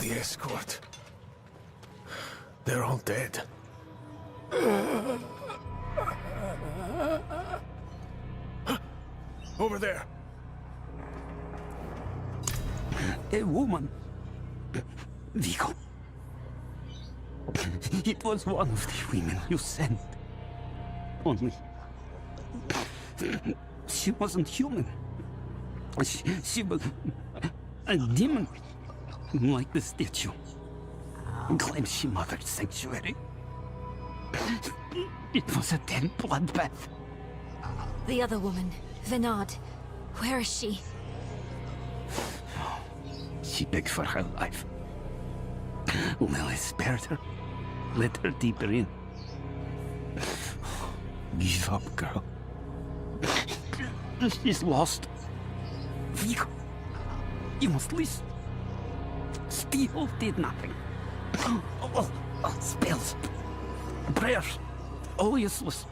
The escort. They're all dead. Over there. A woman. Vigo. It was one of the women you sent. Only... she wasn't human. She was... a demon. Like the statue. Claims she mothered sanctuary. It was a dead bloodbath. The other woman, Venard. Where is she? She begged for her life. Lilith spared her. Let her deeper in. Give up, girl. She's lost. Vigo, you must listen. Steel did nothing. Spells. Prayers. All useless.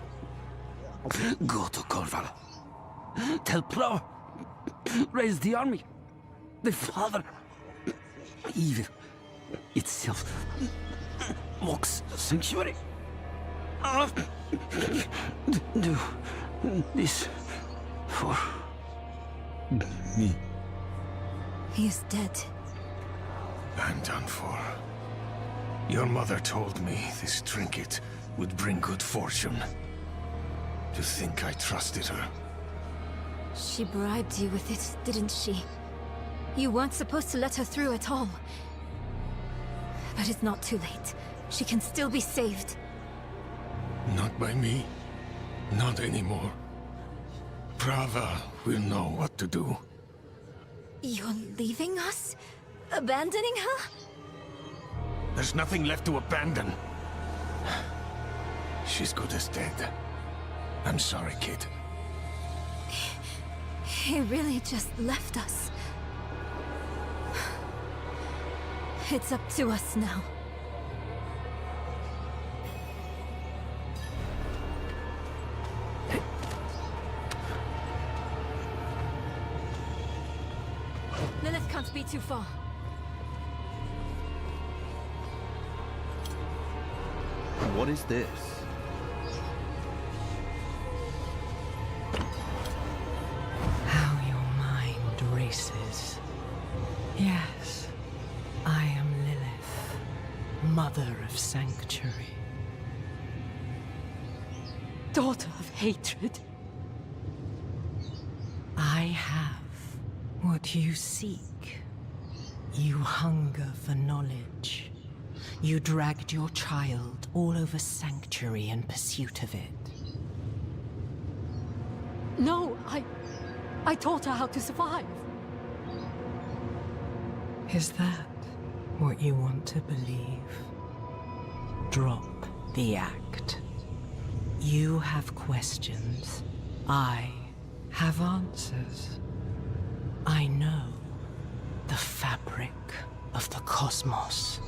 Go to Corval. Tell Plow. Raise the army. The father. Evil itself mocks sanctuary. Do this for me. He is dead. I'm done for. Your mother told me this trinket would bring good fortune. To think I trusted her. She bribed you with it, didn't she? You weren't supposed to let her through at all. But it's not too late. She can still be saved. Not by me. Not anymore. Prava will know what to do. You're leaving us? Abandoning her? There's nothing left to abandon. She's good as dead. I'm sorry, kid. He really just left us. It's up to us now. Lilith can't be too far. What is this? How your mind races. Yes, I am Lilith, mother of sanctuary. Daughter of hatred. I have what you seek. You hunger for knowledge. You dragged your child all over sanctuary in pursuit of it. No, I taught her how to survive. Is that what you want to believe? Drop the act. You have questions. I have answers. I know the fabric of the cosmos.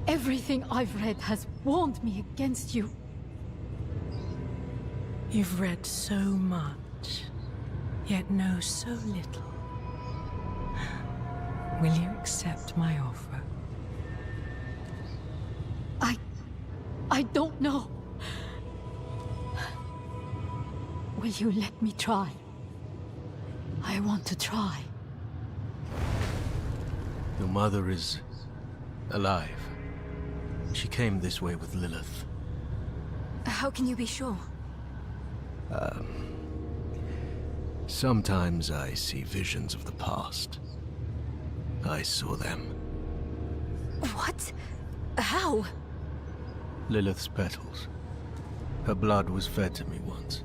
Everything I've read has warned me against you. You've read so much, yet know so little. Will you accept my offer? I don't know. Will you let me try? I want to try. Your mother is alive. She came this way with Lilith. How can you be sure? Sometimes I see visions of the past. I saw them. What? How? Lilith's petals. Her blood was fed to me once.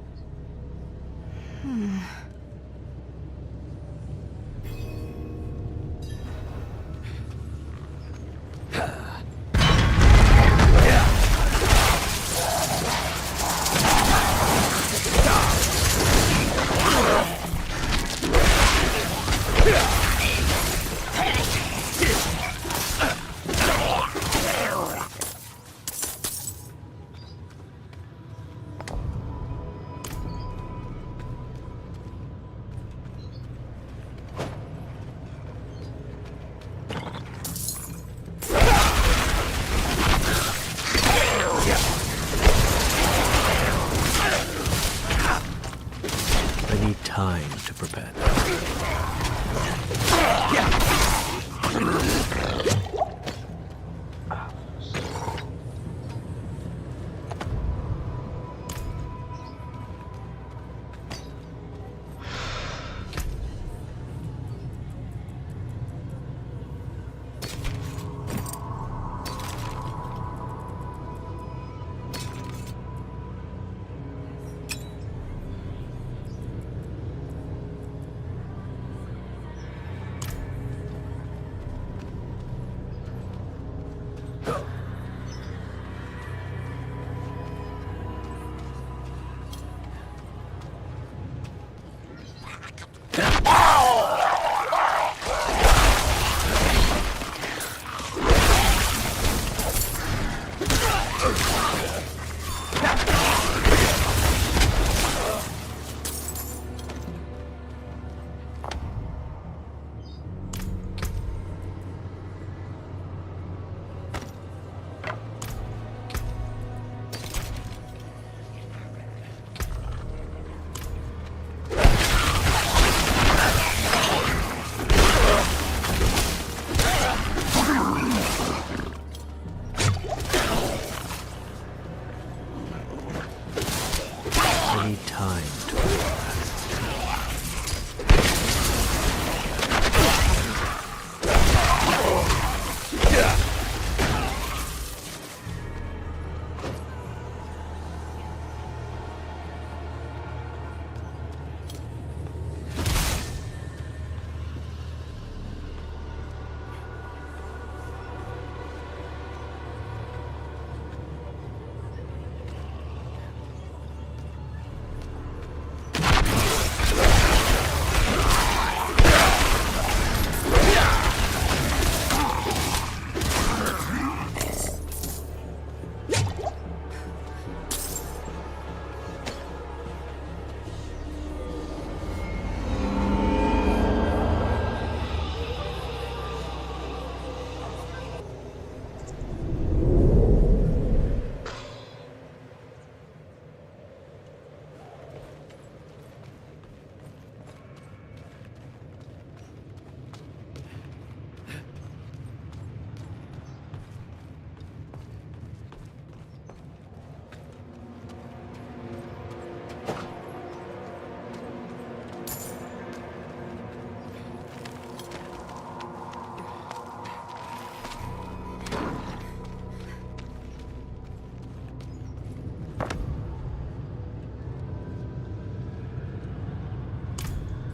time to prepare.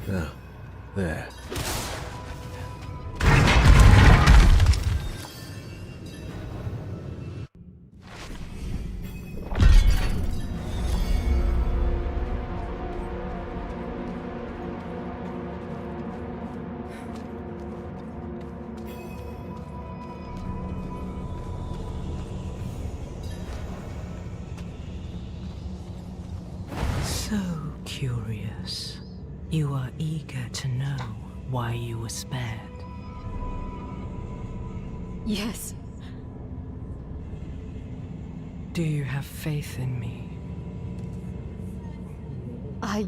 Now, there. So curious. You are eager to know why you were spared. Yes. Do you have faith in me? I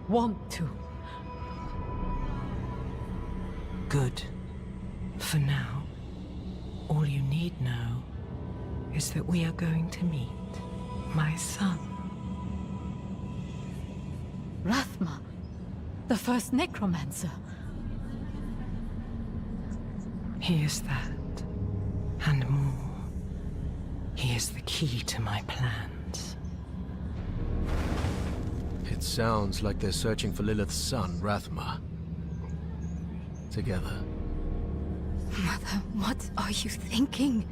want to. Good. For now, all you need know is that we are going to meet my son. Rathma, the first necromancer. He is that, and more. He is the key to my plans. It sounds like they're searching for Lilith's son, Rathma. Together. Mother, what are you thinking?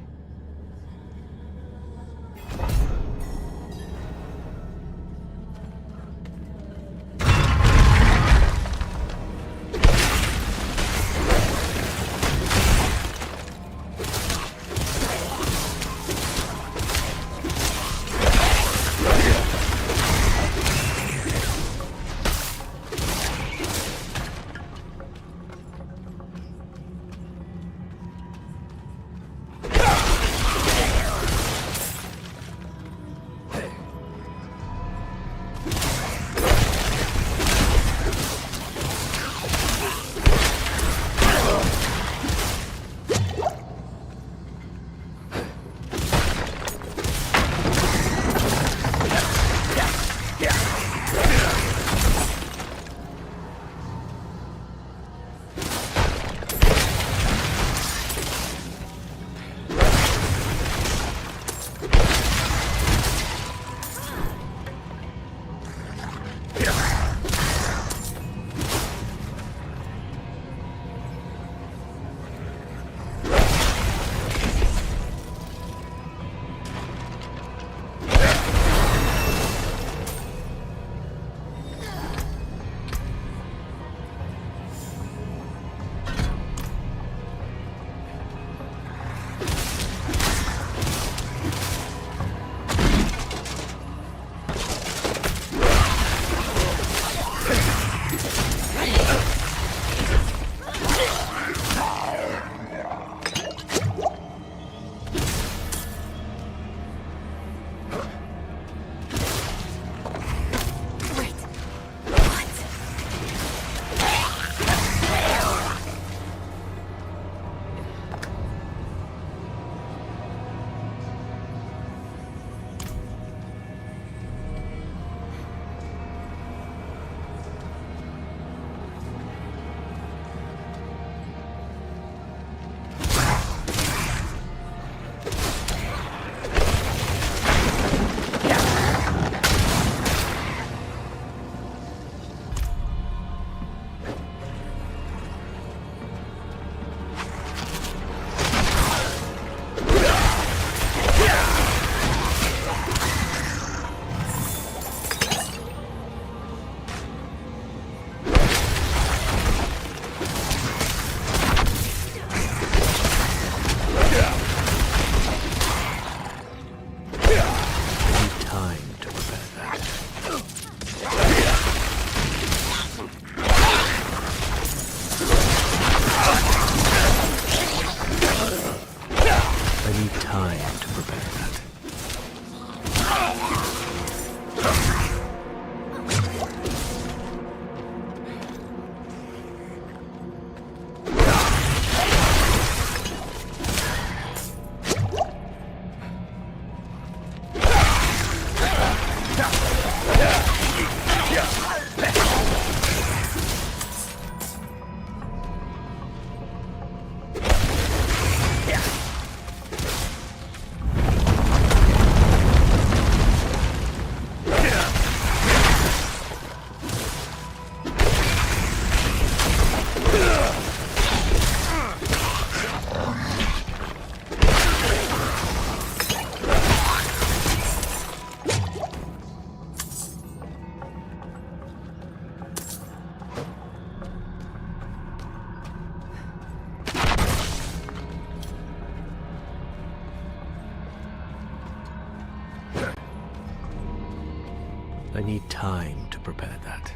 I need time to prepare that.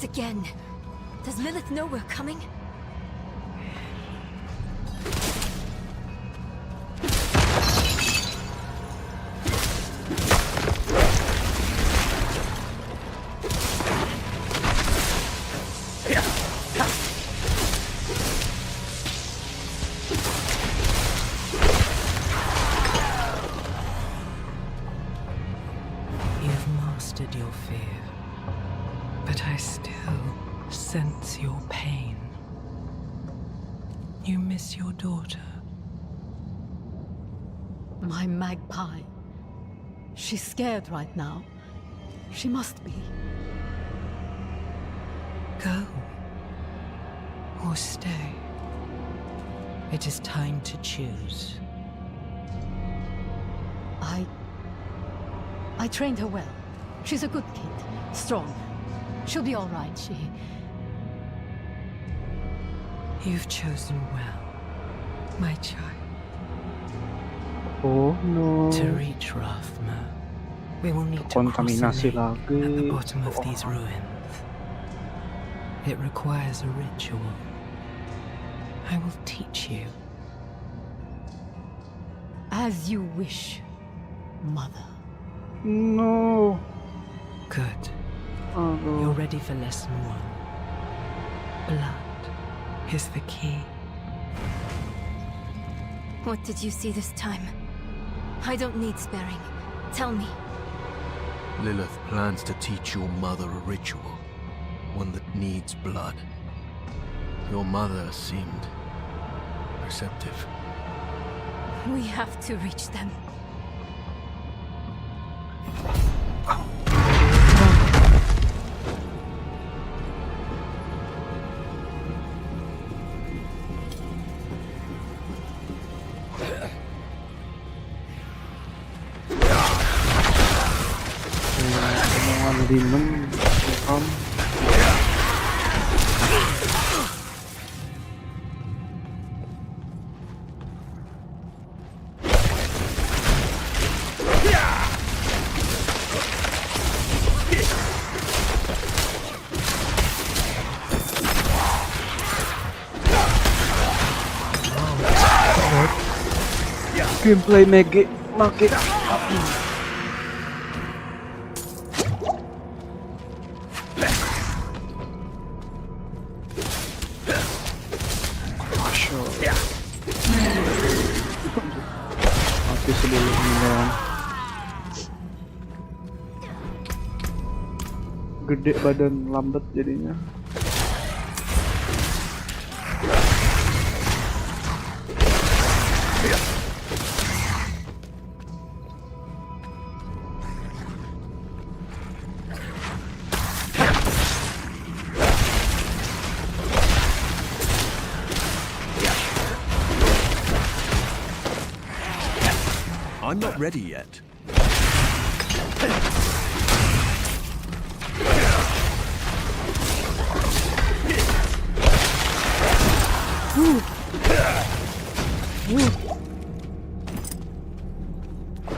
Again. Does Lilith know we're coming? You've mastered your fear, but I still sense your pain. You miss your daughter. My magpie. She's scared right now. She must be. Go. Or stay. It is time to choose. I trained her well. She's a good kid. Strong. She'll be all right, You've chosen well, my child. Oh no. To reach Rathma, we will need to cross a Kontaminasi lake at lagi. the bottom of these ruins. It requires a ritual. I will teach you. As you wish, Mother. No. Good. You're ready for lesson 1. Blood is the key. What did you see this time? I don't need sparing. Tell me. Lilith plans to teach your mother a ritual, one that needs blood. Your mother seemed receptive. We have to reach them. Demon, gameplay make mati sebelum menyerang. Gede badan, lambat jadinya. I'm not ready yet.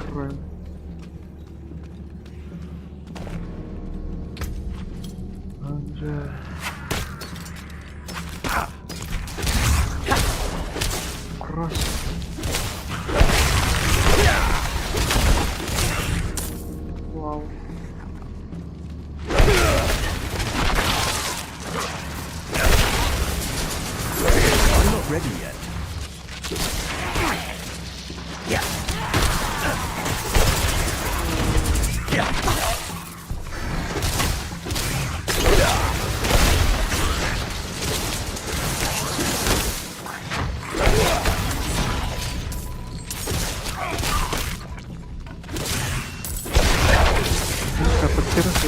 Keren. Anjay.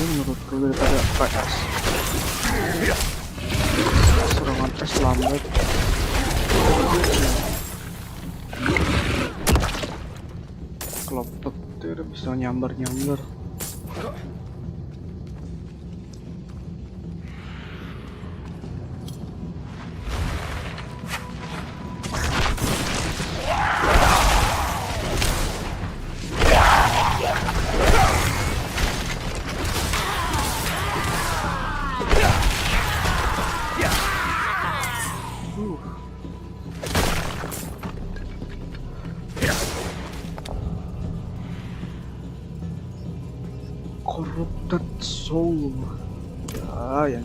sih menurutku daripada PS. Serangan es lambat. Kalau petir bisa nyambar-nyambar. Corrupted soul. Ya, yang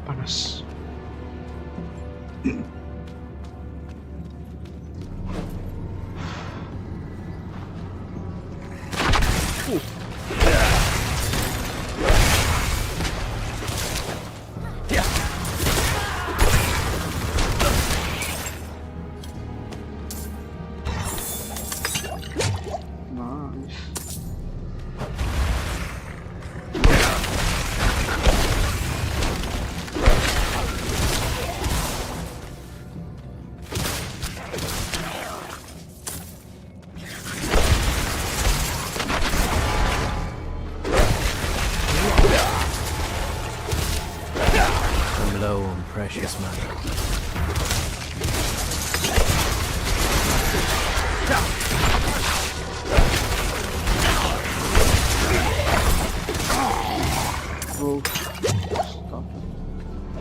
panas. I'm low on precious matter.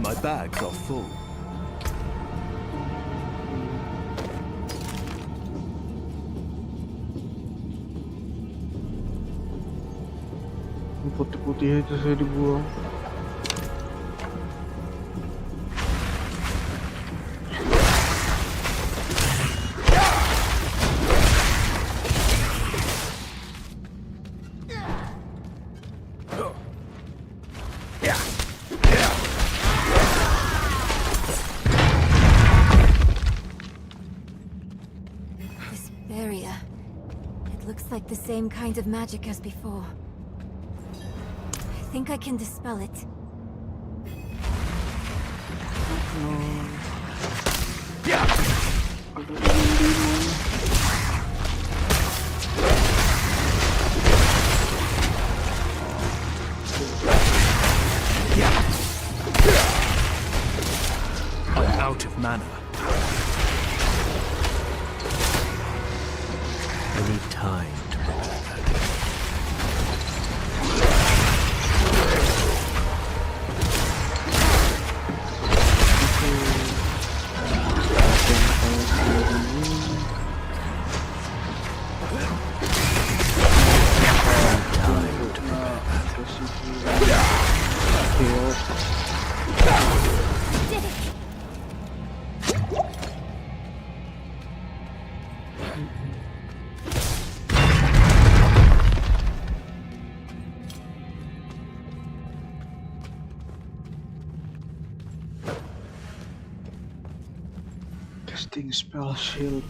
My bags are full. Putih-putih itu saya dibuang. This barrier. It looks like the same kind of magic as before. I think I can dispel it. I'm out of mana. I need time to prepare that. Casting spell shield.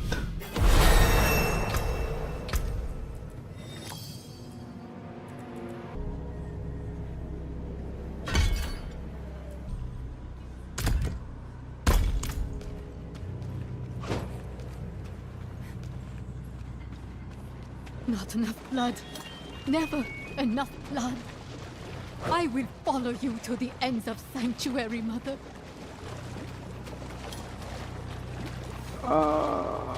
Not enough blood. Never enough blood. I will follow you to the ends of Sanctuary, Mother. A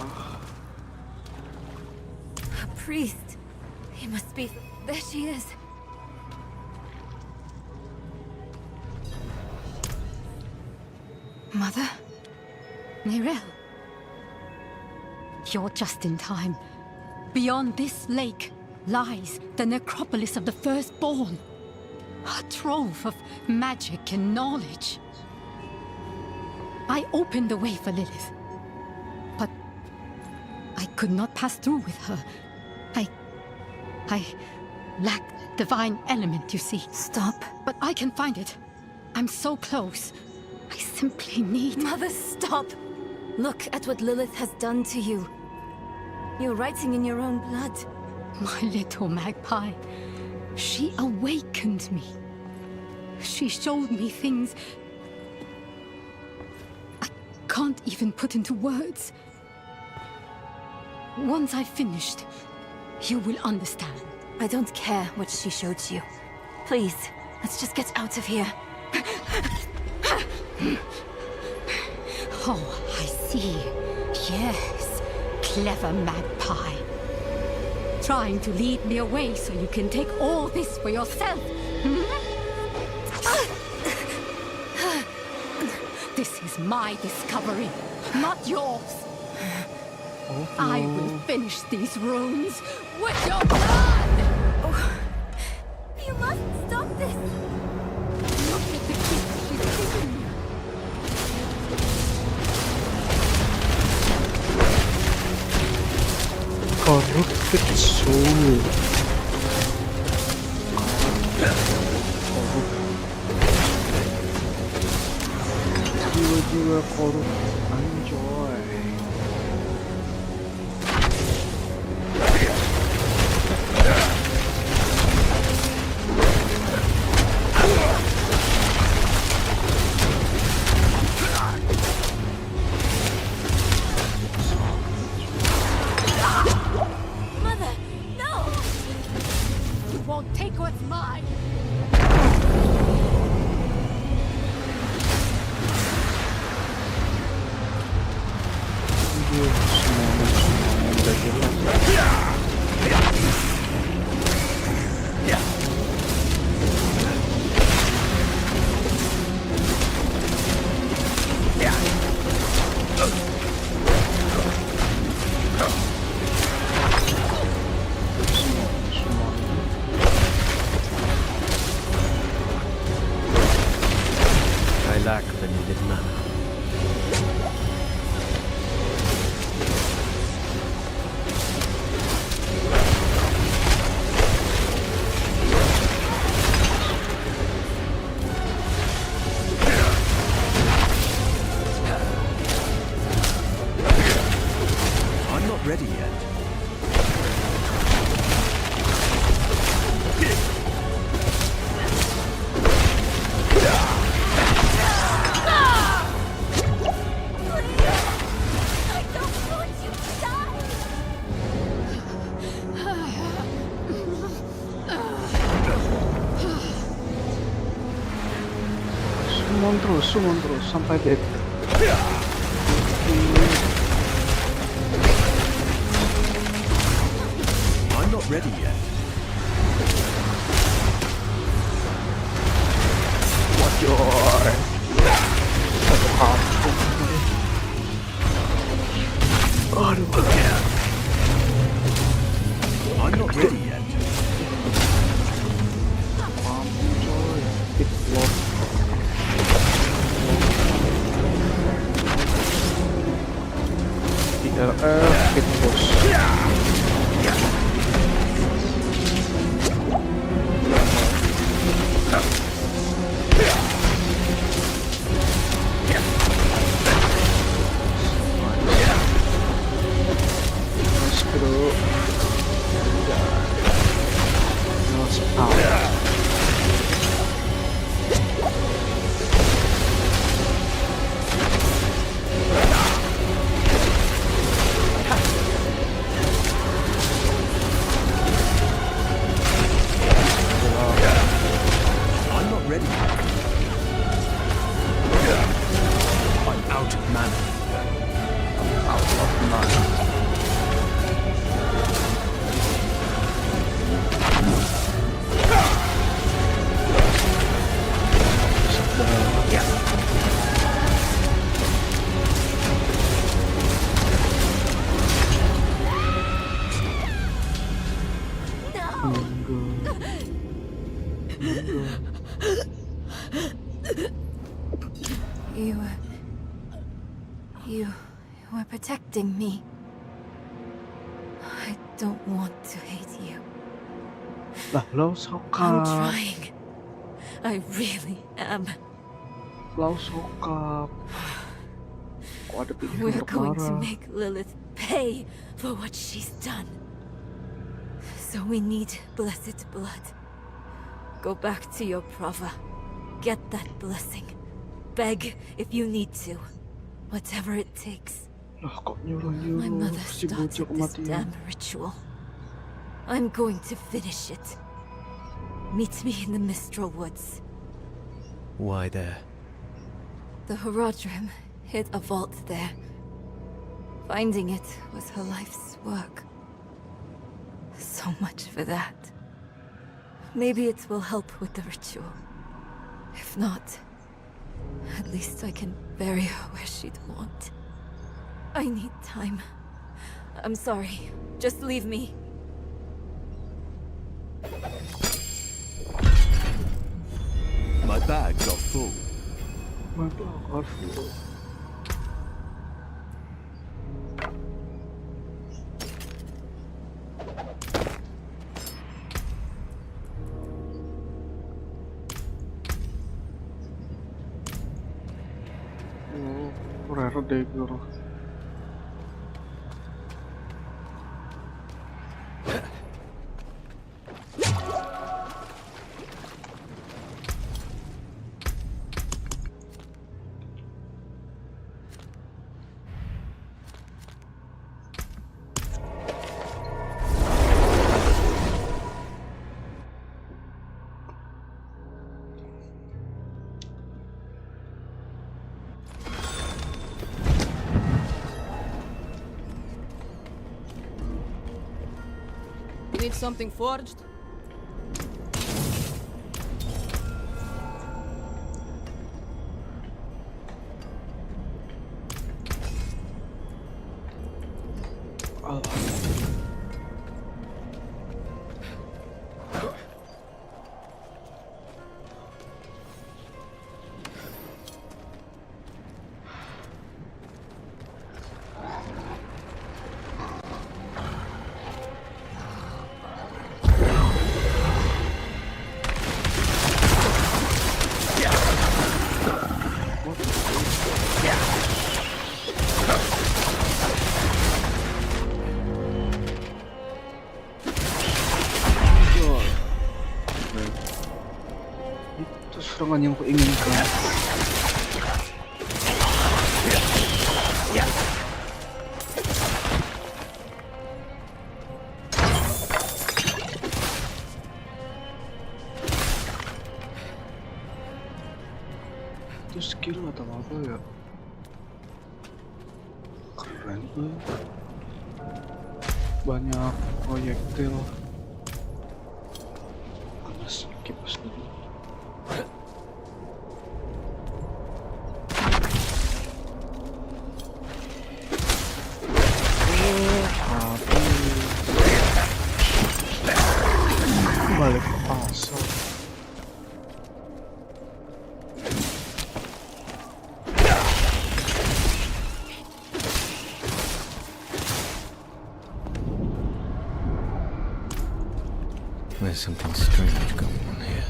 priest. He must be. There she is. Mother? Nerel? You're just in time. Beyond this lake lies the necropolis of the firstborn. A trove of magic and knowledge. I opened the way for Lilith. But I could not pass through with her. I lack divine element, you see. Stop. But I can find it. I'm so close. I simply need... Mother, stop! Look at what Lilith has done to you. You're writing in your own blood. My little magpie. She awakened me. She showed me things I can't even put into words. Once I've finished, you will understand. I don't care what she showed you. Please, let's just get out of here. Oh, I see. Yes, clever magpie. Trying to lead me away so you can take all this for yourself. This is my discovery, not yours. I will finish these runes with your blood! You must stop this! Look at the gift she's given me. Corrupted soul. Jiwa-jiwa korup, anjoy. Mother, no! You won't take what's mine. I lack the needed mana. I'm not ready yet. Summon terus sampai dead. I'm not ready yet. Wajar. Satu kampung. Aduh. I'm not ready yet. Mampus coy. Hit block. Hit bos. I'm not ready yet. I'm out of mana. Out of mana. You were protecting me. I don't want to hate you. Lah, lo I'm sokap. trying. I really am. Lo sokap. Kok ada pilihan We're untuk going to marah? make Lilith pay for what she's done. So we need blessed blood. Go back to your Prava. Get that blessing. Beg if you need to. Whatever it takes. Lah, kok My nyuruh-nyuruh mother si bocah started this kematian? damn ritual. I'm going to finish it. Meet me in the Mistral Woods. Why there? The Horadrim hid a vault there. Finding it was her life's work. So much for that. Maybe it will help with the ritual. If not, at least I can bury her where she'd want. I need time. I'm sorry. Just leave me. My bags are full. My bag are full. Oh, rare dagger. You need something forged? Itu serangan yang kuinginkan. Itu skill atau apa ya? Keren banget. Banyak proyektil. Panas, kipas dulu. Balik ke asal. There's something strange going on here.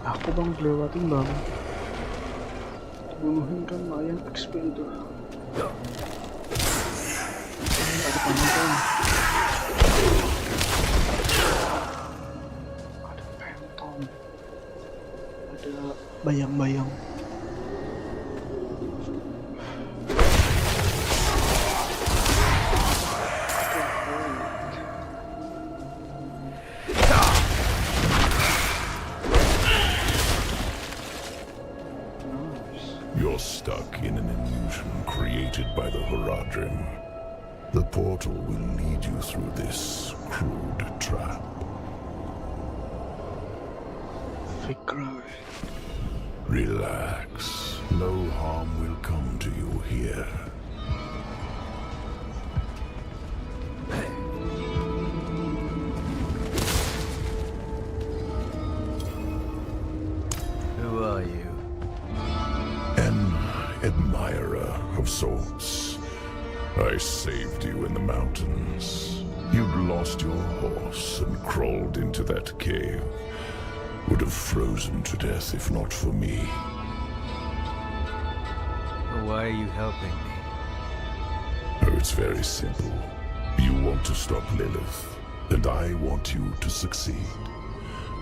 Aku bang dilewatin bang. Bunuhin kan lumayan XP itu. Ada panutan. Ada pentom. Ada bayang-bayang. Your You're stuck in an illusion created by the Haradrim. The portal will lead you through this crude trap. Relax. No harm will come to you here. Who are you? An admirer of sorts. I saved you in the mountains. You'd lost your horse and crawled into that cave. Would have frozen to death if not for me. Why are you helping me? Oh, it's very simple. You want to stop Lilith, and I want you to succeed.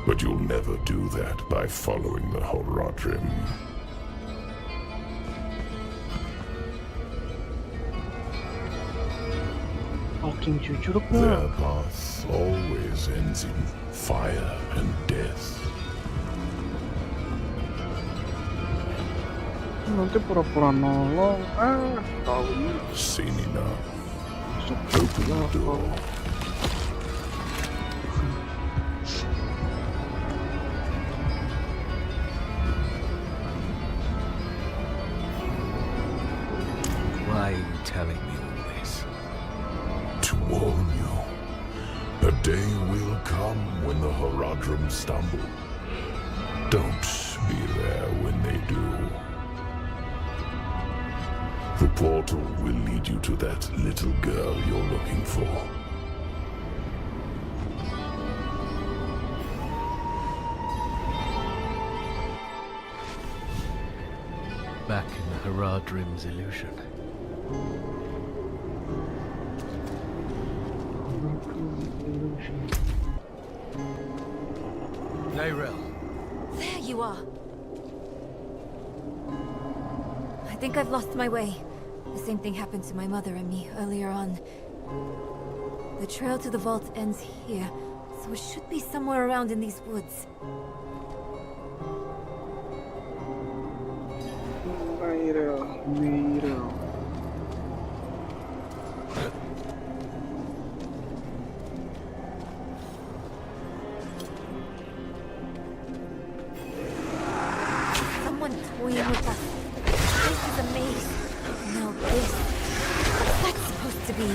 But you'll never do that by following the Haradrim. Their path always ends in fire and death. Nanti pura-pura nolong. Tahu. Sini now. Open the door. Why are you telling me all this? To warn you. A day will come when the Haradrim stumble. Don't be there when they do. The portal will lead you to that little girl you're looking for. Back in the Haradrim's illusion. Nyrel. There you are. I think I've lost my way. The same thing happened to my mother and me earlier on. The trail to the vault ends here, so it should be somewhere around in these woods. Someone toying with us. This is a maze. Now this. What's that supposed to be?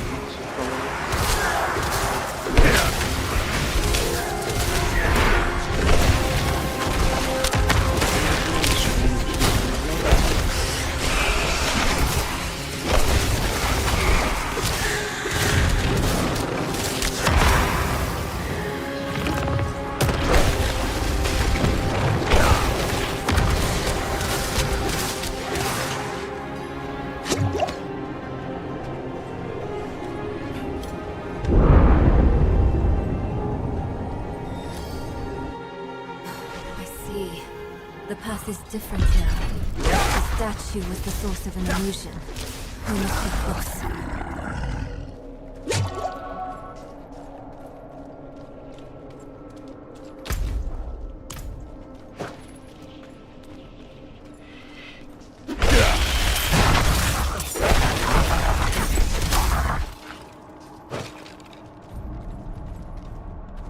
The path is different now. The statue was the source of an illusion. We must be close.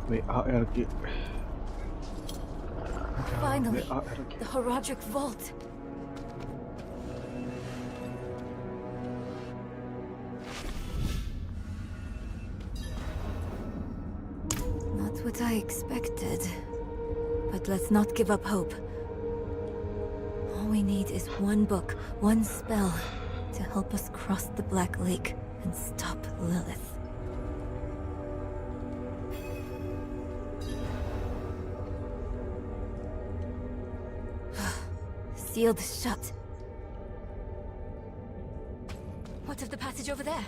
WARG. Finally, the Haradrim vault. Not what I expected. But let's not give up hope. All we need is one book, one spell, to help us cross the Black Lake and stop Lilith. Sealed shut. What of the passage over there?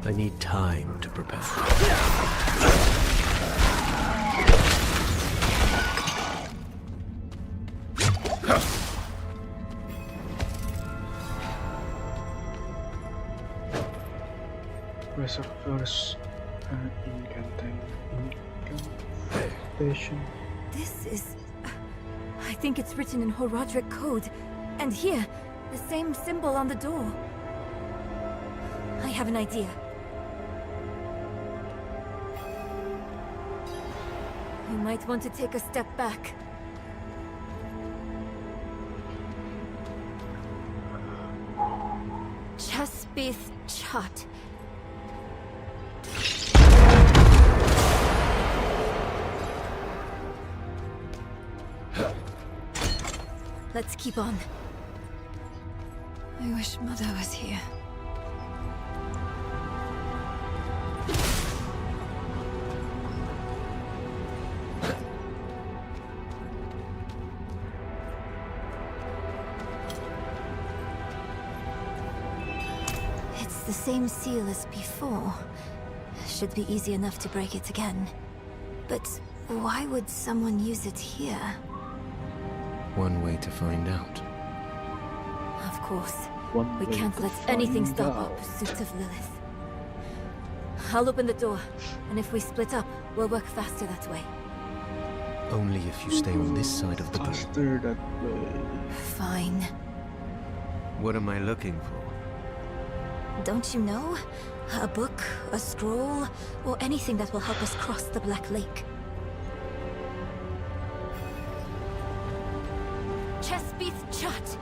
I need time to prepare. Reservoirs incantation. This is... I think it's written in Horadric code. And here, the same symbol on the door. I have an idea. You might want to take a step back. Chaspith Chat. Let's keep on. I wish Mother was here. It's the same seal as before. Should be easy enough to break it again. But why would someone use it here? One way to find out. Of course. One We way can't to let anything find stop our out. pursuit of Lilith. I'll open the door, and if we split up, we'll work faster that way. Only if you stay on this side of the door. Faster that way. Fine. What am I looking for? Don't you know? A book, a scroll, or anything that will help us cross the Black Lake. Chespith Chat!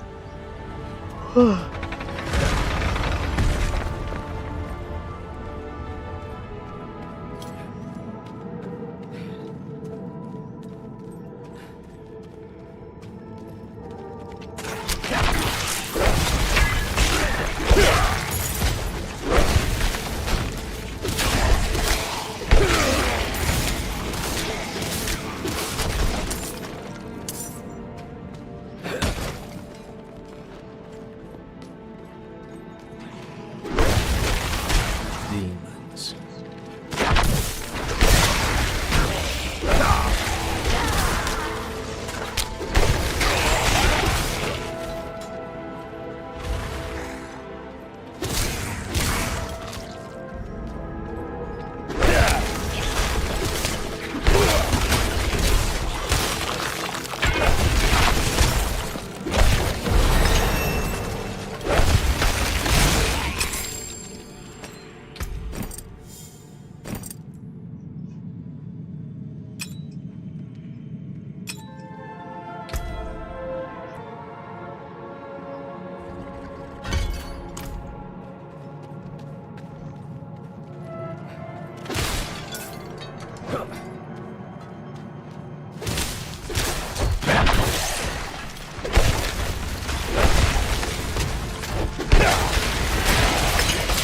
Demons.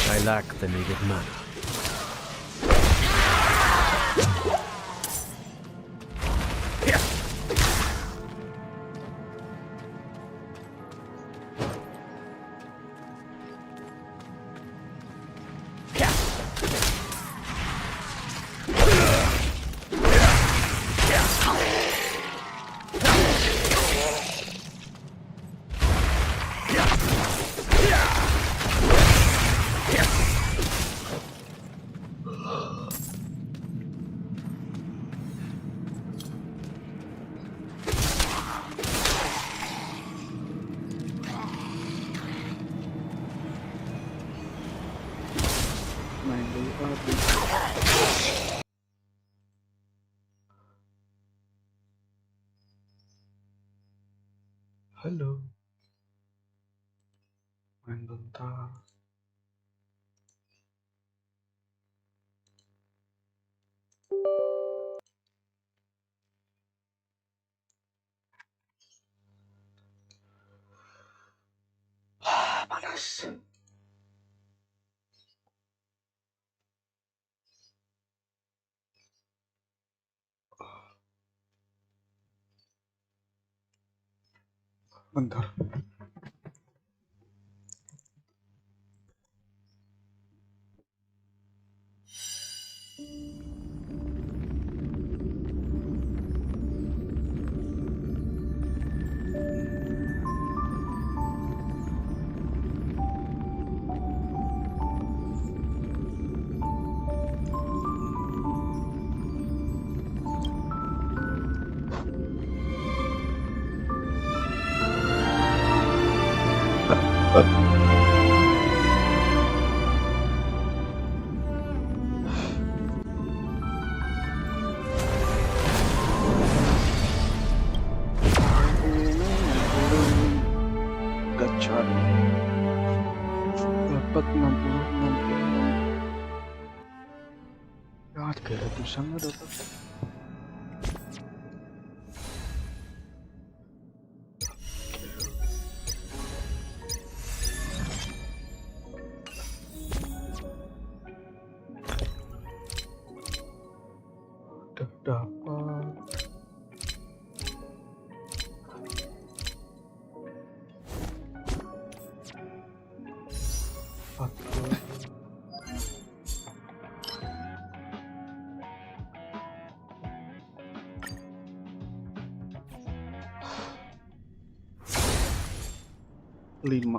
I lack the needed mana. Halo. Main bentar. Panas. Bentar. Ya 300-an nggak dapat. Udah dapat. Lima.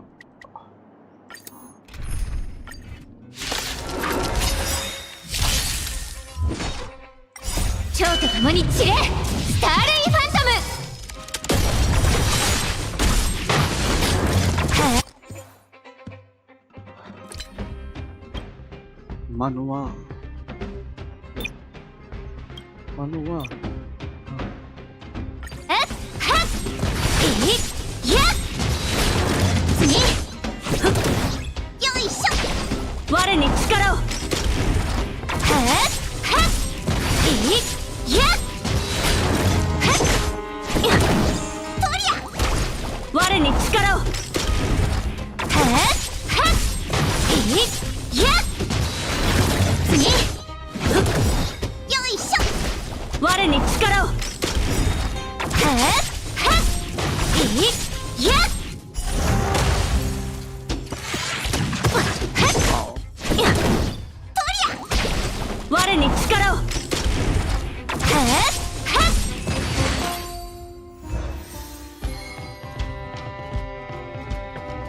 Manual.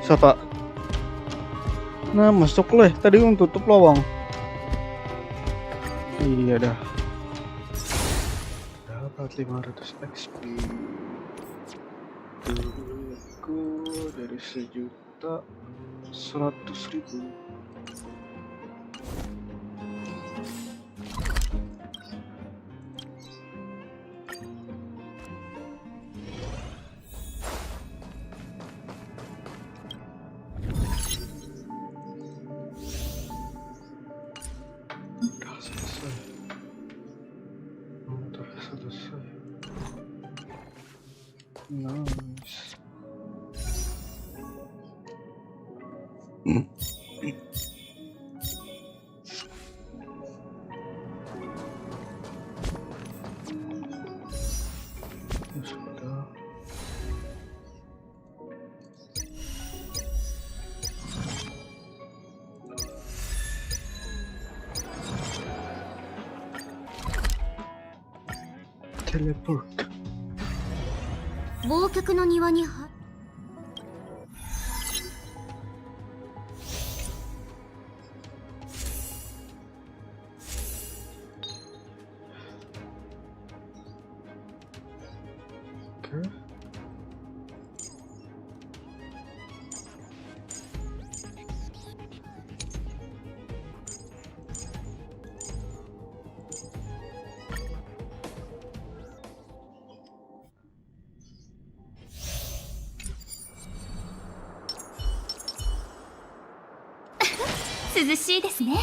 Sapa. Nah, masuk leh. Tadi yang tutup lowong. Iya dah. Dapat 500 XP. Duluku dari 1.100.000. Nice. Sudah. Teleport. 忘却の庭には 涼しいですね。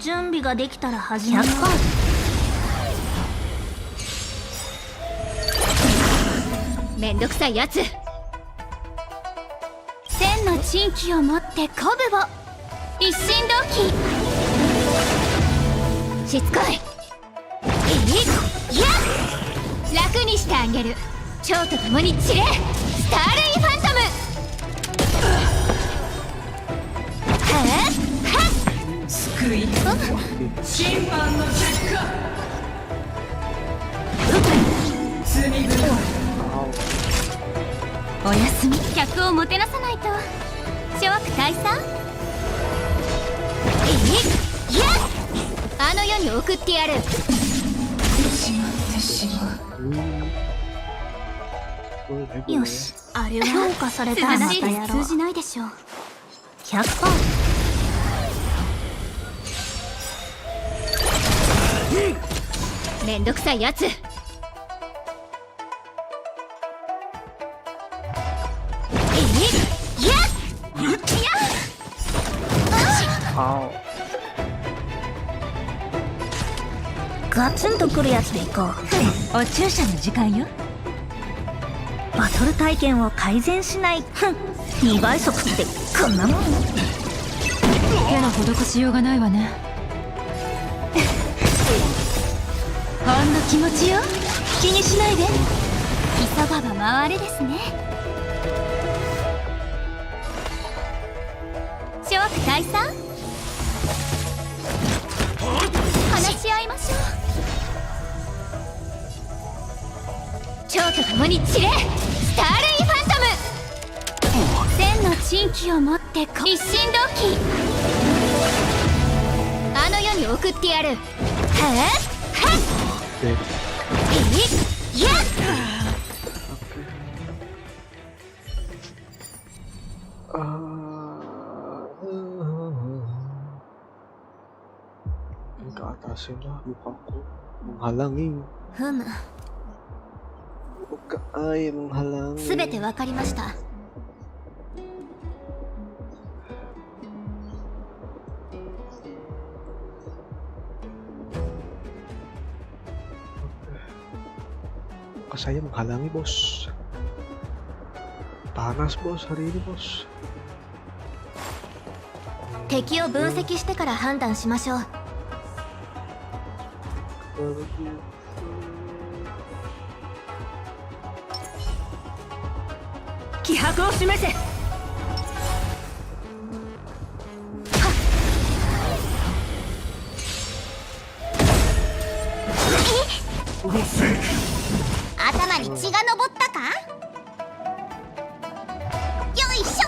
準備ができたら始めます。めんどくさいやつ。千の珍奇を持って鼓舞を。一心同期。しつこい。やっ楽にしてあげる。蝶と共に散れ。スターレイファントム。救い審判の結果罪分おやすみ客をもてなさないと諸悪退散あの世に送ってやるしまってしまうよしあれは評価されたらまたやろう通じないでしょう 100%めんどくさいやつガツンとくるやつでいこう。お注射の時間よ。バトル体験を改善しない。2倍速ってこんなもん。手の施しようがないわね。ほんの気持ちよ。気にしないで。急がば回れですね。諸悪退散。話し合いましょう。蝶と共に散れ、スターレイファントム。千の珍奇を持って一心同期。あの世に送ってやる。はっはっやっ。Ke atasin lah mukaku menghalangi. ふむ。 Muka ay menghalangi. すべてわかりました。Muka saya menghalangi, bos. Panas, bos, hari ini, bos. 敵を分析してから判断しましょう。気迫を示せ。頭に血が上ったか。よいしょ。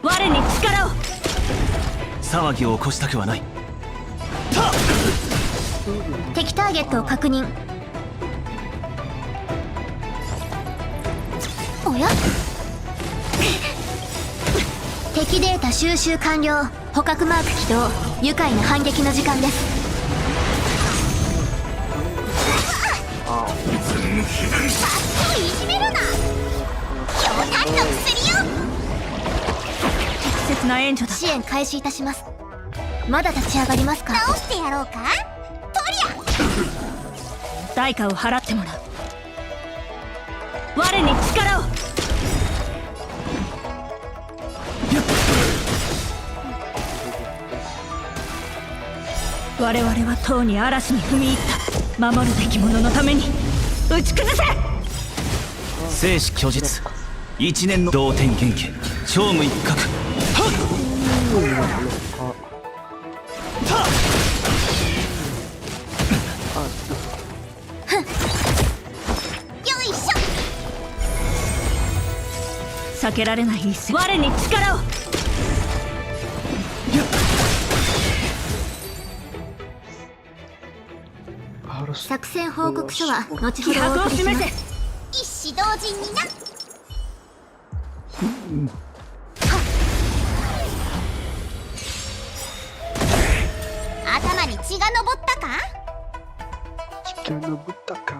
我に力を。騒ぎを起こしたくはない。敵ターゲットを確認。おや。敵データ収集完了。捕獲マーク起動。愉快な反撃の時間です。いじめるな。強炭の薬よ。適切な援助だ。支援開始いたします。まだ立ち上がりますか。直してやろうか。とりゃ。代価を払ってもらう。我に力を。我々はとうに嵐に踏み入った。守るべき者のために打ち崩せ。生死虚実、一年の同点原型、超無一角。よいしょ。避けられない一戦。我に力を。作戦報告書は後ほどお送りします。一糸同時にな。頭に血が上ったか。血が上ったか。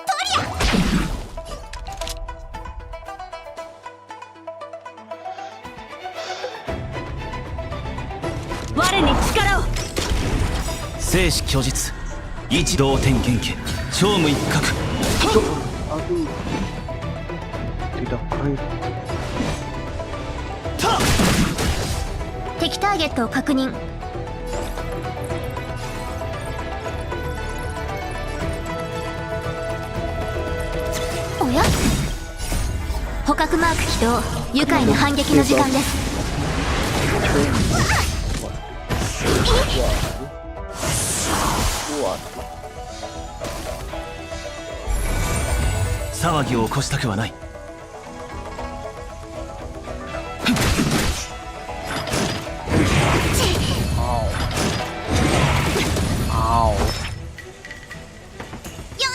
とりゃ。我に力を。生死虚実、一同点原型、超無一角。 Aduh, tidak baik. 敵ターゲットを確認。おや。捕獲マーク起動。愉快な反撃の時間です。騒ぎを起こしたくはない。よ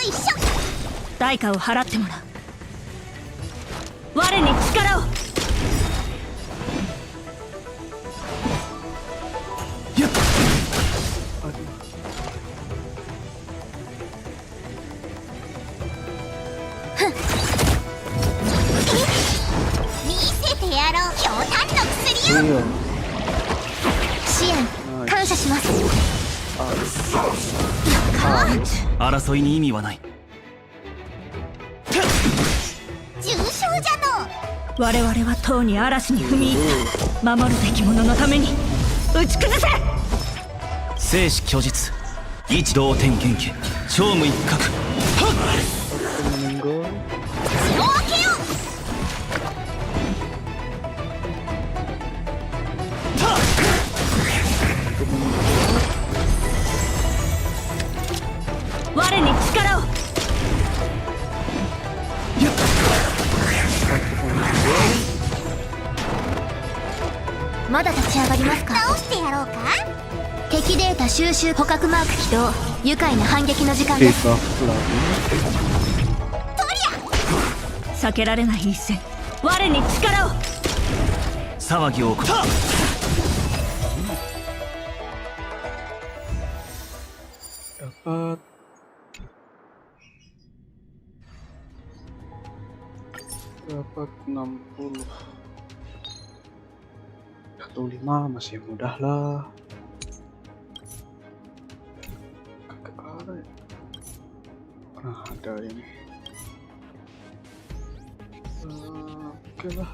いしょ。代価を払ってもらう。我に力を。見せてや Iya. 支援感謝します。争いに意味はない。重傷じゃの。我々はとうに嵐に踏み入った。守るべき者のために打ち崩せ。生死虚実、一同天元家、超無一角。Meninggal. 血を開けよ。我に力を。まだ立ち上がりますか。倒してやろうか。敵データ収集捕獲マーク起動。愉快な反撃の時間です。 Kita lagi. 避けられない一戦。我に力を。騒ぎを起こす。 Dapat. Dapat 60. 15 masih mudah lah. Kagak ada ya. Nah, ada ini. Oke lah.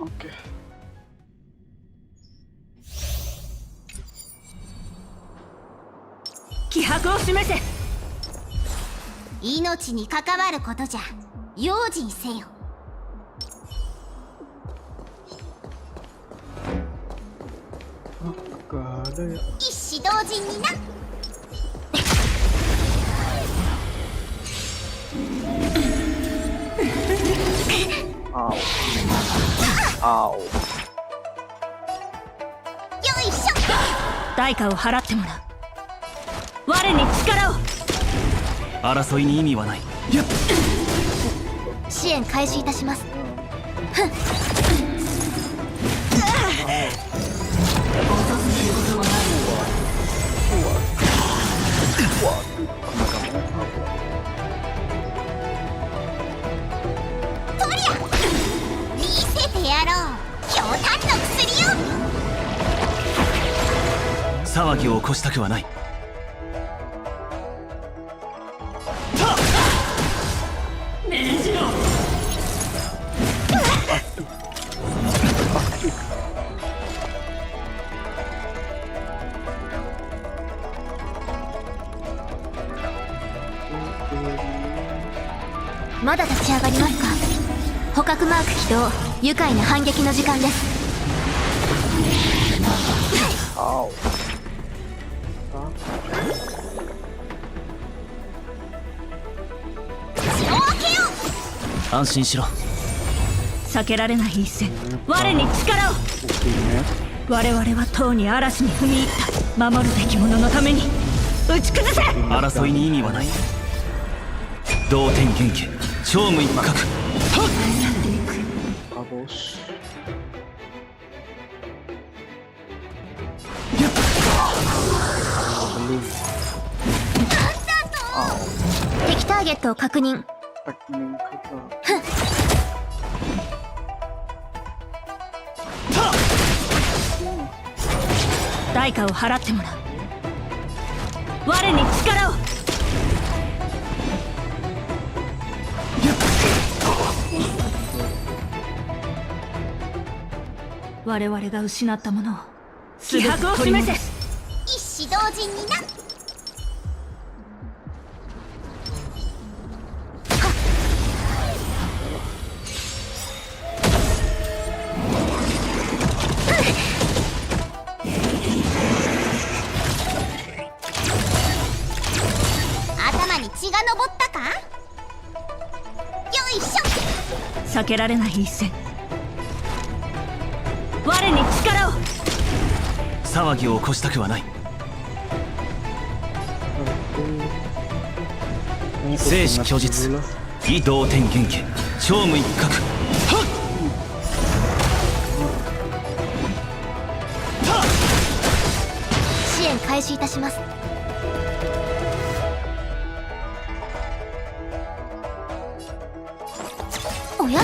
Oke. 気迫を示せ。命に関わることじゃ用心せよ。Gak ada ya. 一子同時にな。Au. Au. よいしょ。代価を払ってもらう。我に力を。争いに意味はない。支援開始いたします。とりゃ見せてやろう。ひょうたんの薬よ。騒ぎを起こしたくはない。 まだ立ち上がりますか。捕獲マーク起動。愉快な反撃の時間です。安心しろ。避けられない一戦。我に力を。我々はとうに嵐に踏み入った。守るべき者のために打ち崩せ。争いに意味はない。同天元家、超無一角。敵ターゲットを確認。代価を払ってもらう。我に力を。我々が失ったものを気迫を示せ。一子同時にな。頭に血が上ったか。よいしょ。避けられない一戦。我に力を。騒ぎを起こしたくはない。生死虚実、異動点元気超無一角支援開始いたします。おや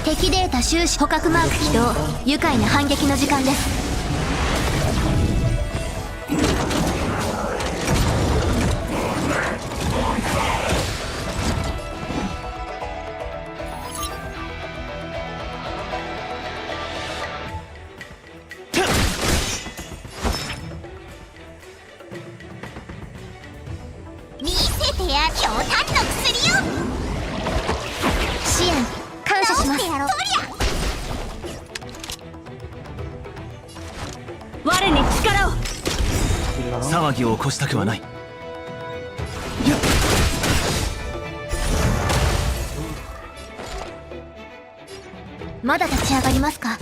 敵データ収集捕獲マーク起動。愉快な反撃の時間です。見せてや強炭の薬よ。支援感謝します。我に力を。騒ぎを起こしたくはない。まだ立ち上がりますか。よ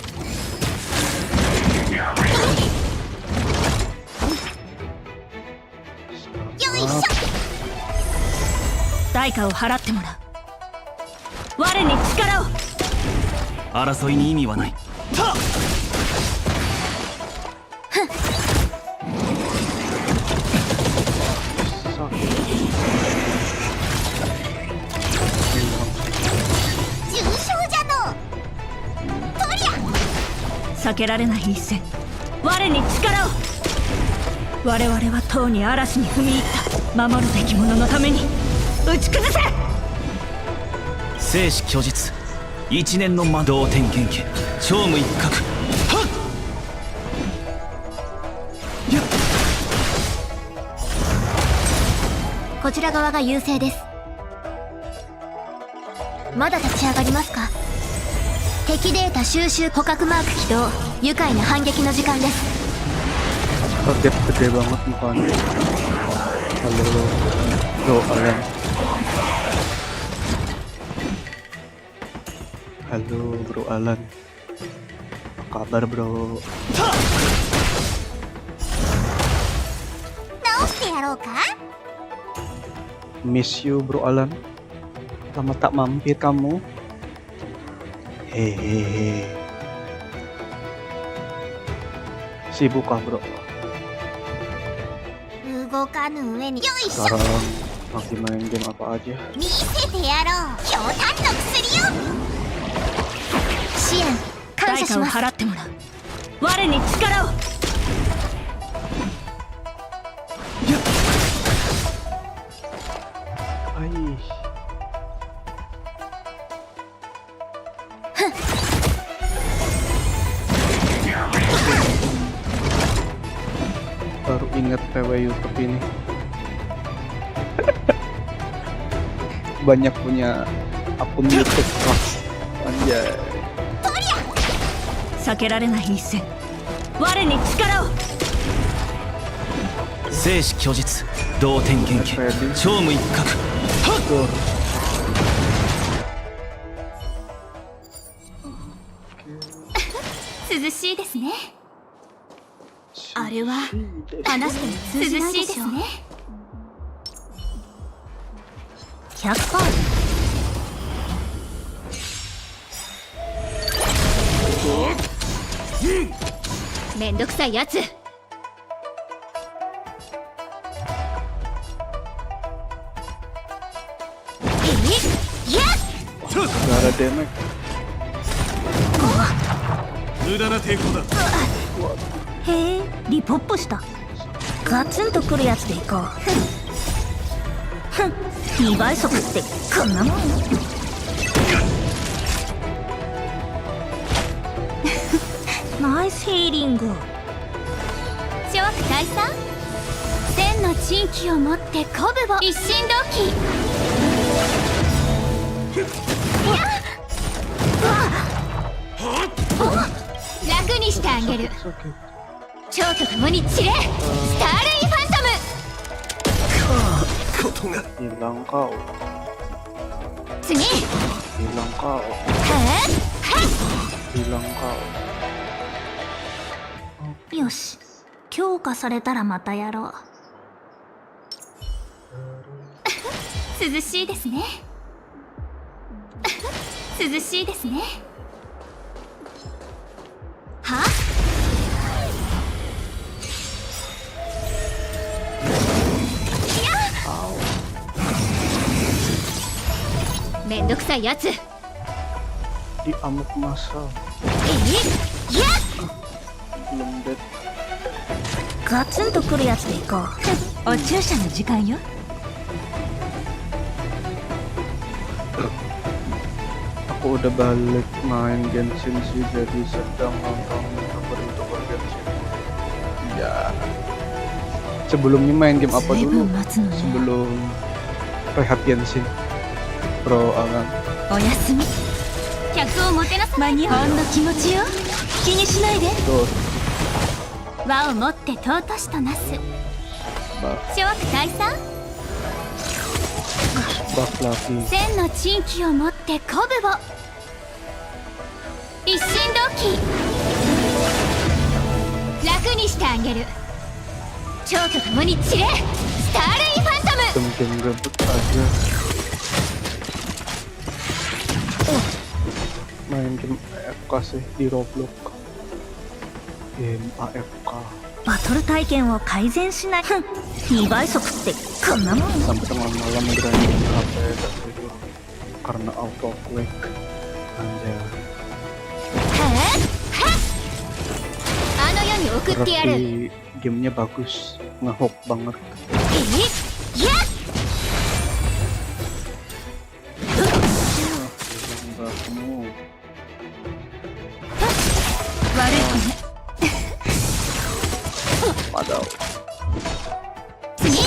いしょ。代価を払ってもらう。我に力を。争いに意味はない。重傷じゃの。とりゃ避けられない一戦。我に力を。我々はとうに嵐に踏み入った。守るべき者のために打ち崩せ。生死虚実一年の魔導天元気超無一角こちら側が優勢です。まだ立ち上がりますか。敵データ収集捕獲マーク起動。愉快な反撃の時間です。Kaget gede banget mukanya. Halo bro Alan. Halo bro Alan. Apa kabar bro? 直してやろうか。Miss you bro Alan. Lama tak mampir kamu. Hehehe. Sibuk kah bro? 動かぬ上に。よいしょ。 Sekarang lagi main game apa aja? 見せてやろう強炭の薬よ。支援感謝します。代価を払ってもらう。我に力を。はい。Baru ingat PW YouTube ini. Banyak punya akun YouTube. Wah, anjay. 避けられない一戦。我に力を。生死虚実同点元気超無一角涼しいですね。あれは話しても通じないでしょうね。100%。めんどくさいやつ。Gak ada damage. 無駄な抵抗だ。へえ、リポップした。ガツンとくるやつでいこう。ふん、2倍速ってこんなもん。ナイスヒーリング。諸悪退散。千の珍奇を持って鼓舞を一心同期。楽にしてあげる。蝶と共に散れ。スターレインファントム。Hilang kau. 次。 Hilang kau. Hilang kau. よし、強化されたらまたやろう。涼しいですね涼しいですねはめんどくさいやつ Di amuk masal. いや Belum dead. ガツンとくるやつでいこうお注射の時間よ Aku udah balik main Genshin sih, jadi sedang nonton youtuber Genshin. Ya. Sebelumnya main game apa dulu? Sebelum rehat Genshin. Bro, Alan. おやすみ客をもてなす間にほんの気持ちよ気にしないで Tuh, 和をもって尊しとなす bak 諸悪退散 lagi. 千の珍奇をもって鼓舞を一心同期楽にしてあげる蝶と共に散れスターレイファントム Game rebut aja. Main game AFK sih di Roblox. Game AFK. バトル体験を改善しない2倍速ってこんなもん Sampai tengah malam grinding HP dan tidur karena auto click. Anjay. あの世に送ってやる Tapi gamenya bagus, ngehook banget. Mbakmu. 悪い子ね Padahal 次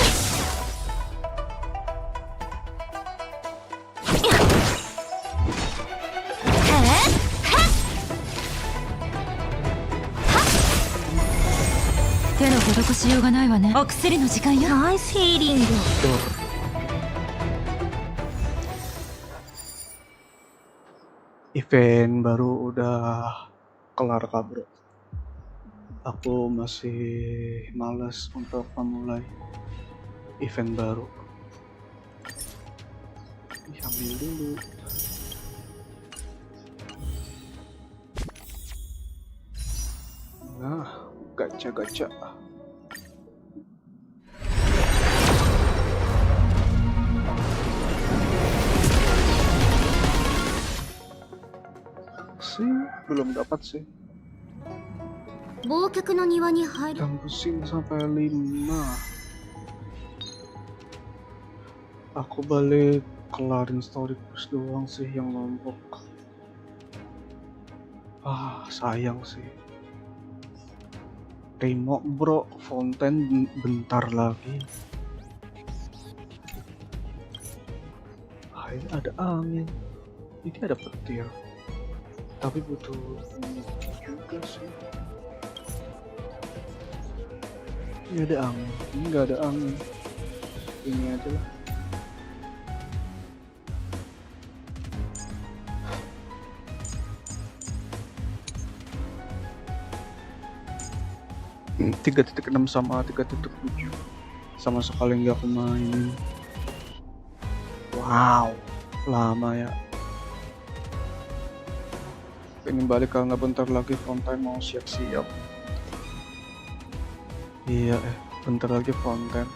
手の施しようがないわねお薬の時間よナイスヒーリング event baru udah kelar bro. Aku masih males untuk memulai event baru. Ambil dulu. Nah, gacha-gacha. Belum dapat sih. 忘却の庭に入る Tembusin sampai 5. Aku balik kelarin story push doang sih yang lombok. Sayang sih. Remote bro, fountain bentar lagi. Ini ada angin. Ini ada petir. Tapi butuh ini juga sih. Ini ada angin, ini nggak ada angin. Ini aja lah. Hmm, 3.6 sama 3.7 sama sekali nggak aku mainin. Wow, lama ya. Ini balik karena bentar lagi Fontaine mau siap-siap. Iya, bentar lagi Fontaine.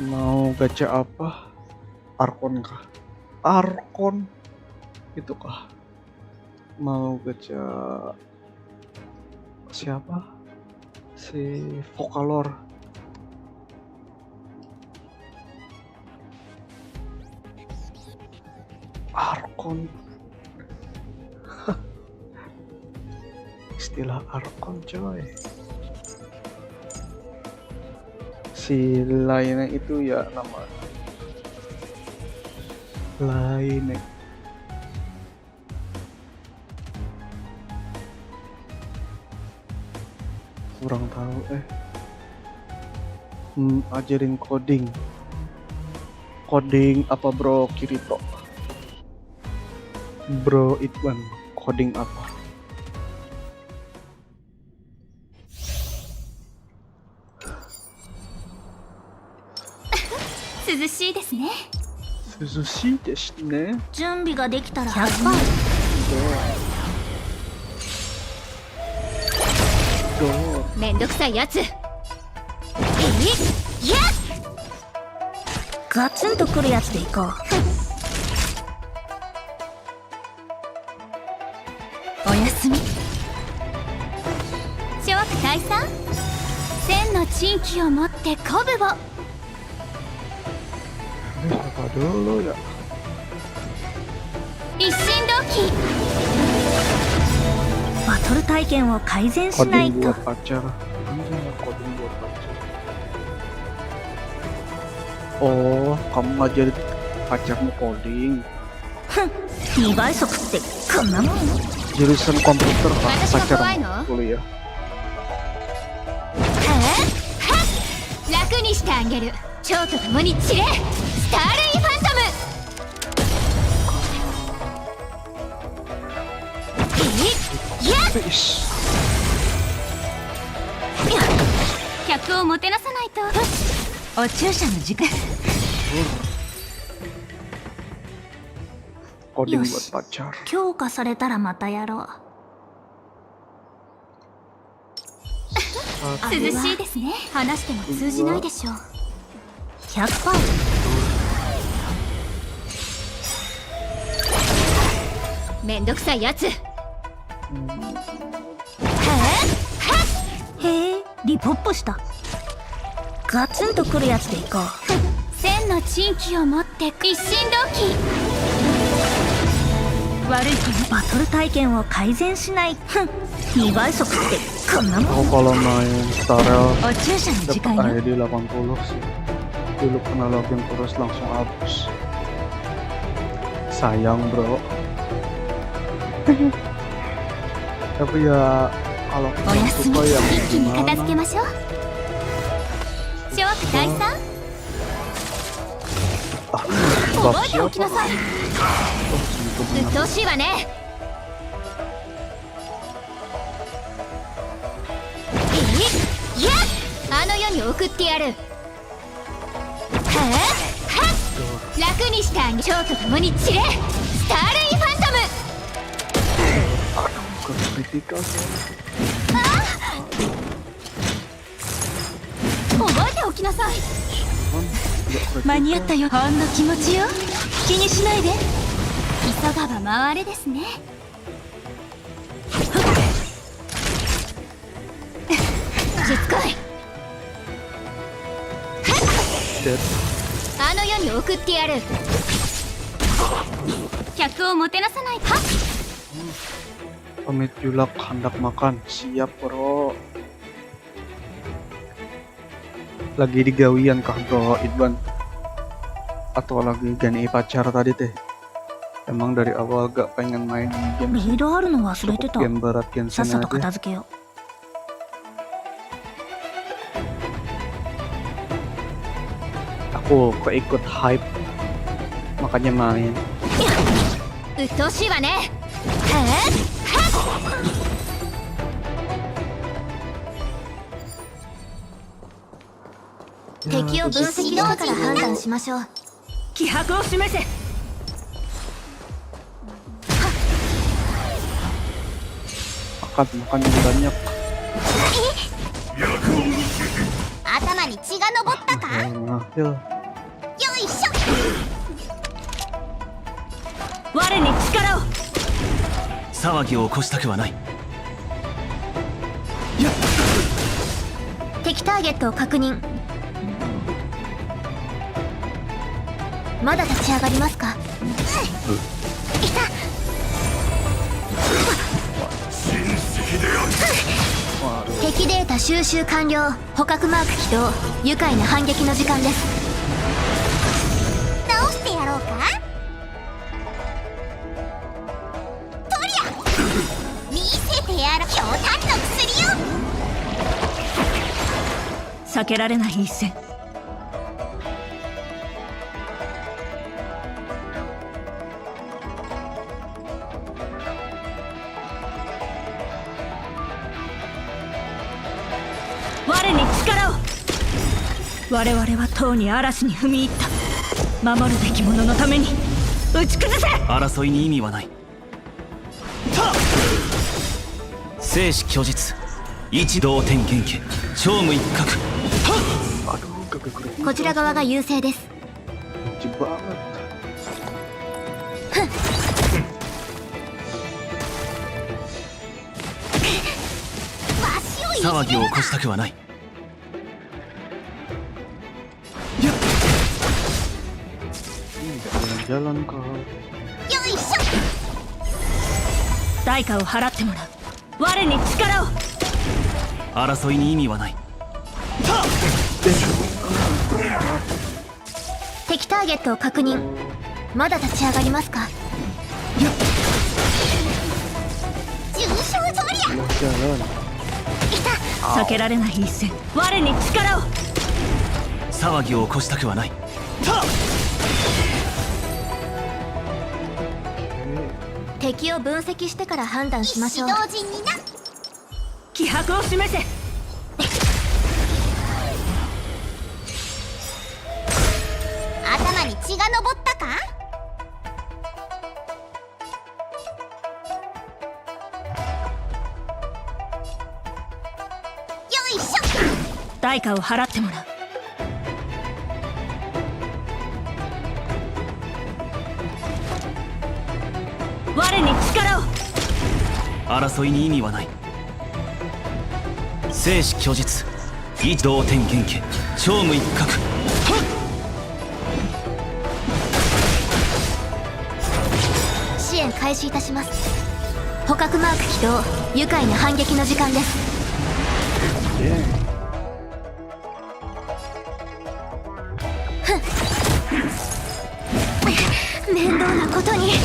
Mau gacha apa? Arkon kah? Arkon? Itu kah? Mau gacha siapa? Si Vocalor. Arkon. Istilah Arkon coy. Si lainnya itu ya nama lainnya. Kurang tahu ajarin coding apa bro Kirito? Bro Itwan coding apa? 涼しいですね。涼しいですね。準備ができたら始める。めんどくさいやつ。ガツンとくるやつでいこう。おやすみ。諸悪退散。千の珍奇を持って鼓舞を。Apa dulu ya? 一心同期。バトル体験を改善しないと。 Oh, kamu ngajarin pacarmu coding. 2倍速ってこんなもん。 Jurusan komputer kah pacarmu kuliah? 楽にしてあげる。蝶と共に散れ。スターレイファントム。客をもてなさないと。お注射の時間。よし、強化されたらまたやろう。涼しいですね。話しても通じないでしょう。100%。めんどくさいやつ。へえ、リポップした。ガツンとくるやつでいこう。千の珍奇を持って一心同期。悪い子ね。バトル体験を改善しない。2倍速ってこんなもん。 Aku kalau main Starel お注射の時間 dapat よ。 ID 80 sih. Dulu pernah login terus langsung hapus. Sayang bro. Tapi ya kalau おやすみ。 suka yang 一気に片付け gimana? ましょう。諸悪退散。覚えておきなさい。鬱陶しいわね。あの世に送ってやる。楽にしてあげ。蝶と共に散れ。スターレイファントム。覚えておきなさい。間に合ったよ。ほんの気持ちよ。気にしないで。急がば回れですね。しつこい。あの世に送ってやる。客をもてなさない。はっ。 Pamit julak hendak makan. Siap bro. Lagi di gawian kah bro Idwan? Atau lagi gani pacar tadi teh? Emang dari awal gak pengen main game sih? Cukup game berat Genshin aja. Aku keikut hype, makanya main. うっとうしいわね。敵を分析してから判断しましょう。気迫を示せ。Makan yang banyak. 頭に血が上ったか。よいしょ。我に力を。騒ぎを起こしたくはない。敵ターゲットを確認。まだ立ち上がりますか。いた。敵データ収集完了。捕獲マーク起動。愉快な反撃の時間です。直してやろうか。とりゃ見せてやる。強炭の薬よ。避けられない一戦。我に力を。我々はとうに嵐に踏み入った。守るべき者のために打ち崩せ。争いに意味はない。生死虚実、一同点元家、超無一角。こちら側が優勢です。騒ぎを起こしたくはない。jalan-jalan kah? 代価を払ってもらう。我に力を。争いに意味はない。敵ターゲットを確認。まだ立ち上がりますか？重傷ゾリア。避けられない一戦。我に力を。騒ぎを起こしたくはない。敵を分析してから判断しましょう。同時にな。気迫を示せ。頭に血が上ったか？よいしょ。代価を払ってもらう。我に力を。争いに意味はない。生死虚実、一同点元家、超無一角。支援開始いたします。捕獲マーク起動。愉快な反撃の時間です。面倒なことに。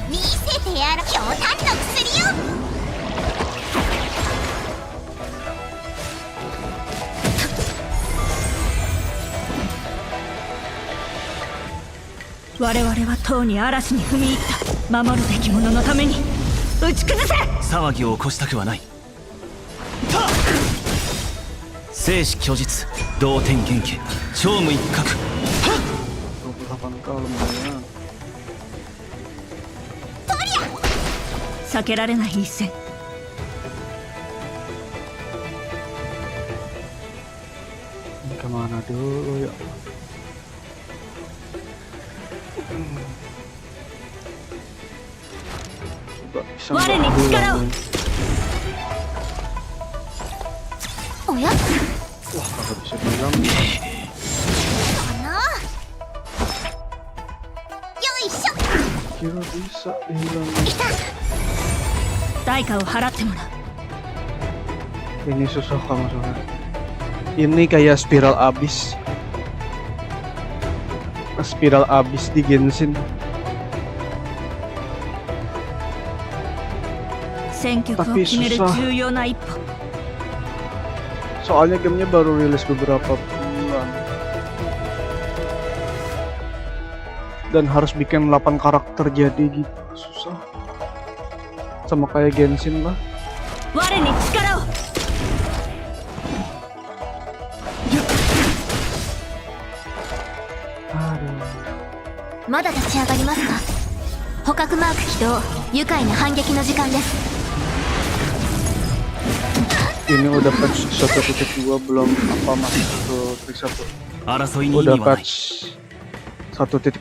見せてやる。強炭の薬よ。我々はとうに嵐に踏み入った。守るべき者のために打ち崩せ。騒ぎを起こしたくはない。生死虚実、同点元家、超無一角。避けられない一戦。Kemana dulu ya?我に力を。おや？ Wah, kagak bisa bilang. Kira bisa hilang. 代価を払ってもらう。 Ini susah kamu soalnya. Ini kayak spiral abis. Spiral abis di Genshin. 戦局を決める重要な一歩。 Soalnya gamenya baru rilis beberapa bulan. Dan harus bikin 8 karakter jadi gitu. Susah. Sama kayak Genshin lah. 我に力を。まだ立ち上がりますか？捕獲マーク起動。愉快な反撃の時間です。 Ini udah patch 1.2 belum apa masuk ke trik 1. Udah patch 1.1.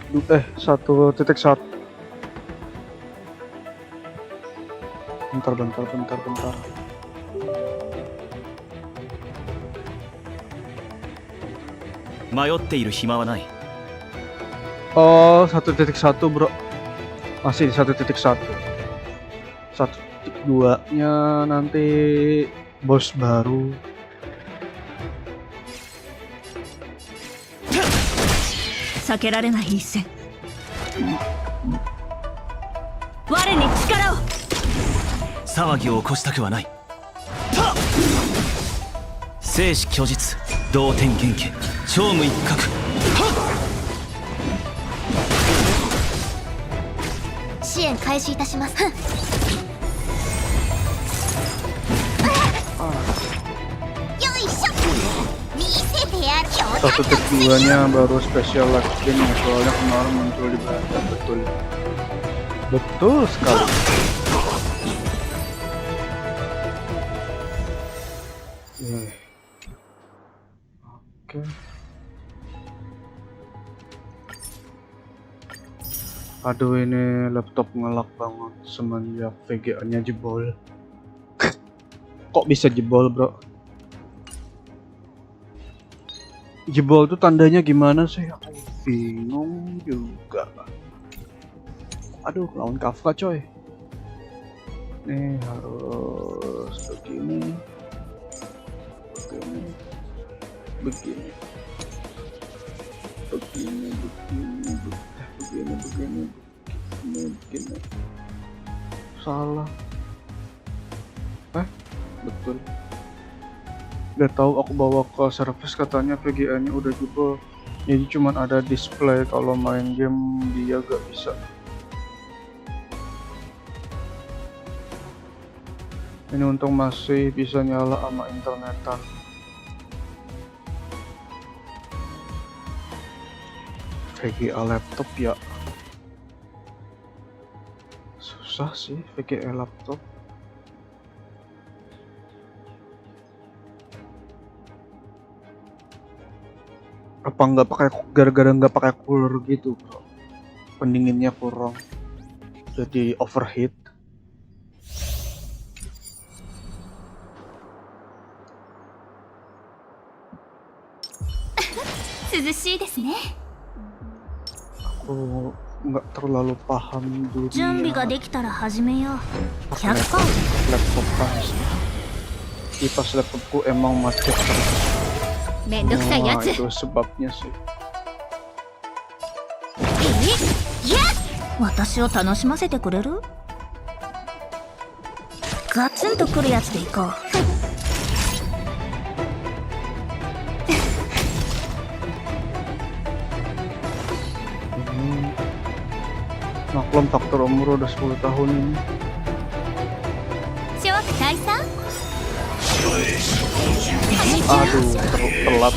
Bentar. Oh, 1.1 bro. Masih di 1.1. 1.2-nya nanti bos baru.支援開始いたします。よいしょ。見せてやる。強炭 Satu titik 2-nya baru special live skin ya, soalnya kemarin muncul di beranda. Betul sekali. Oke. Aduh, ini laptop ngelak banget semenjak VGA-nya jebol. Kok bisa jebol, bro? Jebol tuh tandanya gimana sih? Aku bingung juga. Aduh, lawan Kafka coy. Nih harus begini. Begini. Salah. Betul. Gak tahu, aku bawa ke service katanya VGA-nya udah jebol. Jadi cuman ada display, kalau main game dia gak bisa. Ini untung masih bisa nyala sama internetan. VGA laptop ya. Susah sih VGA laptop. Apa nggak pakai, gara-gara nggak pakai cooler gitu, bro? Pendinginnya kurang, jadi overheat. Aku nggak terlalu paham dunia laptop panas. Kipas laptopku emang macet terus. Wah, itu sebabnya sih. Maklum faktor umur udah 10 tahun ini. Aduh, telat.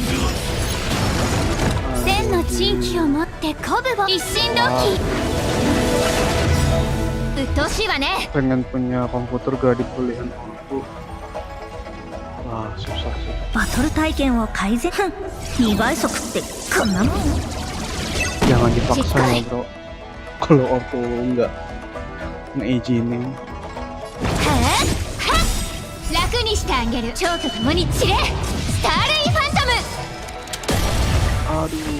Pengen punya komputer gak dibolehin aku. Wah, susah sih. Jangan dipaksa ya, bro. Kalau aku nggak ngizinin. Aduh,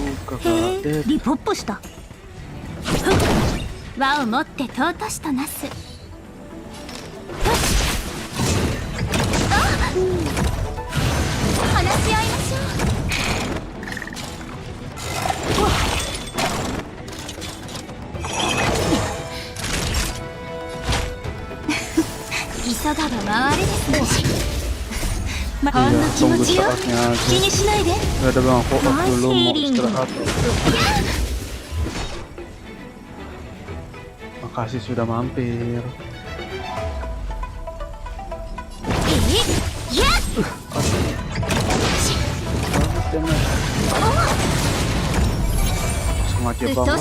kakak tunggu saatnya aja. Gak ada bang, aku dulu mau istirahat. Makasih sudah mampir. Sengaja banget.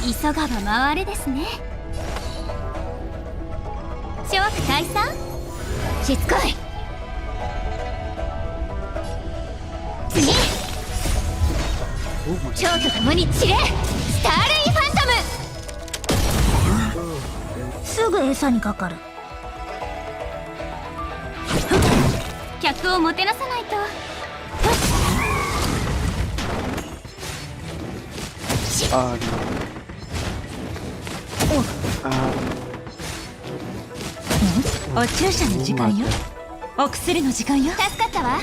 急がば回れですね。諸悪退散。しつこい。次。蝶と共に散れ。スターレイファントム。すぐ餌にかかる。客をもてなさないと。お注射の時間よ。お薬の時間よ。助かったわ。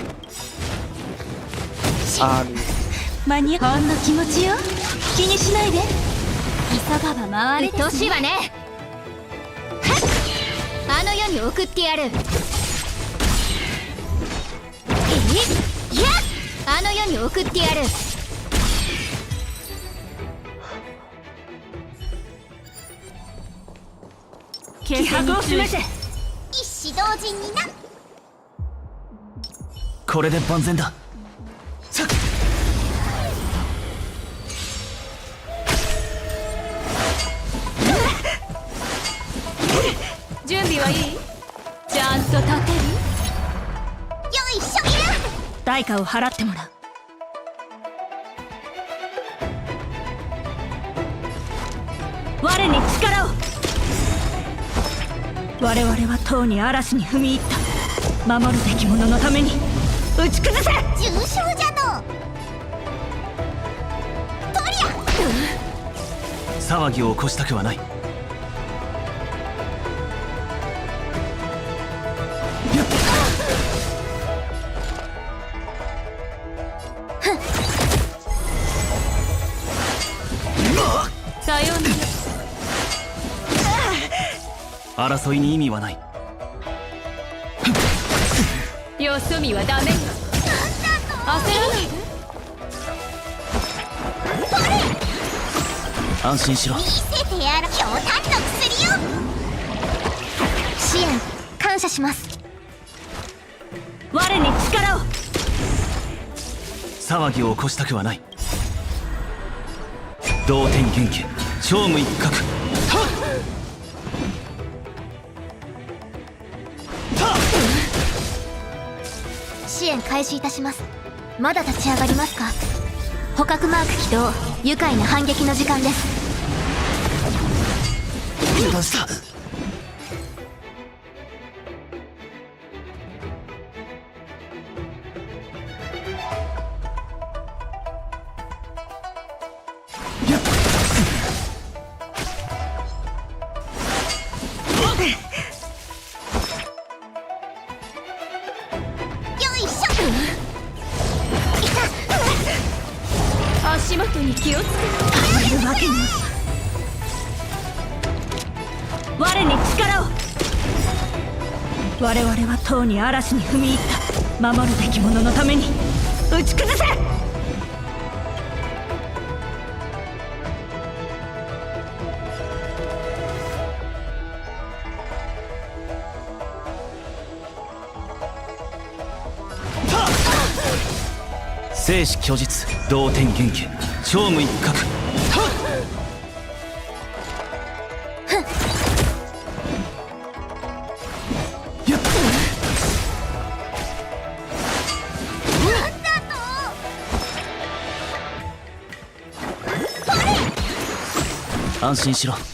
間にほんの気持ちよ。気にしないで。急がば回れですね。うっとうしいわね。あの世に送ってやる。あの世に送ってやる。気迫を示せ。一子同時にな。これで万全だ。準備はいい？ちゃんと立てる？よいしょ。代価を払ってもらう。我に力を。我々はとうに嵐に踏み入った。守るべき者のために打ち崩せ。重傷じゃの。とりゃ。騒ぎを起こしたくはない。さようなら。争いに意味はない。よそ見はダメ。焦らないで。安心しろ。見せてやる。強炭の薬よ。支援感謝します。我に力を。騒ぎを起こしたくはない。同点元気超無一角。支援開始いたします。まだ立ち上がりますか？捕獲マーク起動。愉快な反撃の時間です。油断した。足元に気をつけ。止めるわけには。我に力を。我々はとうに嵐に踏み入った。守るべき者のために打ち崩せ。生死虚実同点元気超無一角。安心しろ。許せ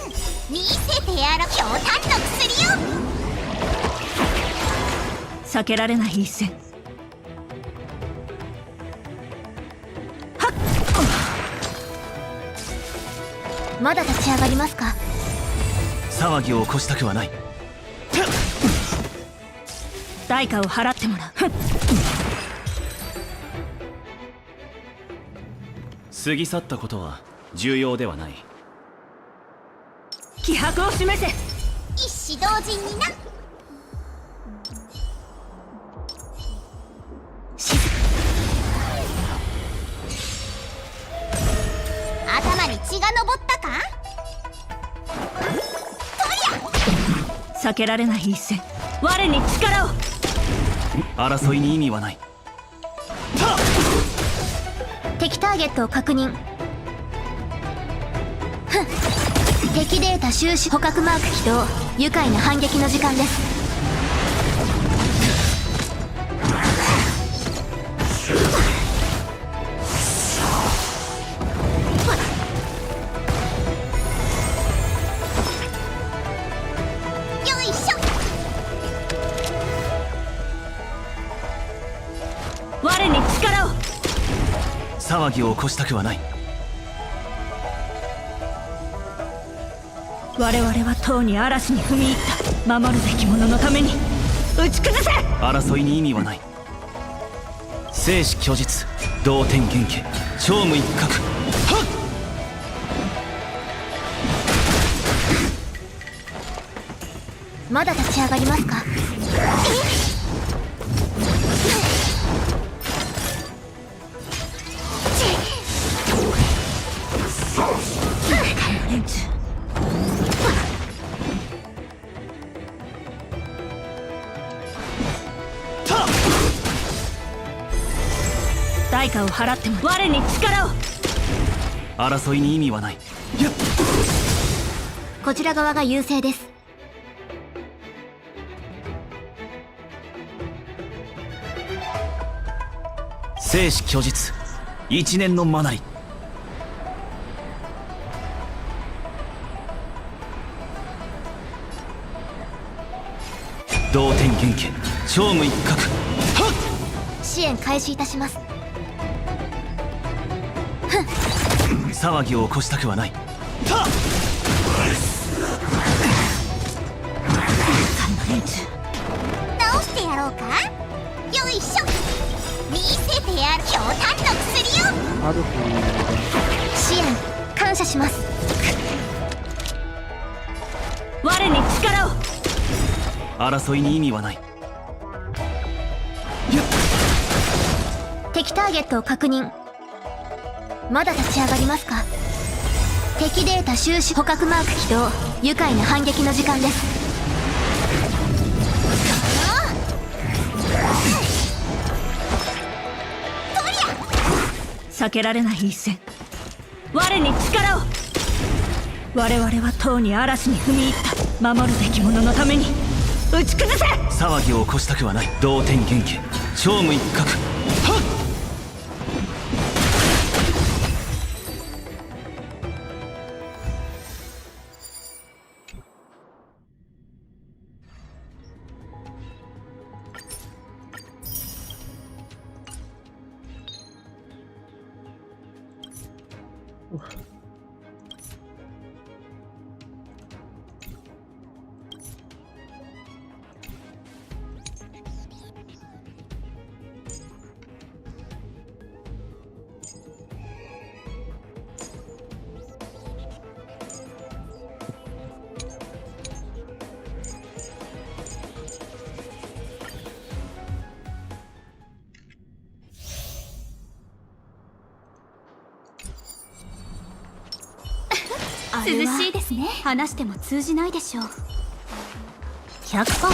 ん。見せてやる。強炭の薬よ。避けられない一戦。はっ。まだ立ち上がりますか？騒ぎを起こしたくはない。代価を払ってもらう。過ぎ去ったことは重要ではない。気迫を示せ。一子同時にな。頭に血が上ったか？とりゃ。避けられない一戦。我に力を。争いに意味はない。敵ターゲットを確認。敵データ収集捕獲マーク起動。愉快な反撃の時間です。よいしょ。我に力を。騒ぎを起こしたくはない。我々はとうに嵐に踏み入った。守るべき者のために打ち崩せ。争いに意味はない。生死虚実、同点原型、超無一角。はっ。まだ立ち上がりますか。対価を払っても我に力を。争いに意味はない。こちら側が優勢です。生死虚実、一年のマナリ。同点原型、超無一角。はっ。支援開始いたします。騒ぎを起こしたくはない。たっ。直してやろうか。よいしょ。見せてやる。強炭の薬よ。支援感謝します。我に力を。争いに意味はない。敵ターゲットを確認。まだ立ち上がりますか。敵データ収集捕獲マーク起動。愉快な反撃の時間です。避けられない一戦。我に力を。我々はとうに嵐に踏み入った。守るべき者のために打ち崩せ。騒ぎを起こしたくはない。同点原型、超無一角。はっ。涼しいですね。話しても通じないでしょう。100%。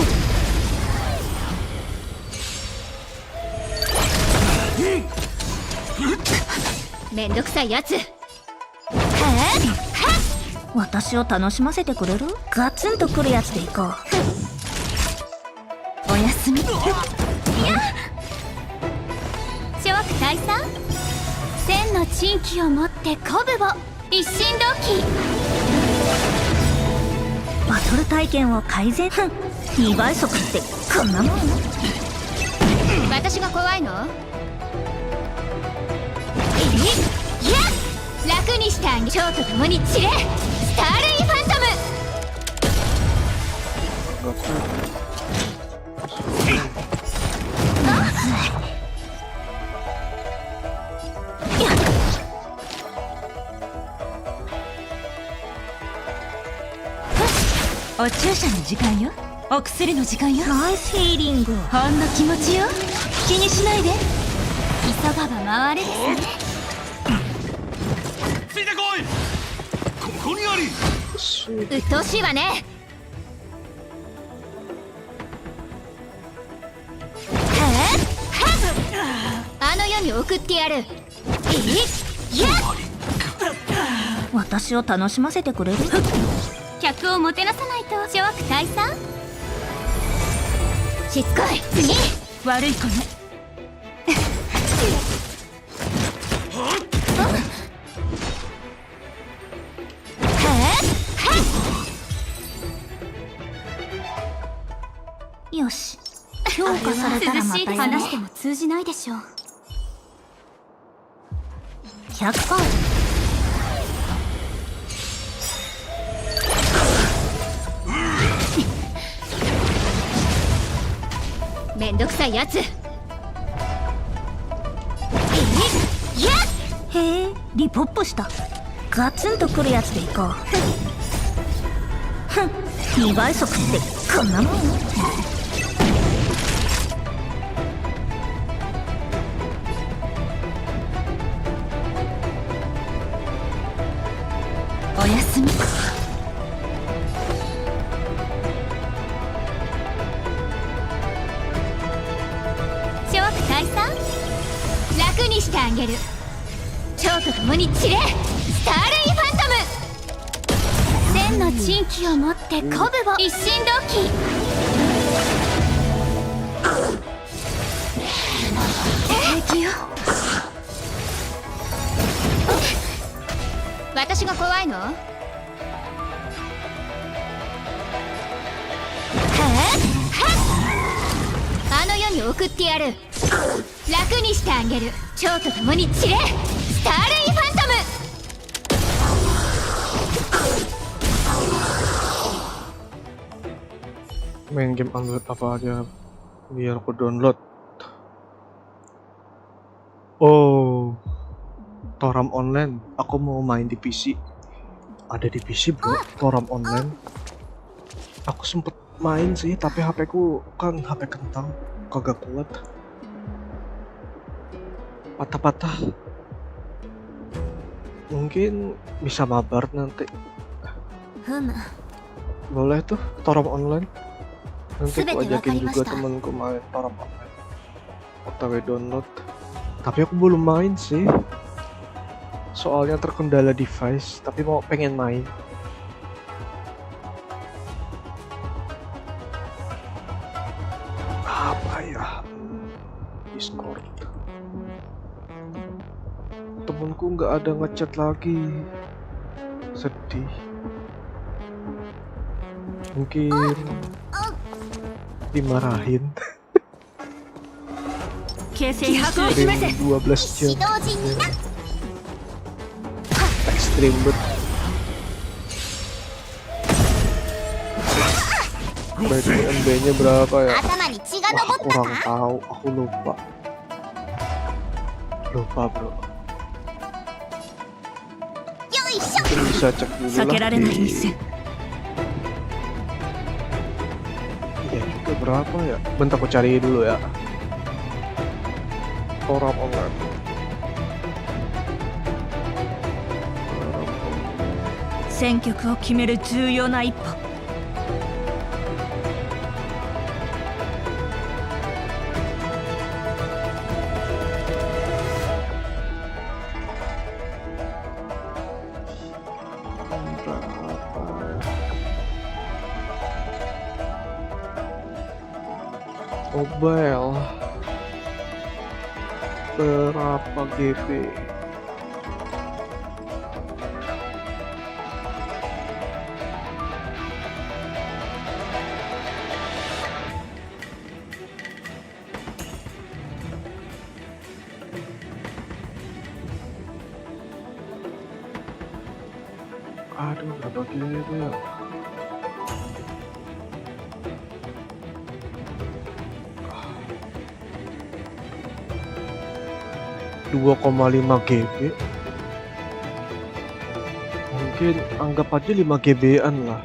めんどくさいやつ。私を楽しませてくれる？ガツンとくるやつでいこう。おやすみ。諸悪退散。千の珍奇を持って鼓舞を。一心同期。バトル体験を改善。2倍速ってこんなもん？私が怖いの？楽にしてあげ。蝶と共に散れ。スターレイファントム。お注射の時間よ。お薬の時間よ。ナイスヒーリング。ほんの気持ちよ。気にしないで。急がば回れですね。ついてこい。ここにあり。うっとうしいわね。あの世に送ってやる。私を楽しませてくれる？客をもてなさないと諸悪退散。しつこい。次。悪い子ね。よし。評価されたらまた話しても通じないでしょう。100%。めんどくさいやつ。へえ、リポップした。ガツンとくるやつでいこう。ふん、2倍速ってこんなもん。おやすみ。諸悪退散。楽にしてあげる。蝶と共に散れ。スターレイファントム。千の珍奇を持って鼓舞を。一心同期。平気よ。私が怖いの？あの世に送ってやる。楽にしてあげる。蝶と共に散れ。スターレイファントム。 Main game Android apa aja biar aku download. Oh, Toram online. Aku mau main di PC. Ada di PC bro, Toram online. Aku sempet main sih, tapi HP ku kan HP kentang, kagak kuat. Patah-patah. Mungkin bisa mabar nanti. Boleh tuh Toram online. Nanti aku ajakin juga temenku main Toram online. OTW download. Tapi aku belum main sih. Soalnya terkendala device, tapi pengen main. Apa ya? Discord. Temenku nggak ada ngechat lagi. Sedih. Mungkin dimarahin. Stream 12 jam. Ekstrim bet. MB-nya berapa ya? Wah, kurang tahu, aku lupa bro. Mungkin bisa cek dulu lah di... Ya juga berapa ya? Bentar aku cari dulu ya. Toram online. Senkyukuを決める重要な一歩。Mobile berapa GB? Aduh, berapa GB ya? .5 GB. Mungkin anggap aja 5 GB-an lah.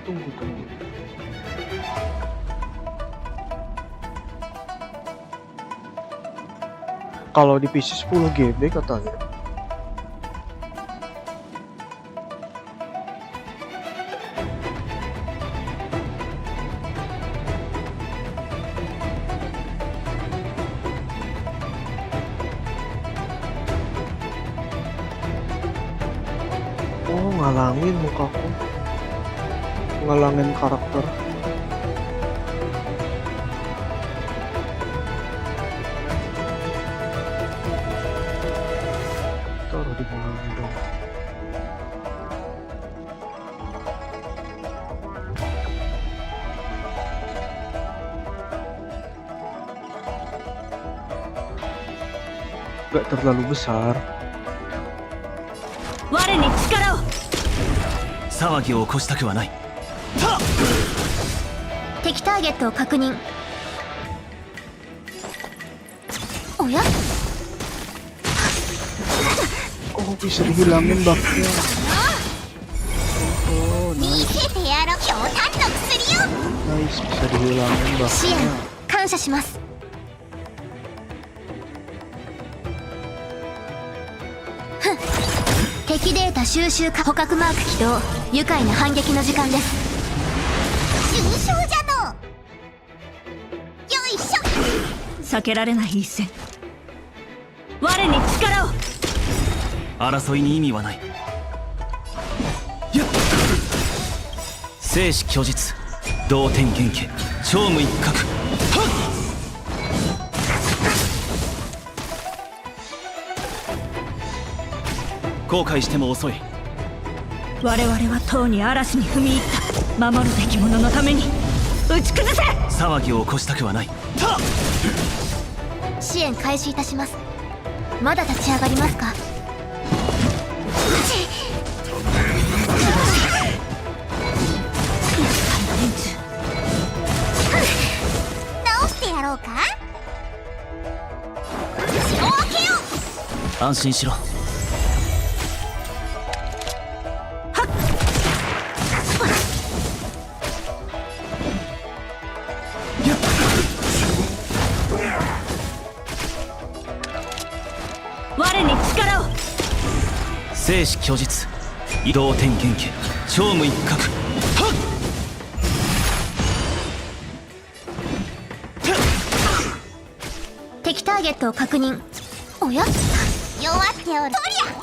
Tunggu. Kalau di PC 10 GB katanya. ngalangin mukaku, ngalangin karakter. Taruh di mana dong? Gak terlalu besar. 我に力を。騒ぎを起こしたくはない。敵ターゲットを確認。おや Oh, bisa dihilangin baknya. Nice, bisa dihilangin baknya. 支援感謝します。敵データ収集か捕獲マーク起動。愉快な反撃の時間です。重傷じゃの。よいしょ。避けられない一戦。我に力を。争いに意味はない。生死虚実、同点元気、超無一角。後悔しても遅い。我々はとうに嵐に踏み入った。守るべき者のために打ち崩せ。騒ぎを起こしたくはない。支援開始いたします。まだ立ち上がりますか。直してやろうか。城を開けよう。安心しろ。我に力を。生死虚実、移動点元気、超無一角。敵ターゲットを確認。おや弱っておる。とりゃ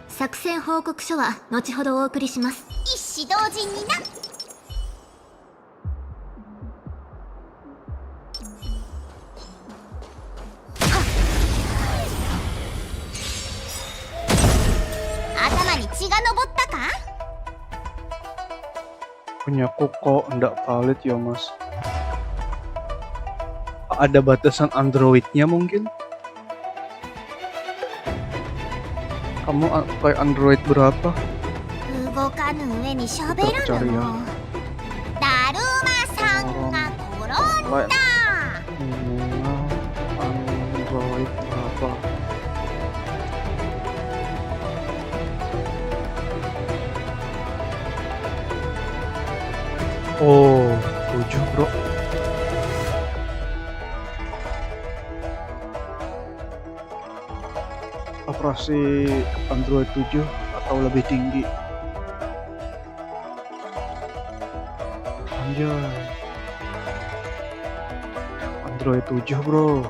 作戦報告書は後ほどお送りします。一子同時にな。頭に血が上ったか。 Punyaku kok ndak valid ya mas. Ada batasan Androidnya mungkin? Kamu pakai Android berapa? 動かぬ上にしゃべらぬの。だるまさんが転んだ。Android berapa? Oh, 7 bro. Operasi Android 7 atau lebih tinggi. Anjay. Android 7 bro.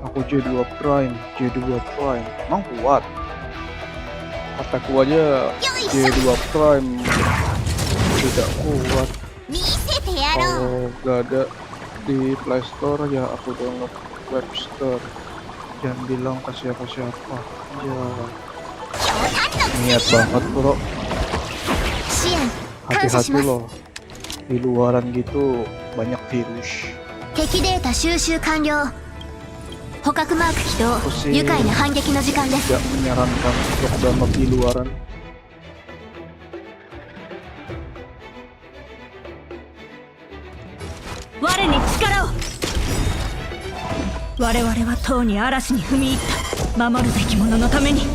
Aku J2 Prime, J2 Prime. Emang kuat. Kataku aja J2 Prime tidak kuat. Kalau gak ada di Play Store ya aku download Web Store. Jangan bilang ke siapa-siapa. Ya. Niat banget bro. Hati-hati loh. Di luaran gitu banyak virus. 敵データ収集完了。捕獲マーク起動。愉快な反撃の時間です。 Tidak menyarankan untuk download di luaran. 我に力を。我々はとうに嵐に踏み入った。守るべき者のために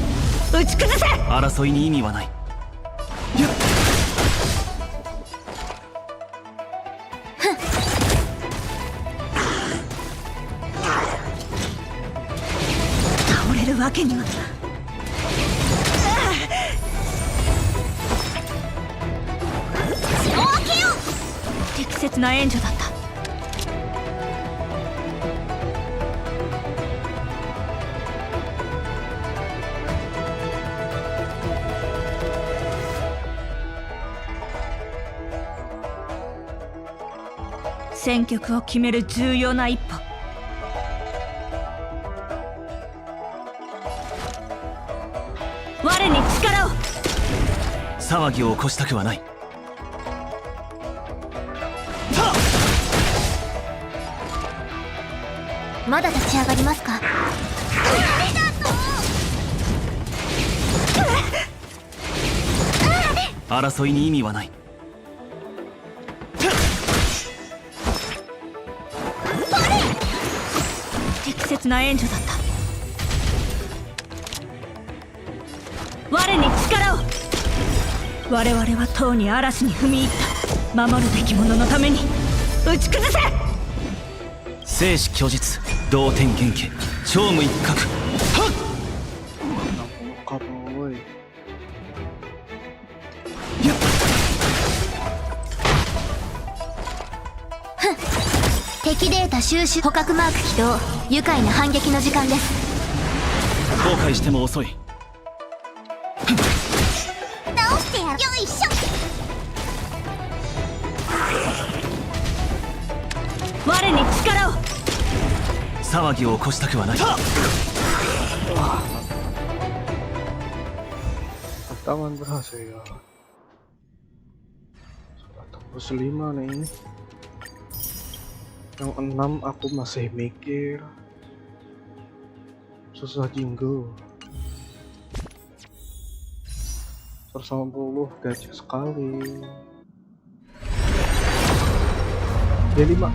打ち崩せ。争いに意味はない。倒れるわけには。城を開けよう。適切切な援助だった。戦局を決める重要な一歩。我に力を。騒ぎを起こしたくはない。まだ立ち上がりますか？争いに意味はない。適切な援助だった。我に力を。我々はとうに嵐に踏み入った。守るべき者のために打ち崩せ。生死虚実、同点原型、超無一角。はっ。敵データ収集捕獲マーク起動。愉快な反撃の時間です。後悔しても遅い。直してやる。よいしょ。我に力を。騒ぎを起こしたくはない。Tangan berhasil ya. Sudah tembus 5 nih. Yang 6 aku masih mikir. Susah jinggo. 190 gaji sekali. D5.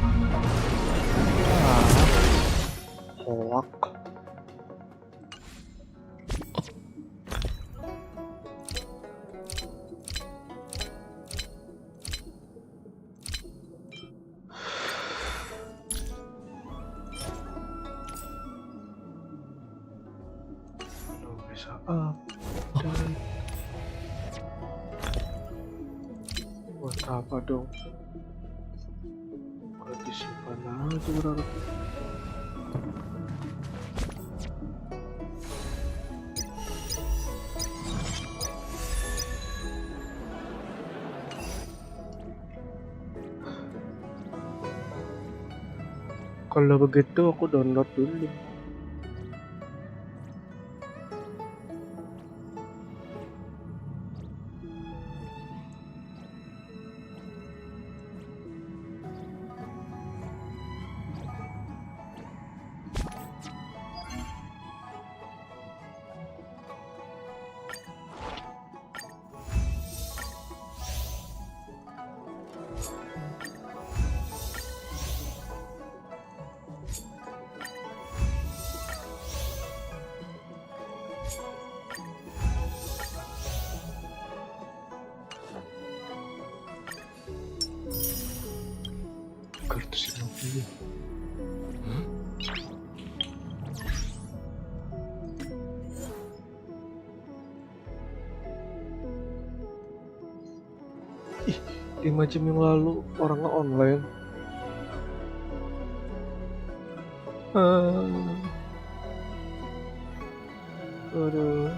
Hoak. Bisa update. Buat apa dong? Udah disimpan aja berarti. Kalau begitu aku download dulu. Ih, 5 jam yang lalu orangnya online. Aduh.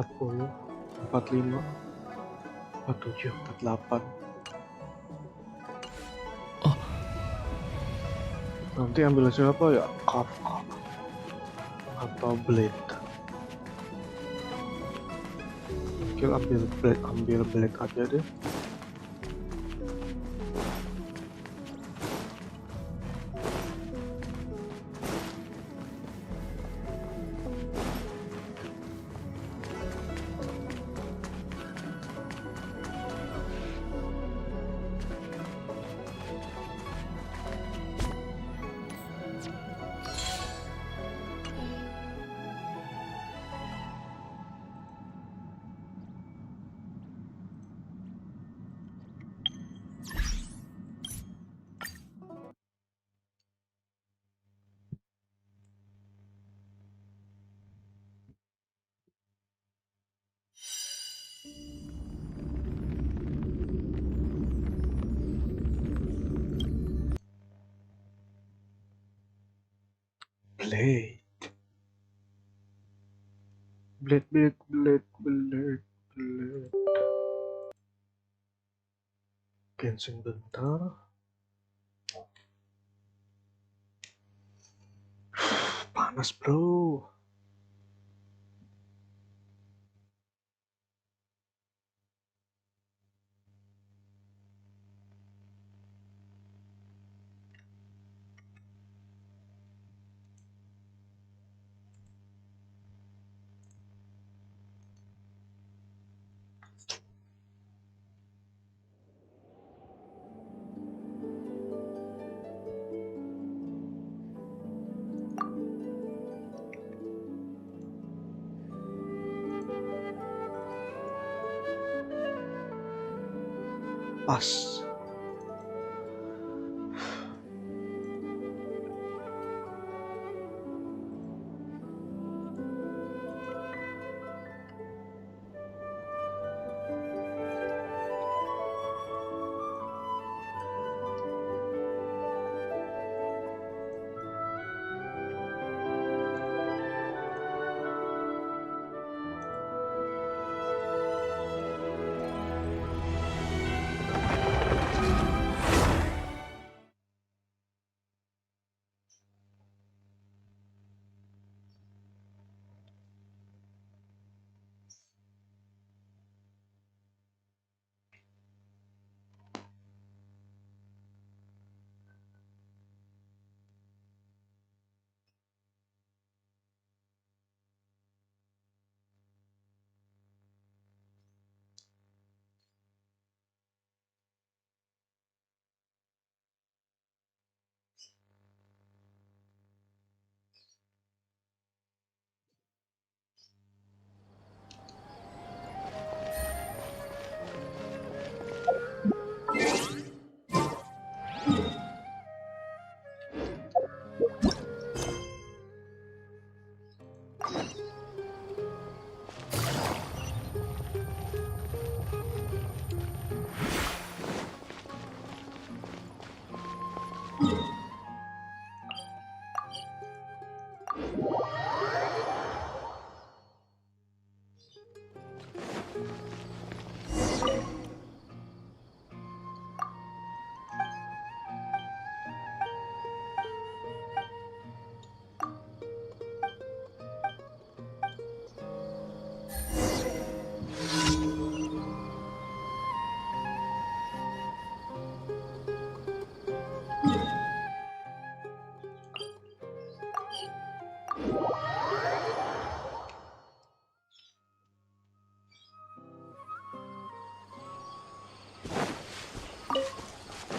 40, 45, 47, 48. Nanti ambil hasil apa ya? Cup atau blade? Mungkin ambil blade aja deh. Blade. Cancel bentar. Panas bro. Pas.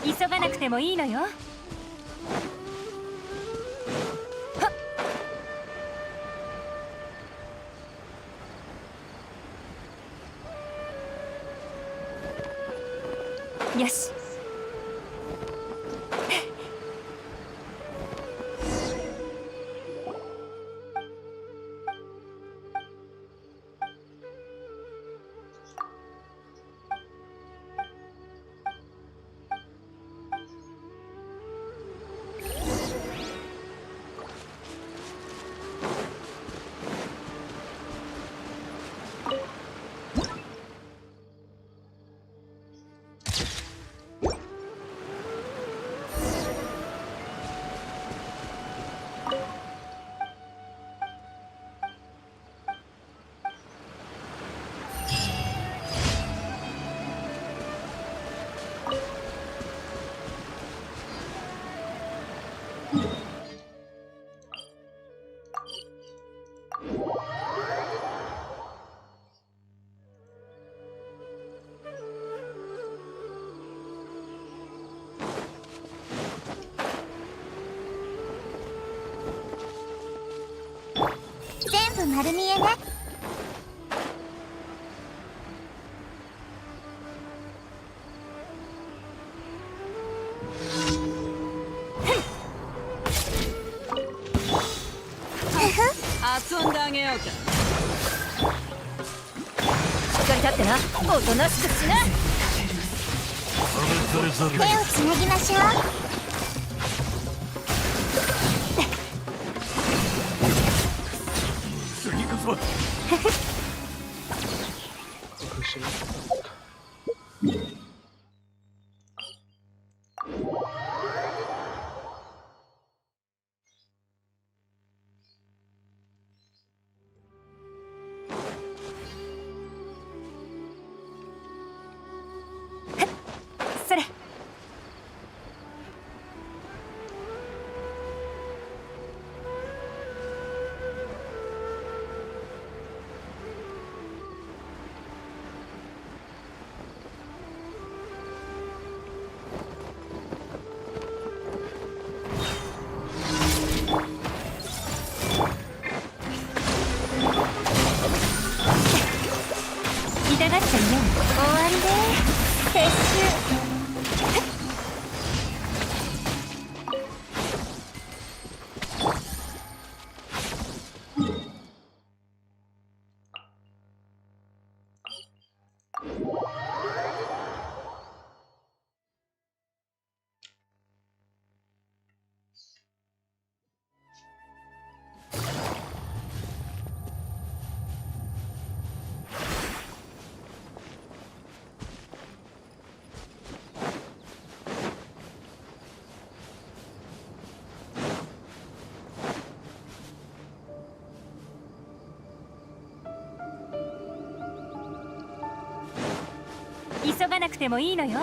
急がなくてもいいのよ。よし。丸見えね。遊んであげようか。しっかり立ってな。おとなしくしな。手をつなぎましょう。次こそ。それ。痛がっちゃいない。終わりで撤収。急がなくてもいいのよ。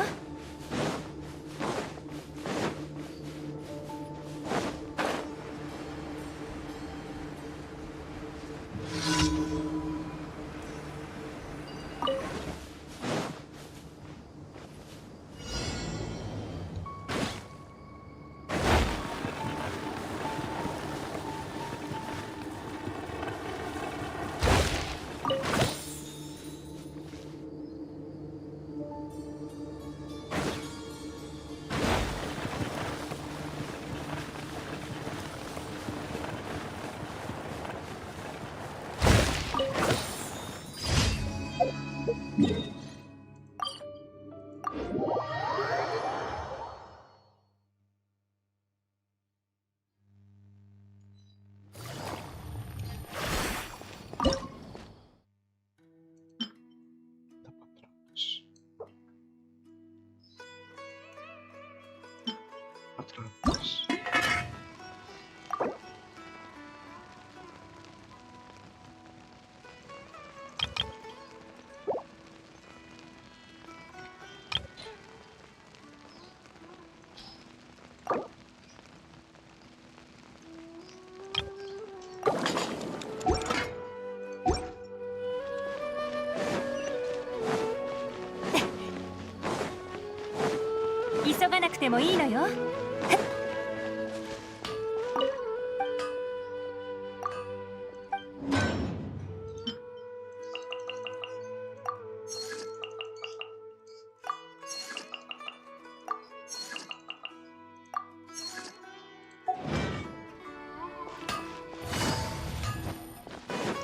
急がなくてもいいのよ。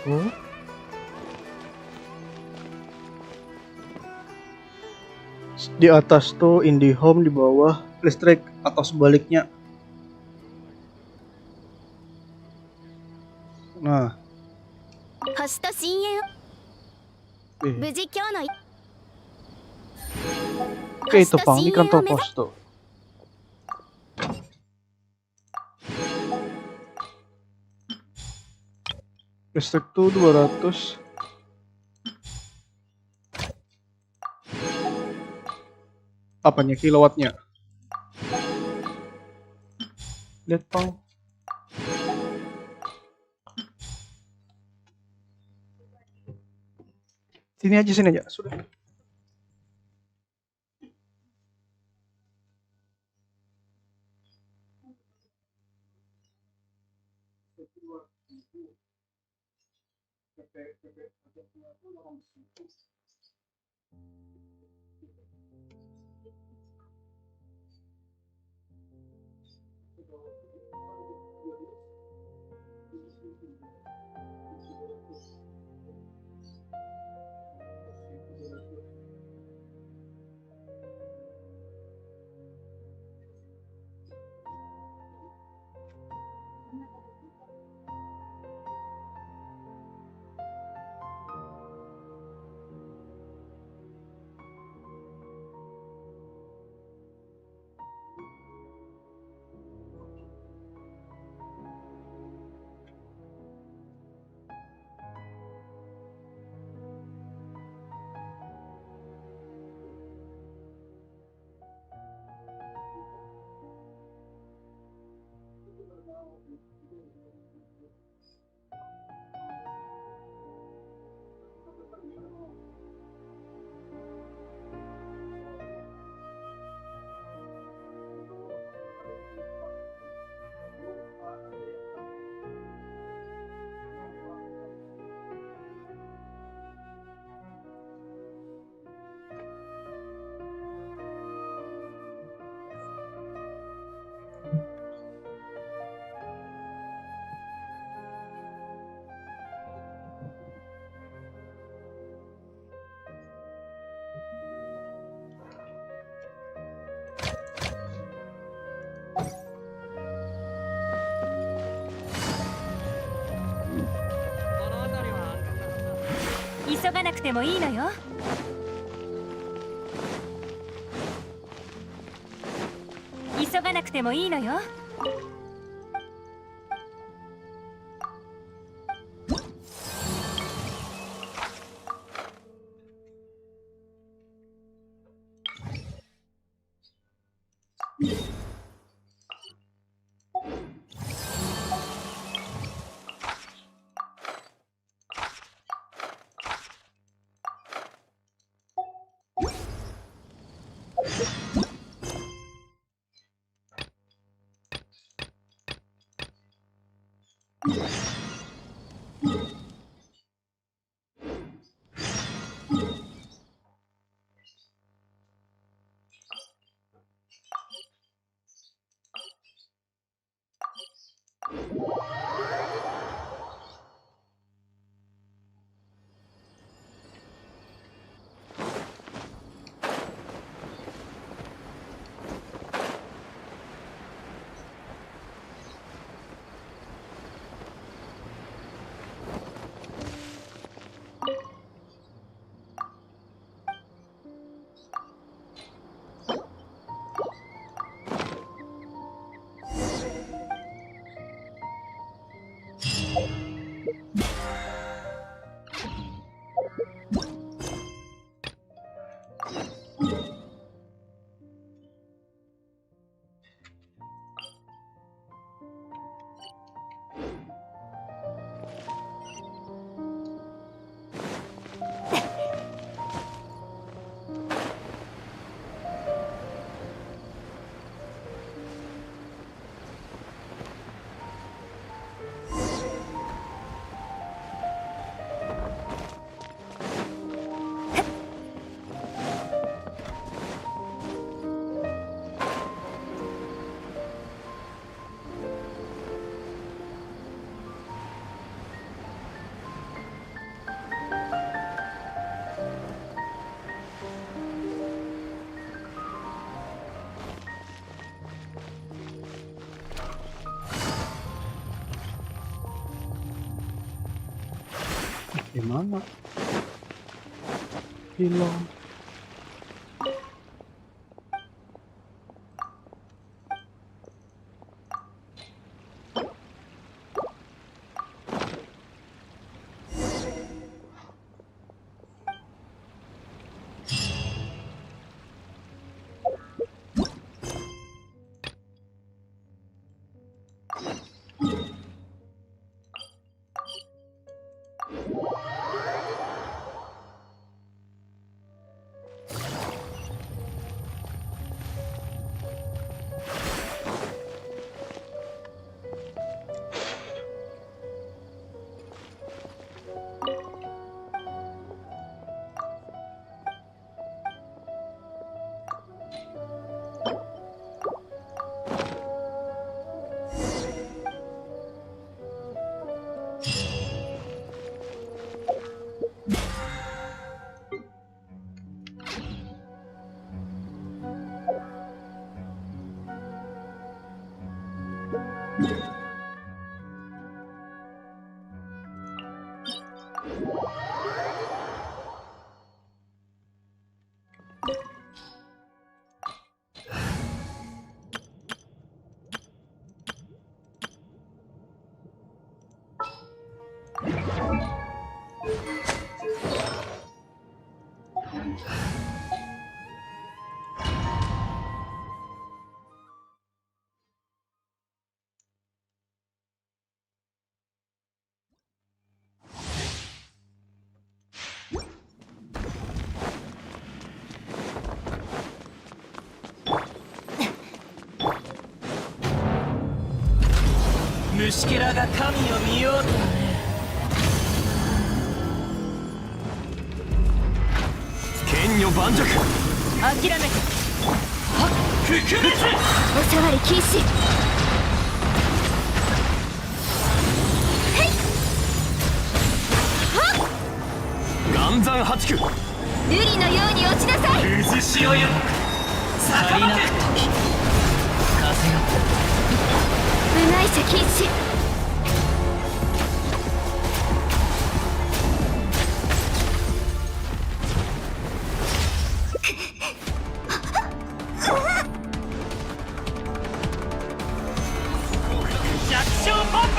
Oh? Di atas tuh IndiHome, di bawah listrik atau sebaliknya. Nah. 星と深淵。無事今日の。 Oke, itu Pang, di kantor pos tuh. Listrik tuh 200. Apanya, kilowattnya? Lihat Pang. Sini aja, sudah. 急がなくてもいいのよ。急がなくてもいいのよ。Gimana? Hilang. 虫けらが神を見ようとはね。剣女盤石。諦めて。はっ、くくめつ。おさわり禁止。へい。はっ。岩山八九。瑠璃のように落ちなさい。渦潮よ。逆まく時。風よ。部外者禁止。弱小万物。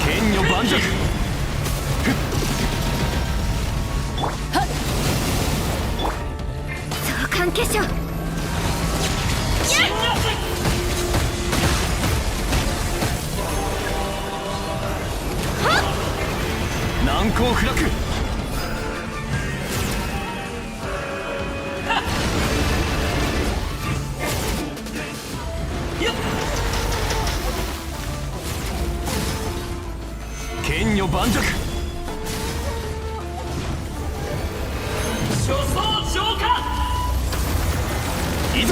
剣女盤石。相関化粧。難攻不落。剣女盤石。初装浄化。いざ。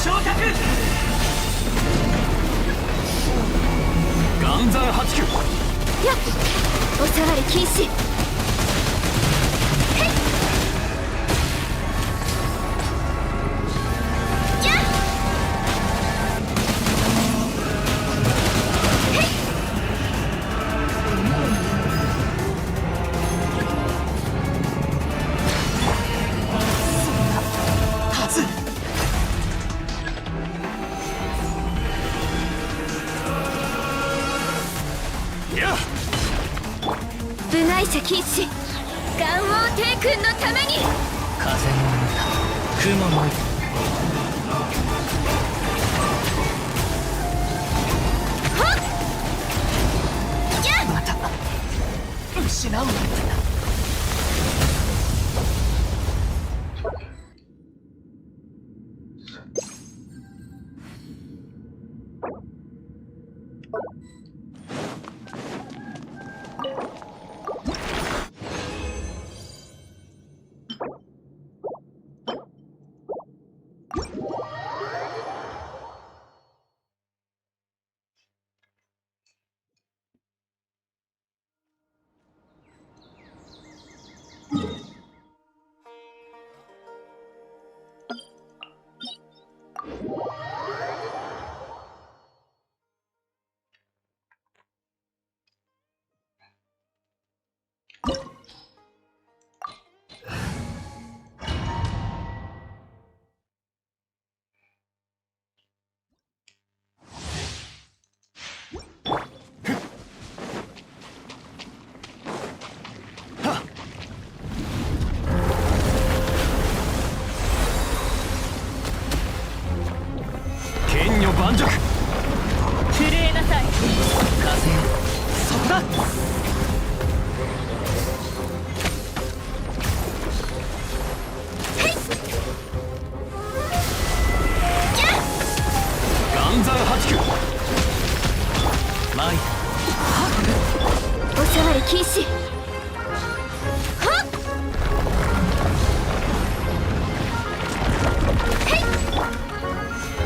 昇格。岩山八九。やっ、おさわり禁止。へい。やっ。へい。はず。部外者禁止。岩王帝君のために。風の歌、雲のはっ。やっ。また失う。剣女盤石。震えなさい。風よ。そこだ。禁止。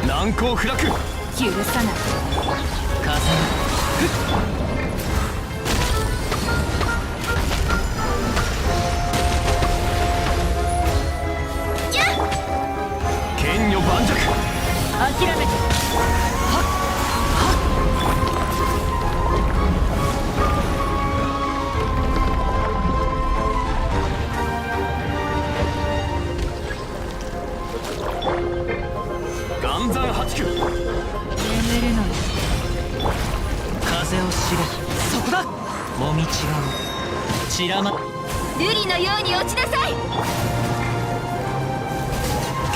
難攻不落。許さない。剣女盤石。諦めて。岩山八九。眠るのよ。風を知れ。そこだ。もみちがう。散らま。瑠璃のように落ちなさい。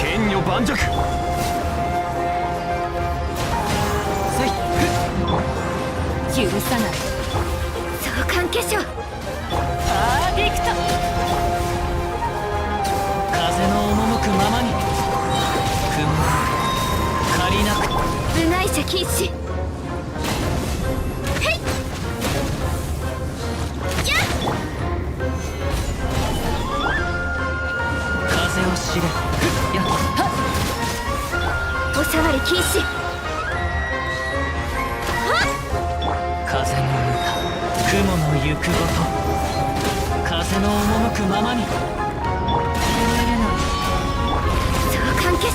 剣女盤石。許さない。相関化粧。パーフェクト。風の赴くままに。雲借りなく。部外者禁止。へい。やっ。風を知れ。やっ。おしゃわり禁止。風の歌、雲の行くごと。風の赴くままに。相関化粧。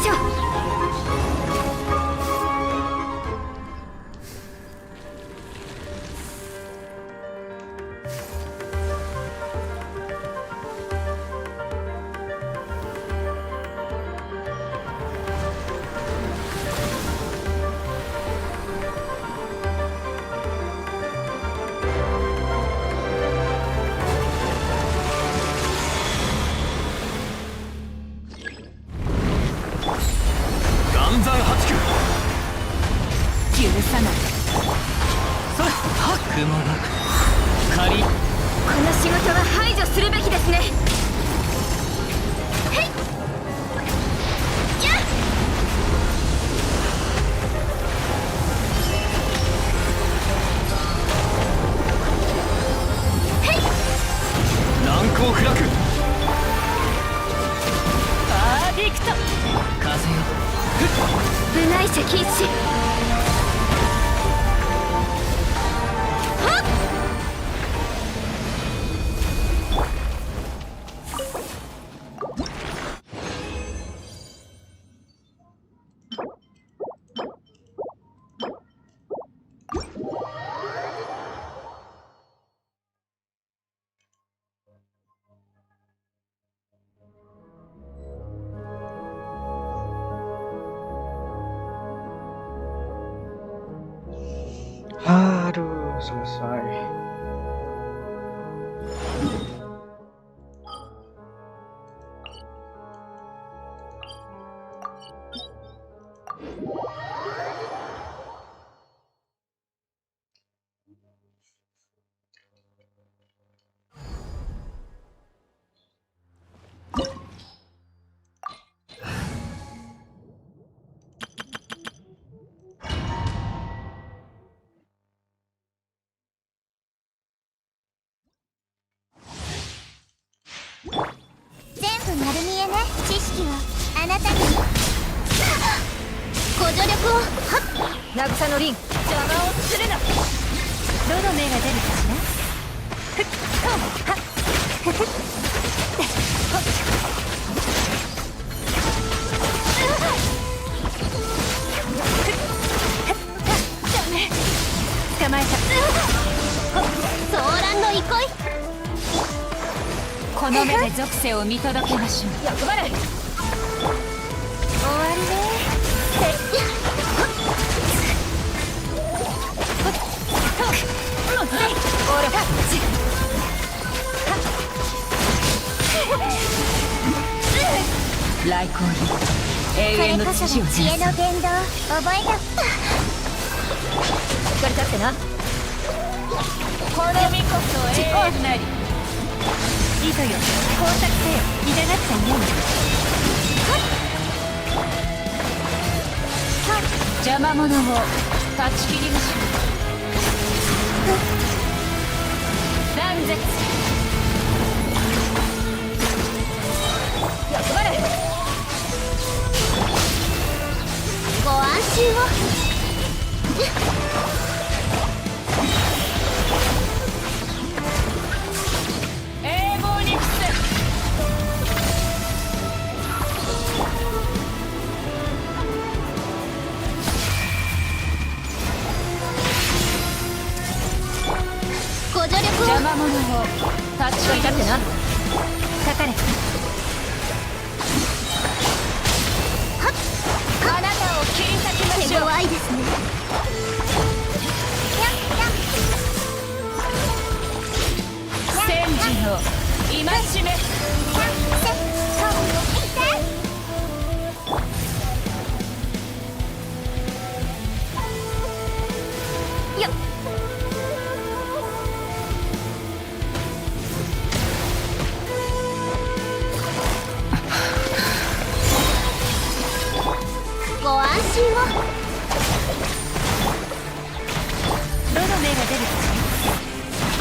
岩山八九。許さない。それは雲なく借り。この仕事は排除するべきですね。へい。やっ。へい。難攻不落。パーフェクト。風よ。部外者禁止。はっ。Aduh, selesai.渚のリン、邪魔をするな。どの目が出るかしら。ふっとはっふふっダメ。捕まえた。ソーランの憩い。この目で属性を見届けましょう。役払い。終わりね。来光に永遠の土を知恵の伝道覚えた。しっかり立ってな。この身こそ永遠なり。いとよ、工作せよ。いながっちゃんよ。邪魔者を断ち切りましょう。断絶。欲張れ。ご安心を。永劫に伏せ。ご助力を。邪魔者を立ち去ってな。かかれ。はっ、あなたを切り裂きましょう。手強いですね。戦時の戒め。よっ。ご安心を。どの目が出るか。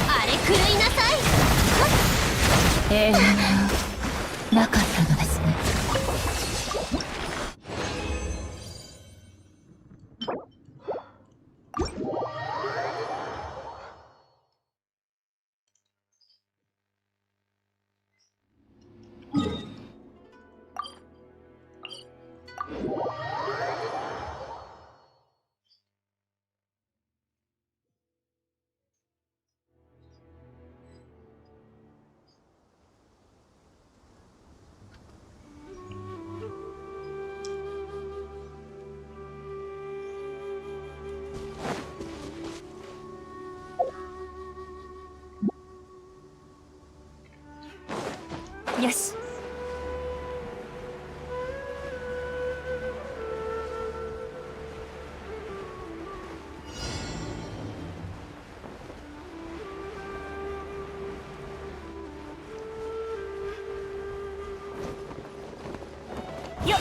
あれ狂いなさい。永遠はなかったのですね。よし。よっ。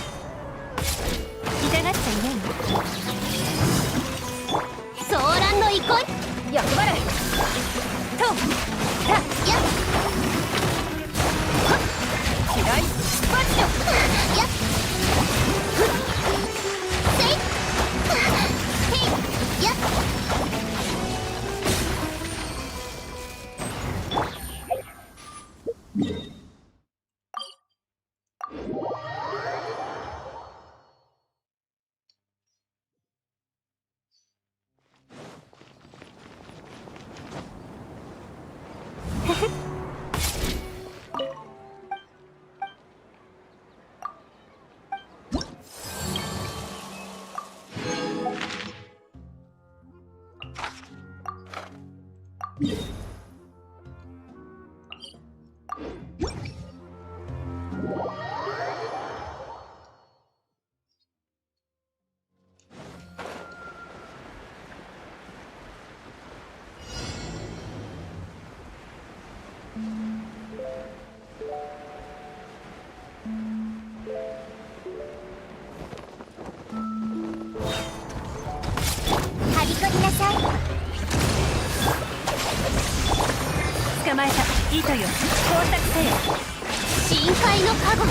痛がっちゃいないの。騒乱の憩い。欲張れ。とたやっ。嫌いバチよ。やっ。せい。へい。やっ。はびこりなさい。捕まえた。糸よ、工作せよ。深海の加護。は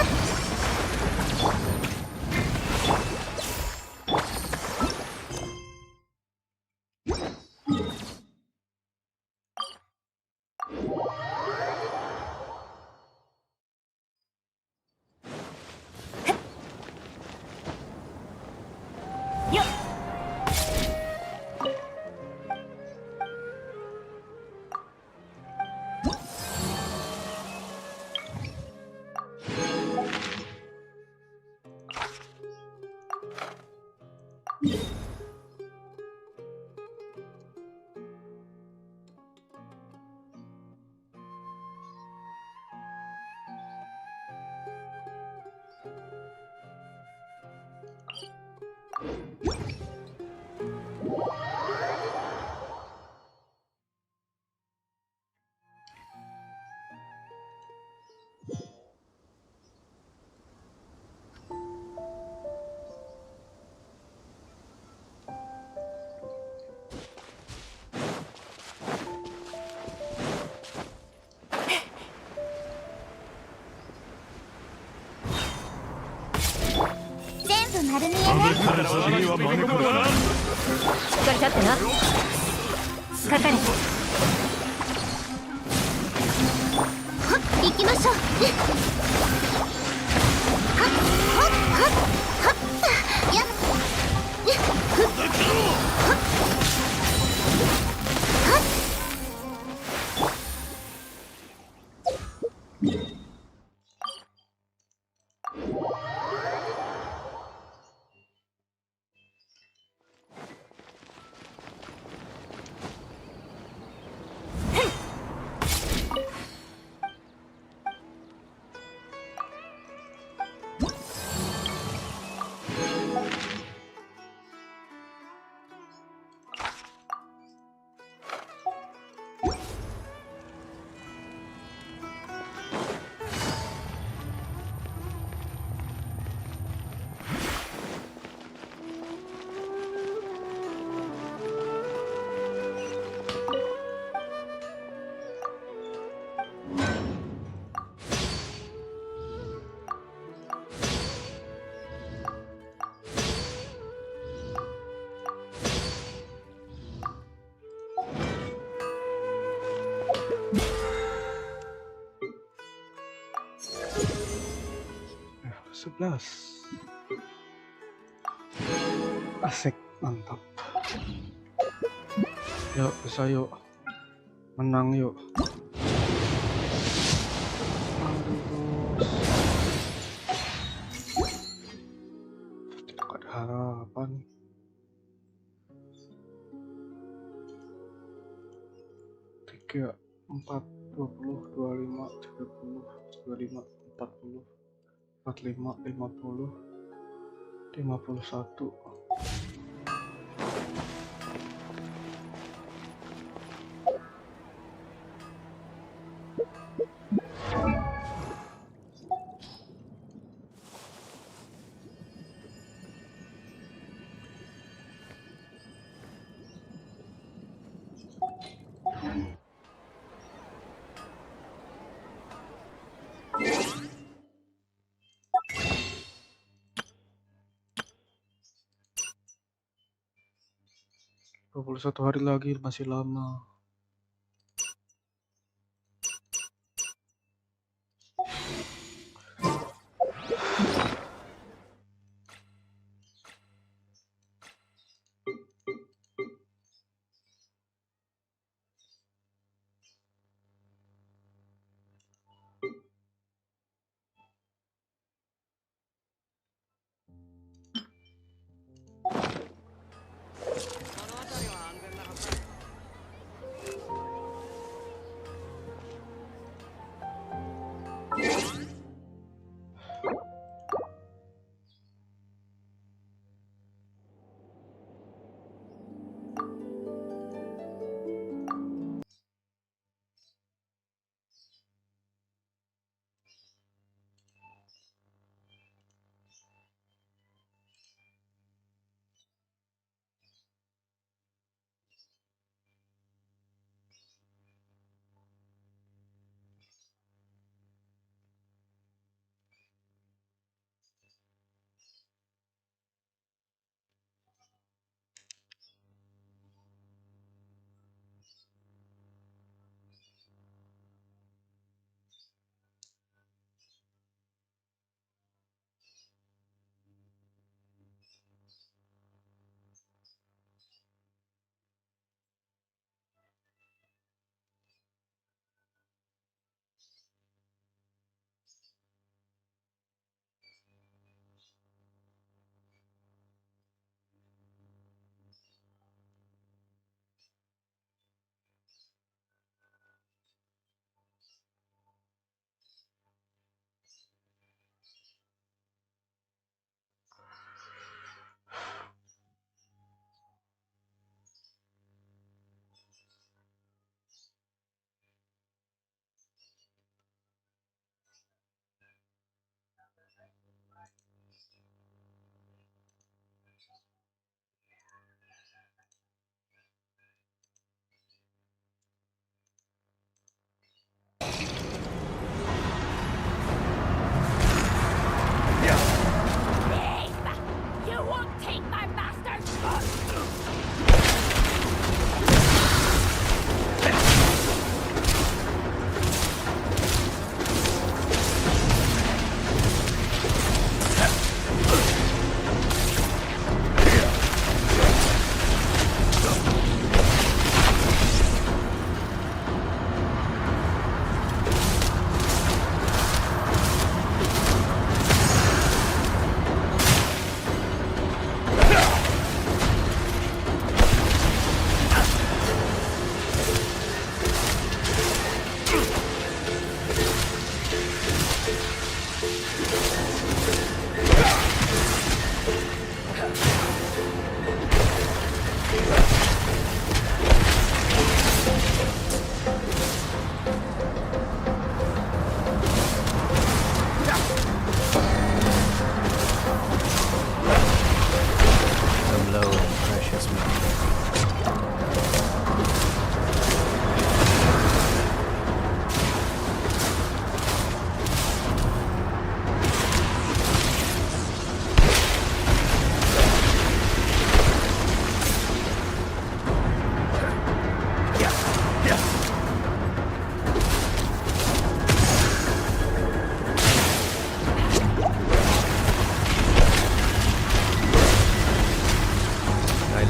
っ。よっ。全部丸見えねこれちょっとなかかれ行きましょうはっはっはっはっやっふっはっはっAsik, mantap. Yuk, bisa yuk. Menang yuk. Tidak ada harapan. Tiga, 4, 20, 25, 30, 25, 40, 45, 50, 51. Satu hari lagi, masih lama.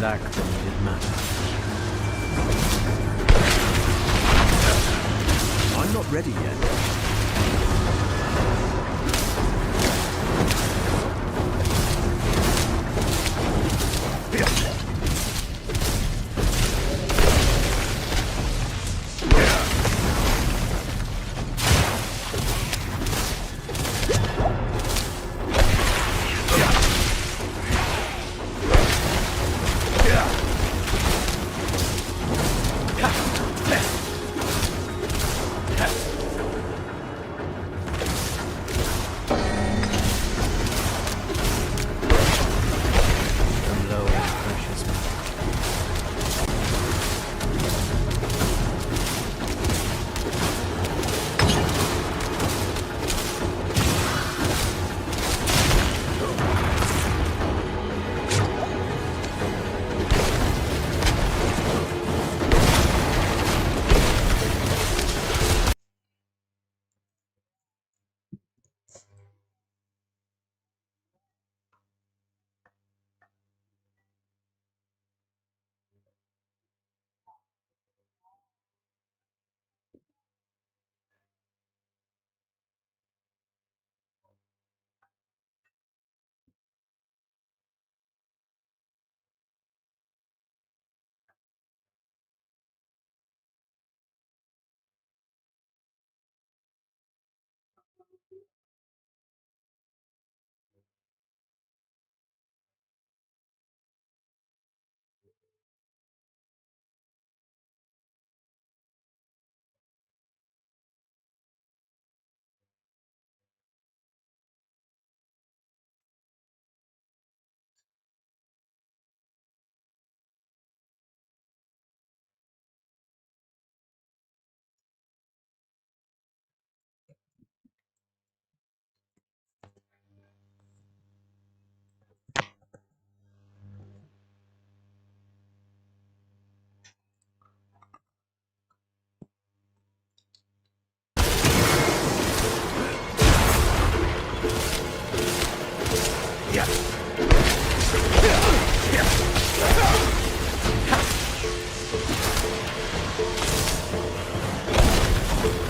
lack the needed mana. I'm not ready yet.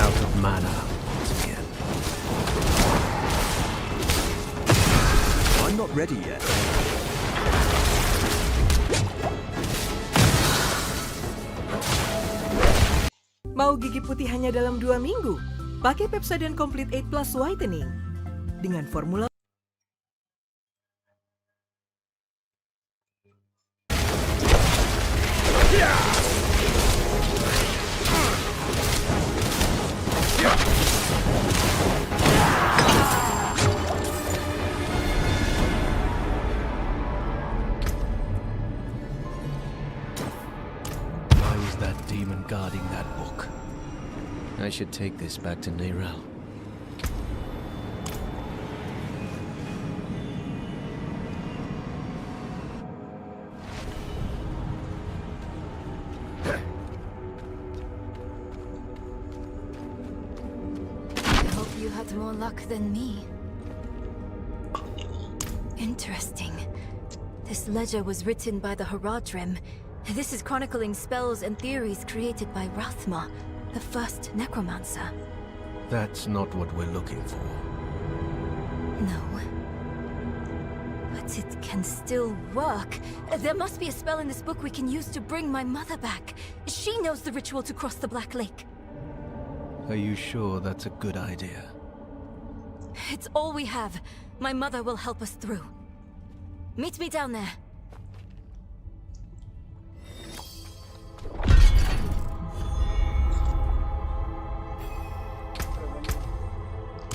Out of mana once again. I'm not ready yet. Mau gigi putih hanya dalam 2 minggu? Pakai Pepsodent Complete 8 Plus Whitening. Dengan formula Why was that demon guarding that book? I should take this back to Neyrel. I hope you had more luck than me. Interesting. This ledger was written by the Haradrim. This is chronicling spells and theories created by Rathma, the first necromancer. That's not what we're looking for. No. But it can still work. There must be a spell in this book we can use to bring my mother back. She knows the ritual to cross the Black Lake. Are you sure that's a good idea? It's all we have. My mother will help us through. Meet me down there.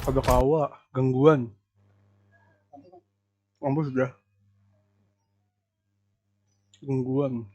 Ada kawa, gangguan. Kamu sudah gangguan.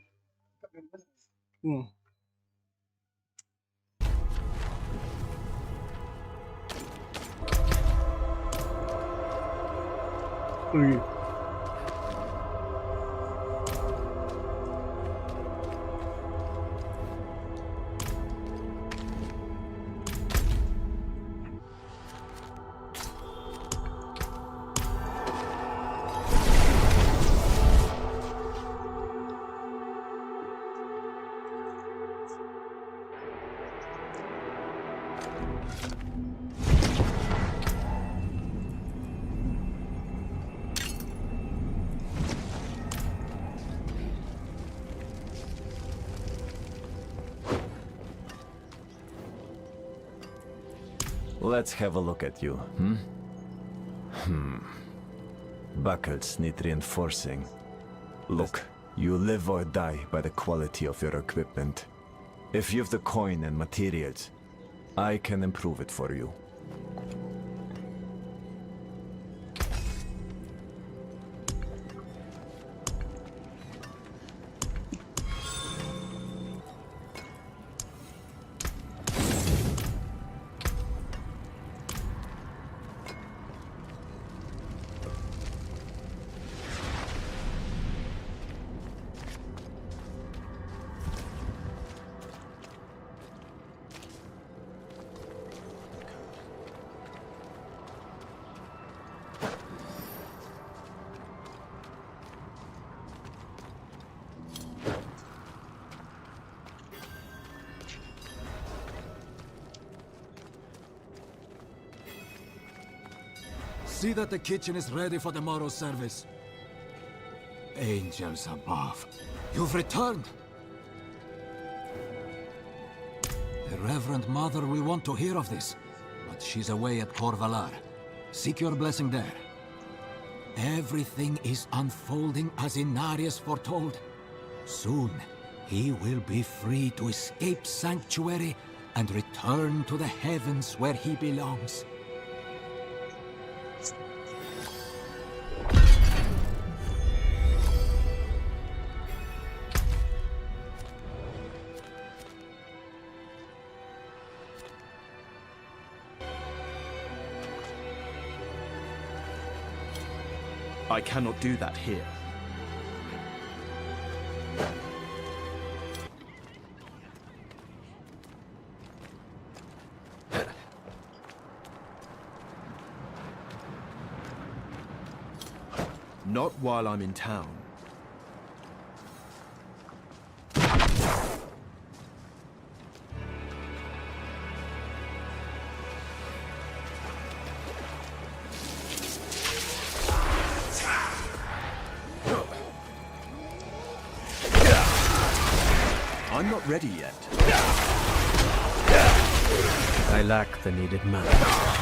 Let's have a look at you, Buckles need reinforcing. Look, you live or die by the quality of your equipment. If you've the coin and materials, I can improve it for you. See that the kitchen is ready for tomorrow's service. Angels above, you've returned! The Reverend Mother will want to hear of this, but she's away at Corvalar. Seek your blessing there. Everything is unfolding as Inarius foretold. Soon, he will be free to escape Sanctuary and return to the heavens where he belongs. I cannot do that here. Not while I'm in town. I'm not ready yet. I lack the needed mana.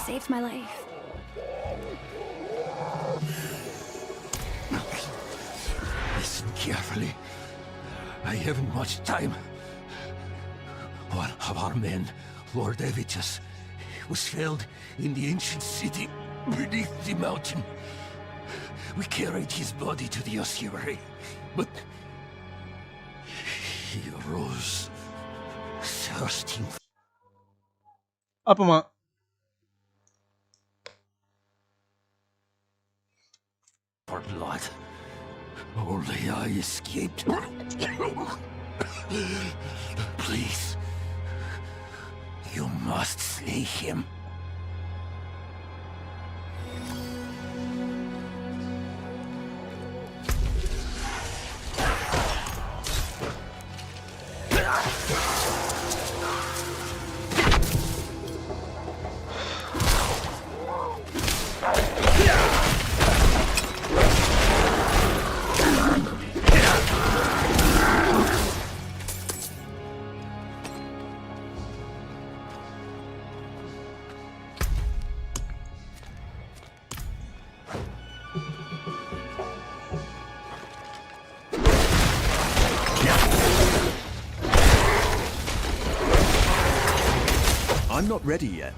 Saved my life. Listen carefully. I haven't much time. One of our men, Lord Evitus, was felled in the ancient city beneath the mountain. We carried his body to the ossuary, but he arose, thirsting Apa, Mak? for blood. Only I escaped. Please, you must slay him. I'm not ready yet.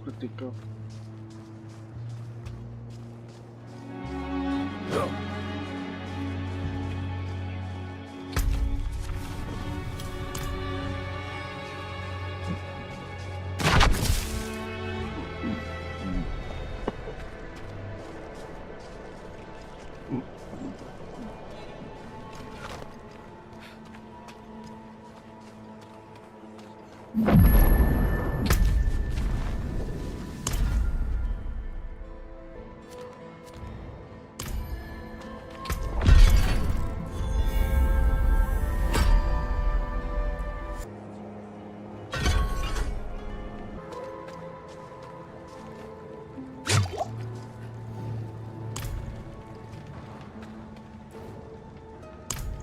Critical.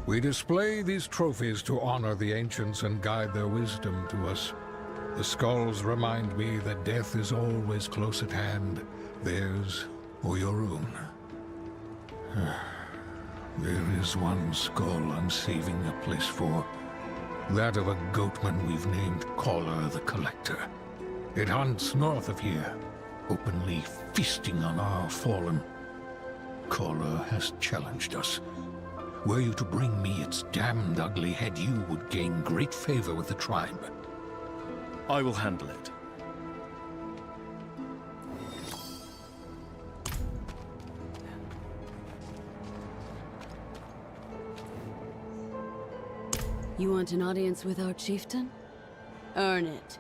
We display these trophies to honor the ancients and guide their wisdom to us. The skulls remind me that death is always close at hand, theirs or your own. There is one skull I'm saving a place for. That of a goatman we've named Caller the Collector. It hunts north of here, openly feasting on our fallen. Caller has challenged us. Were you to bring me its damned ugly head, you would gain great favor with the tribe. I will handle it. You want an audience with our chieftain? Earn it.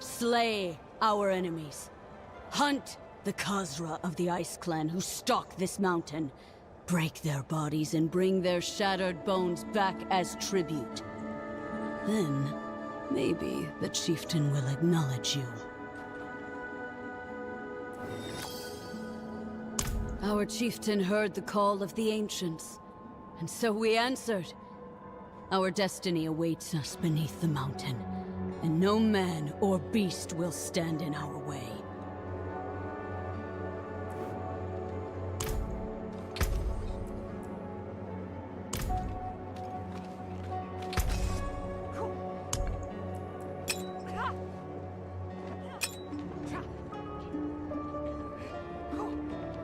Slay our enemies. Hunt the Khazra of the Ice Clan who stalk this mountain. Break their bodies and bring their shattered bones back as tribute. Then, maybe the chieftain will acknowledge you. Our chieftain heard the call of the ancients, and so we answered. Our destiny awaits us beneath the mountain, and no man or beast will stand in our way.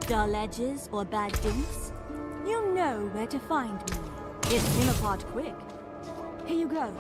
Dull edges or bad dinks? You know where to find me. It's fall apart quick. Here you go.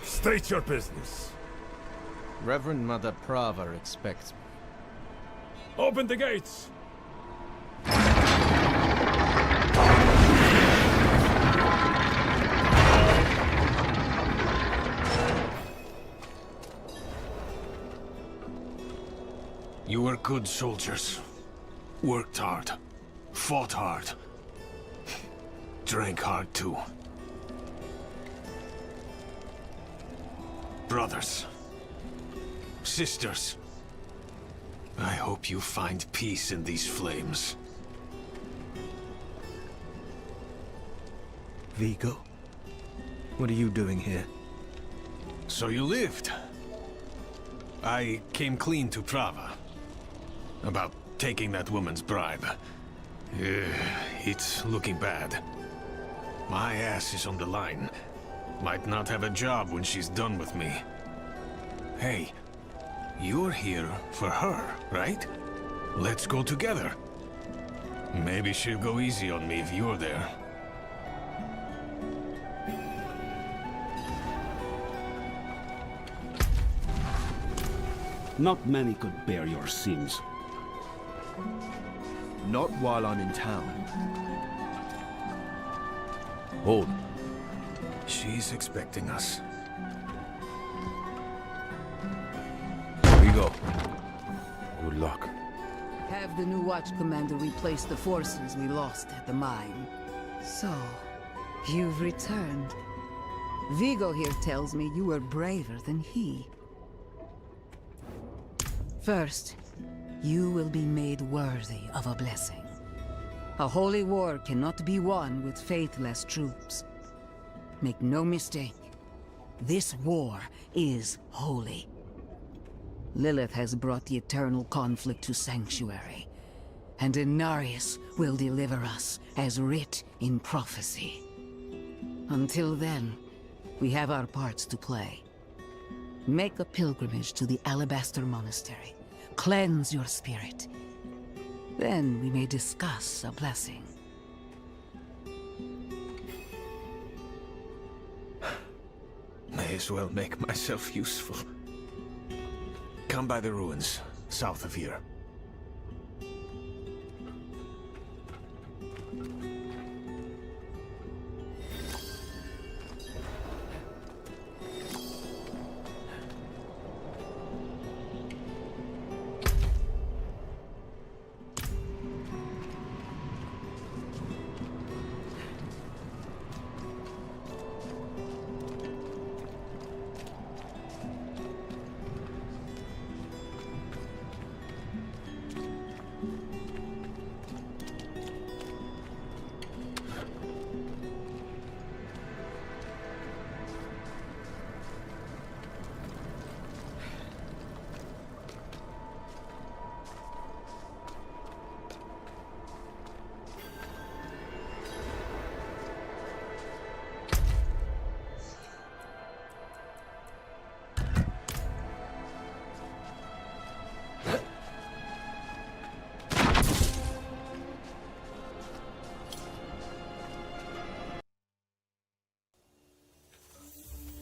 State your business. Reverend Mother Prava expects me. Open the gates! You were good soldiers. Worked hard. Fought hard. Drank hard too. Brothers. Sisters. I hope you find peace in these flames. Vigo? What are you doing here? So you lived. I came clean to Prava. About taking that woman's bribe. It's looking bad. My ass is on the line. Might not have a job when she's done with me. Hey, you're here for her, right? let's go together. Maybe she'll go easy on me if you're there. Not many could bear your sins. Not while I'm in town. Hold. She's expecting us. Here we go. Good luck. Have the new watch commander replace the forces we lost at the mine. So, you've returned. Vigo here tells me you were braver than he. First, you will be made worthy of a blessing. A holy war cannot be won with faithless troops. Make no mistake, this war is holy. Lilith has brought the eternal conflict to Sanctuary, and Inarius will deliver us as writ in prophecy. Until then, we have our parts to play. Make a pilgrimage to the Alabaster Monastery. Cleanse your spirit. Then we may discuss a blessing. May as well make myself useful. Come by the ruins, south of here.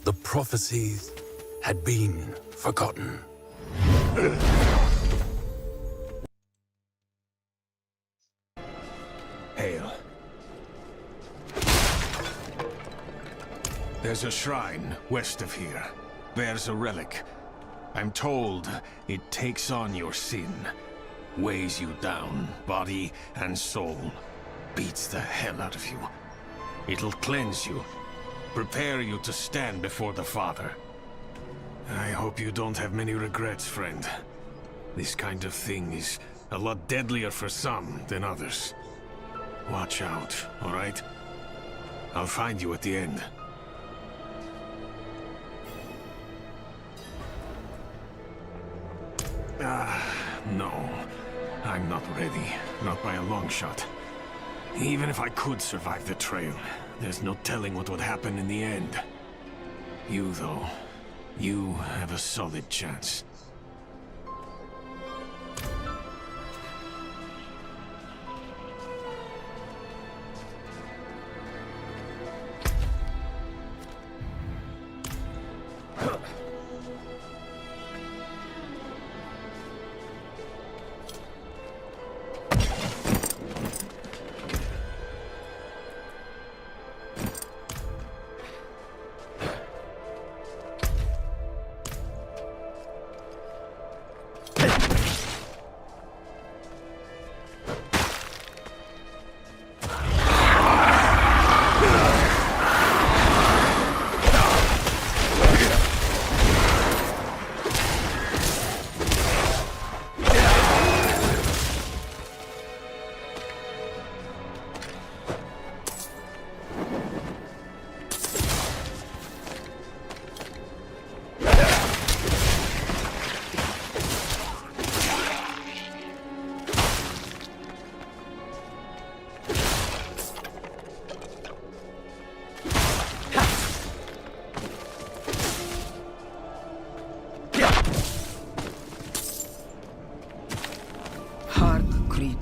The prophecies had been forgotten. Hail. There's a shrine west of here. Bears a relic. I'm told it takes on your sin, weighs you down, body and soul, beats the hell out of you. It'll cleanse you, prepare you to stand before the Father. I hope you don't have many regrets, friend. This kind of thing is a lot deadlier for some than others. Watch out, all right? I'll find you at the end. No. I'm not ready. Not by a long shot. Even if I could survive the trail, there's no telling what would happen in the end. You, though, you have a solid chance.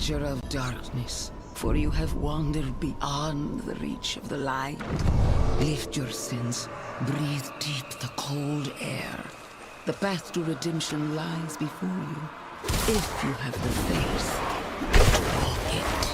creature of darkness, for you have wandered beyond the reach of the light. Lift your sins, breathe deep the cold air. The path to redemption lies before you. If you have the faith, walk it.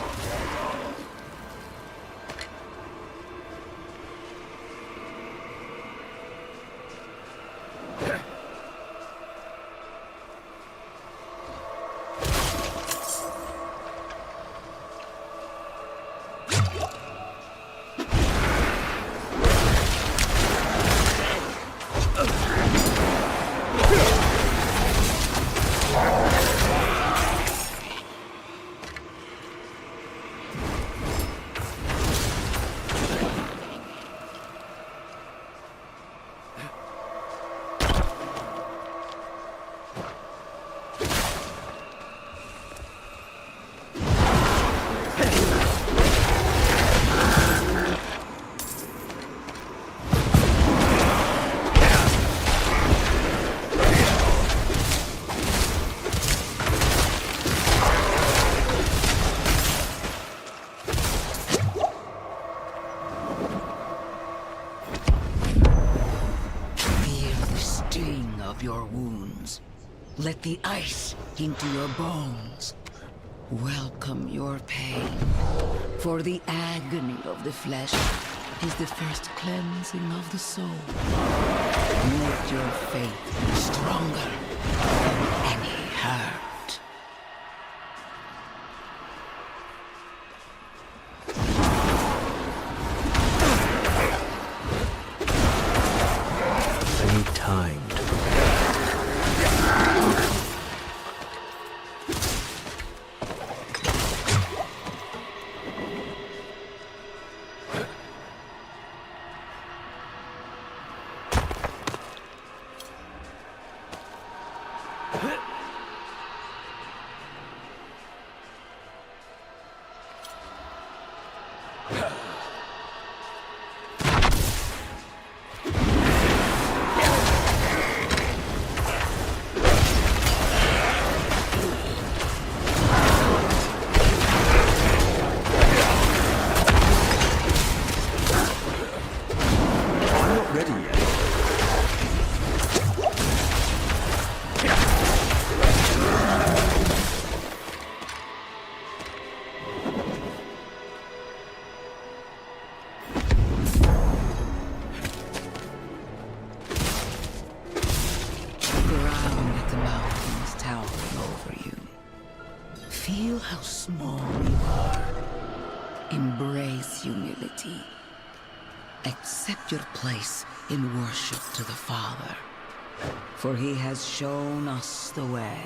Your wounds. Let the ice into your bones. Welcome your pain. For the agony of the flesh is the first cleansing of the soul. Make your faith be stronger than any hurt. I need time. Feel how small you are. Embrace humility. Accept your place in worship to the Father, for He has shown us the way.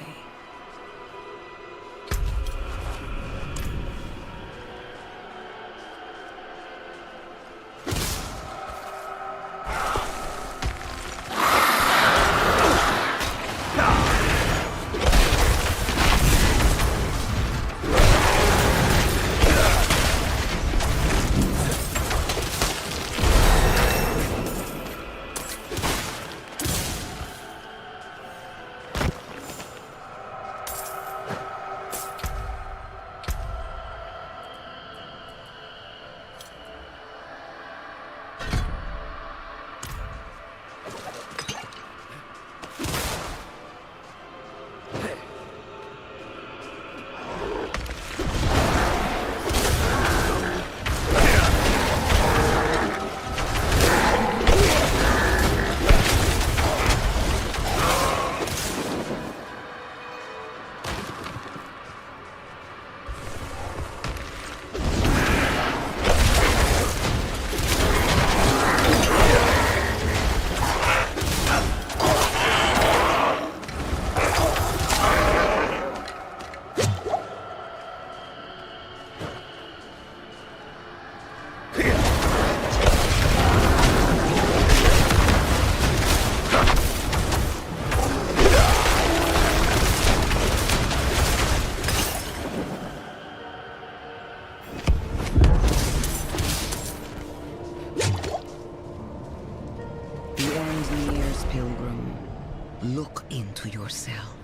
Look into yourself.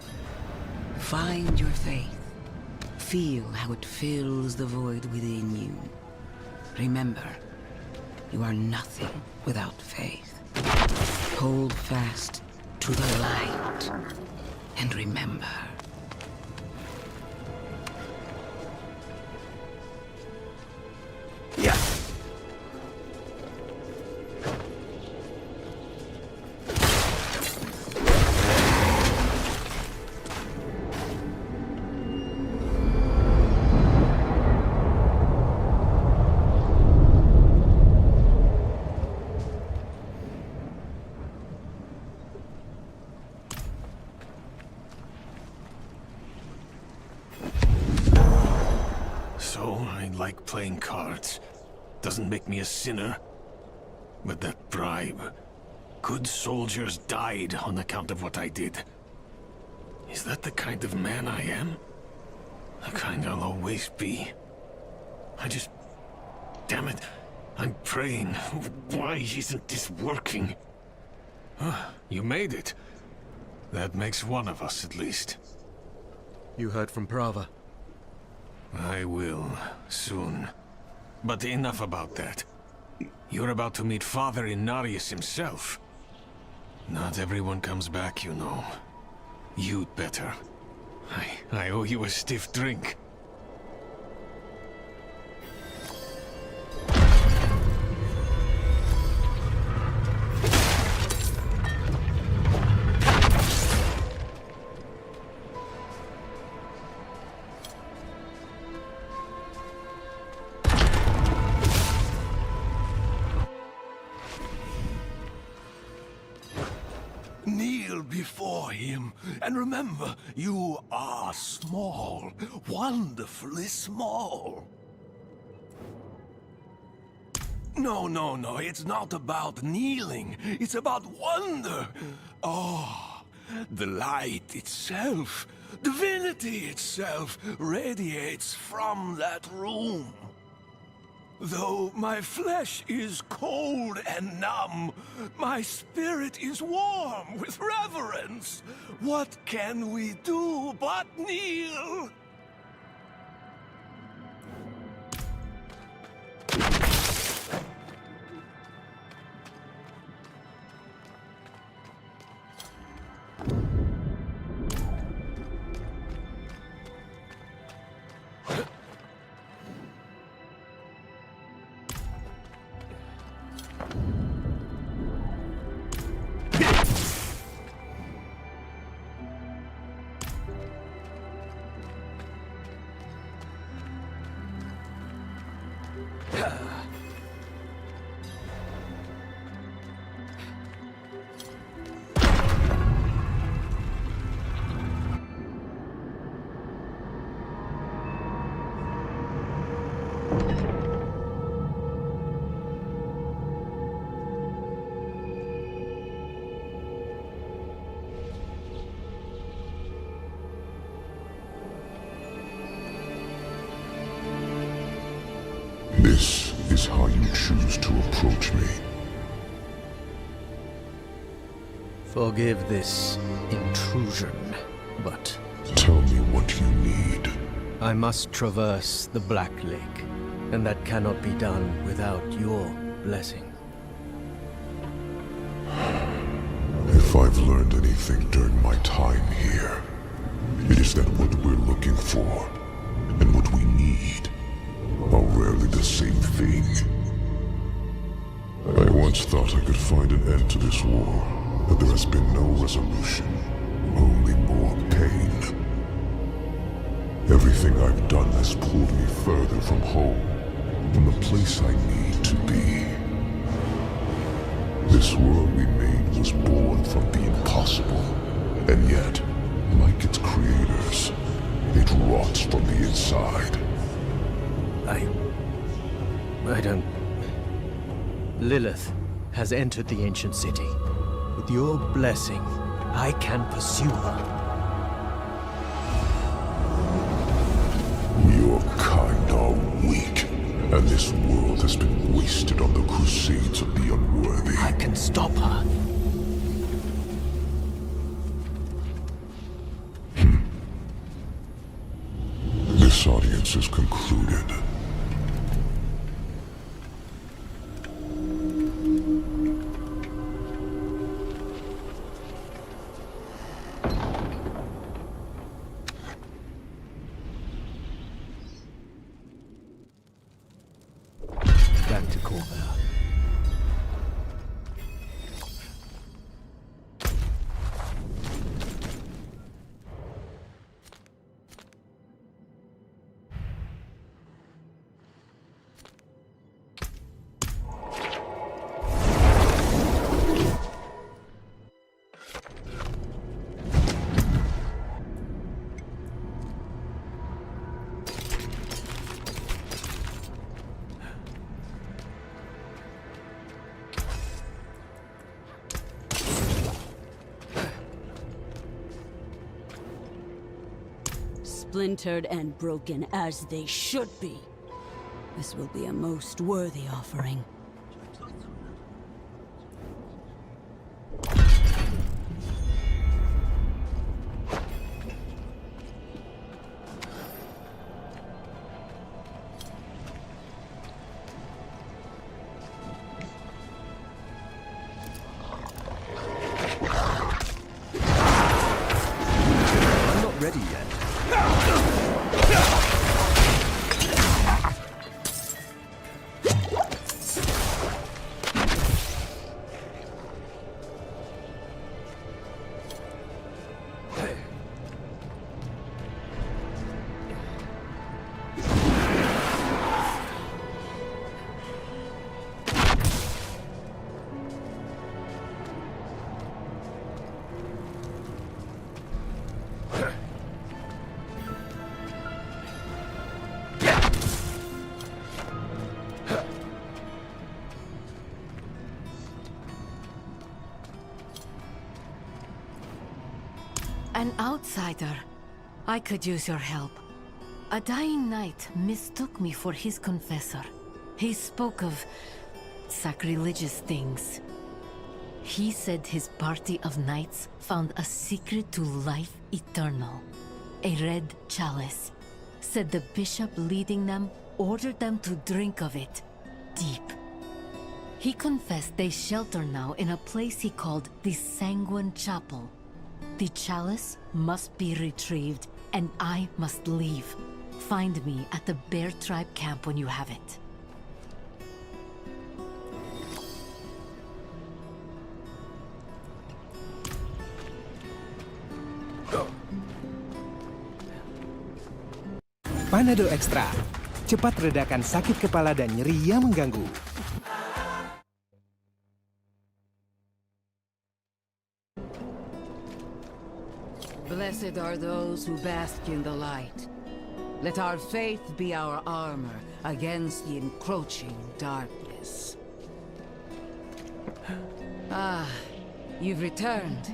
Find your faith. feel how it fills the void within you. Remember, you are nothing without faith. Hold fast to the light, and remember. Yeah. So, I like playing cards. Doesn't make me a sinner. But that bribe... Good soldiers died on account of what I did. Is that the kind of man I am? The kind I'll always be. I just... Damn it. I'm praying. Why isn't this working? You made it. That makes one of us, at least. You heard from Prava? I will, soon. But enough about that. You're about to meet Father Inarius himself. Not everyone comes back, you know. You'd better. I owe you a stiff drink. Kneel before him, and remember, you are small, wonderfully small. No, it's not about kneeling, it's about wonder. Oh, the light itself, divinity itself, radiates from that room. Though my flesh is cold and numb, my spirit is warm with reverence. What can we do but kneel? This is how you choose to approach me. Forgive this intrusion, but... Tell me what you need. I must traverse the Black Lake, and that cannot be done without your blessing. If I've learned anything during my time here, it is that what we're looking for, and what we need, are rarely the same thing. I once thought I could find an end to this war, but there has been no resolution, only more pain. Everything I've done has pulled me further from home, from the place I need to be. This world we made was born from the impossible, and yet, like its creators, it rots from the inside. I don't... Lilith has entered the ancient city. With your blessing, I can pursue her. Your kind are weak, and this world has been wasted on the crusades of the unworthy. I can stop her. This audience is concluded. Back to Corvair. Splintered and broken as they should be. This will be a most worthy offering. I'm not ready yet. An outsider. I could use your help. A dying knight mistook me for his confessor. He spoke of sacrilegious things. He said his party of knights found a secret to life eternal. A red chalice. Said the bishop leading them ordered them to drink of it. Deep. He confessed they shelter now in a place he called the Sanguine Chapel. The chalice must be retrieved, and I must leave. Find me at the Bear Tribe camp when you have it. Panado Extra. Cepat redakan sakit kepala dan nyeri yang mengganggu. Blessed are those who bask in the light. Let our faith be our armor against the encroaching darkness. Ah, you've returned.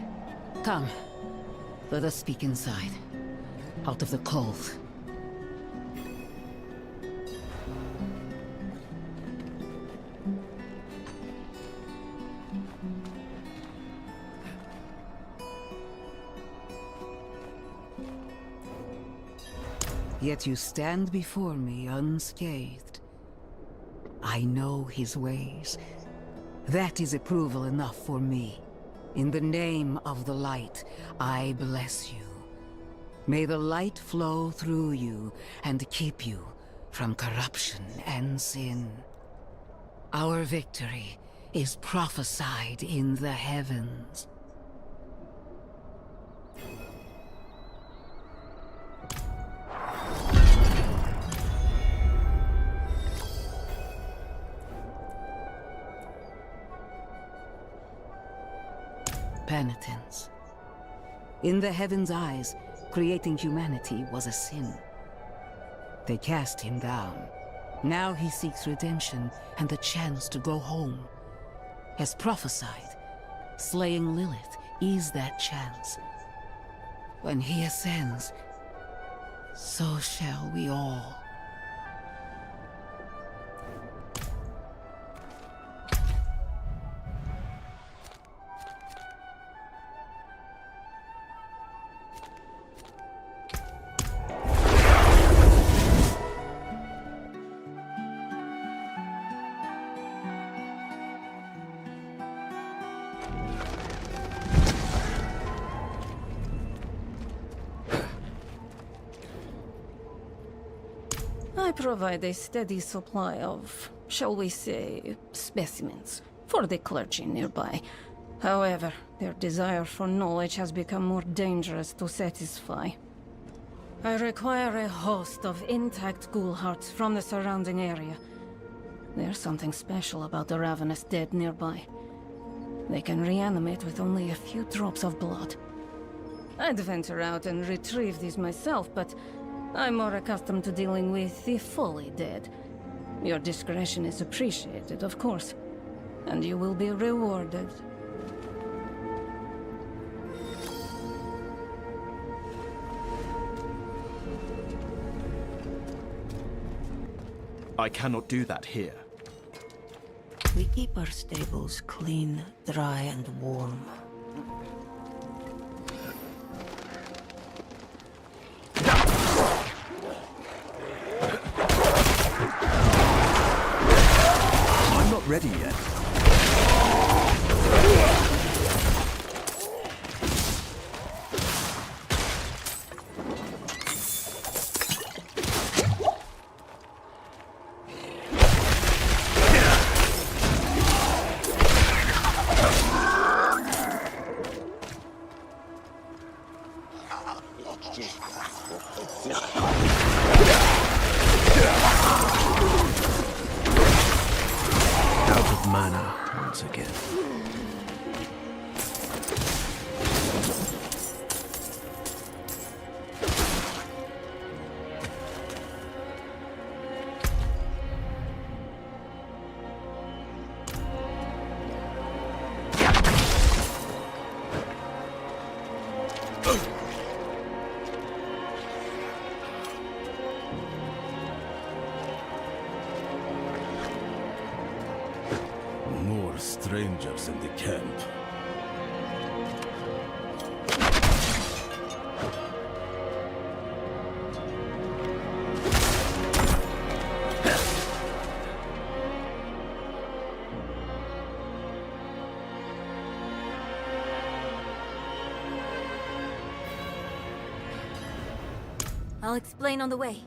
Come, let us speak inside, out of the cold. Yet you stand before me unscathed. I know his ways. That is approval enough for me. In the name of the light, I bless you. May the light flow through you and keep you from corruption and sin. Our victory is prophesied in the heavens. Penitence. In the heavens' eyes, creating humanity was a sin. They cast him down. Now he seeks redemption and the chance to go home. As prophesied, slaying Lilith is that chance. When he ascends, so shall we all. I provide a steady supply of, shall we say, specimens for the clergy nearby. However, their desire for knowledge has become more dangerous to satisfy. I require a host of intact ghoul hearts from the surrounding area. There's something special about the ravenous dead nearby. They can reanimate with only a few drops of blood. I'd venture out and retrieve these myself, but I'm more accustomed to dealing with the fully dead. Your discretion is appreciated, of course, and you will be rewarded. I cannot do that here. We keep our stables clean, dry, and warm. I'm not ready yet. Out of mana once again. More strangers in the camp. I'll explain on the way.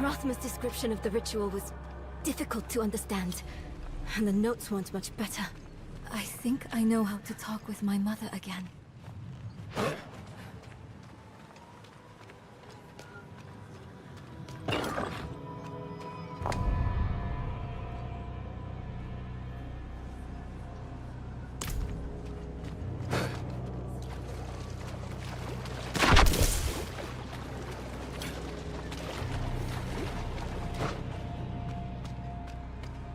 Rothma's description of the ritual was difficult to understand, and the notes weren't much better. I think I know how to talk with my mother again.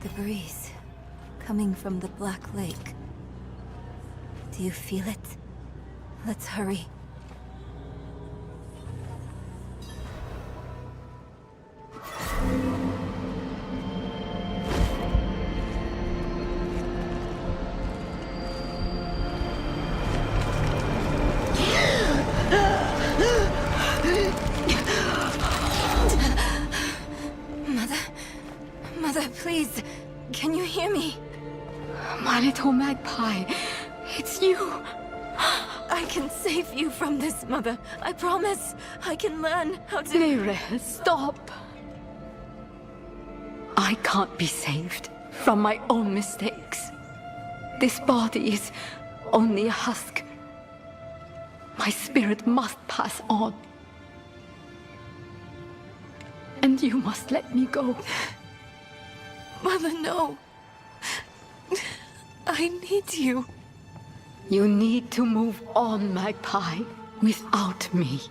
The breeze, coming from the Black Lake. Do you feel it? Let's hurry. Mother? Please, can you hear me? My little magpie, it's you. I can save you from this, Mother. I promise. I can learn how to... Neyrelle, stop. I can't be saved from my own mistakes. This body is only a husk. My spirit must pass on. And you must let me go. Mother, no. I need you. You need to move on, Magpie, without me.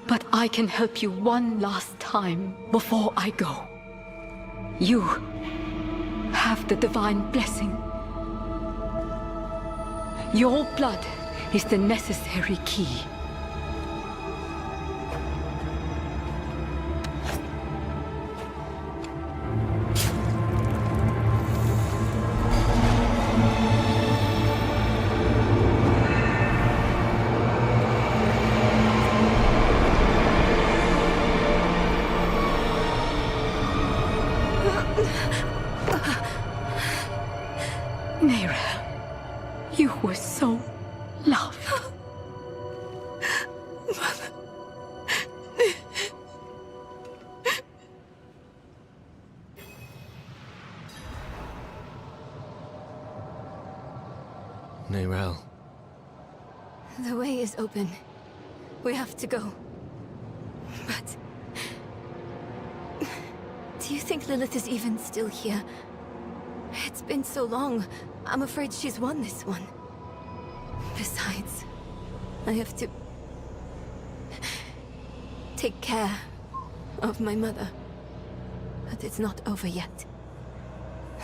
But I can help you one last time before I go. You have the divine blessing. Your blood is the necessary key. Neyrelle, you were so loved. Mother. Neyrelle. The way is open. We have to go. But... do you think Lilith is even still here? It's been so long. I'm afraid she's won this one. Besides, I have to... take care of my mother. But it's not over yet.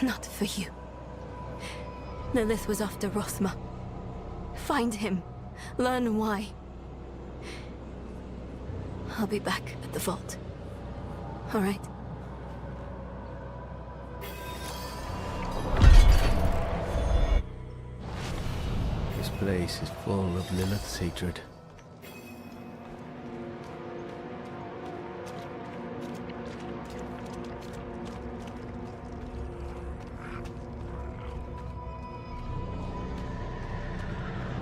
Not for you. Lilith was after Rosma. Find him. Learn why. I'll be back at the vault. All right? This place is full of Lilith's hatred.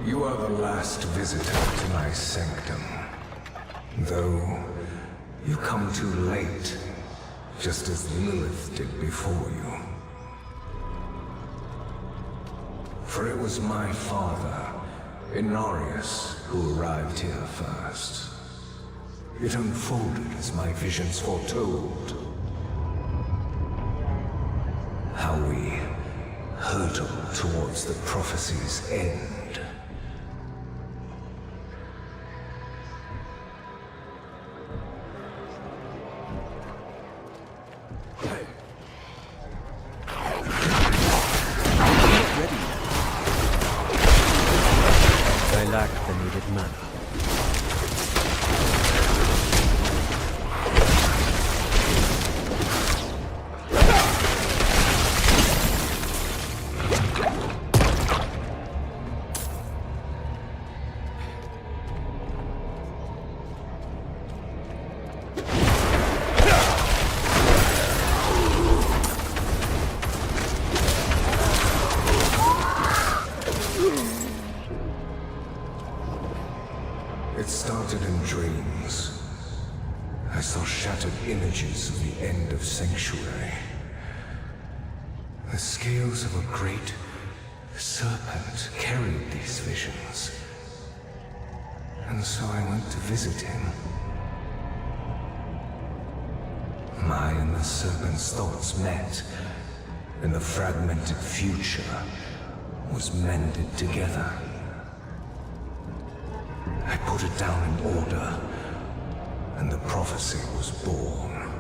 You are the last visitor to my sanctum. Though, you come too late, just as Lilith did before you. For it was my father, Inarius, who arrived here first. It unfolded as my visions foretold. How we hurtled towards the prophecy's end. I lack the needed mana. It started in dreams. I saw shattered images of the end of Sanctuary. The scales of a great serpent carried these visions. And so I went to visit him. My and the serpent's thoughts met, and the fragmented future was mended together. I put it down in order, and the prophecy was born.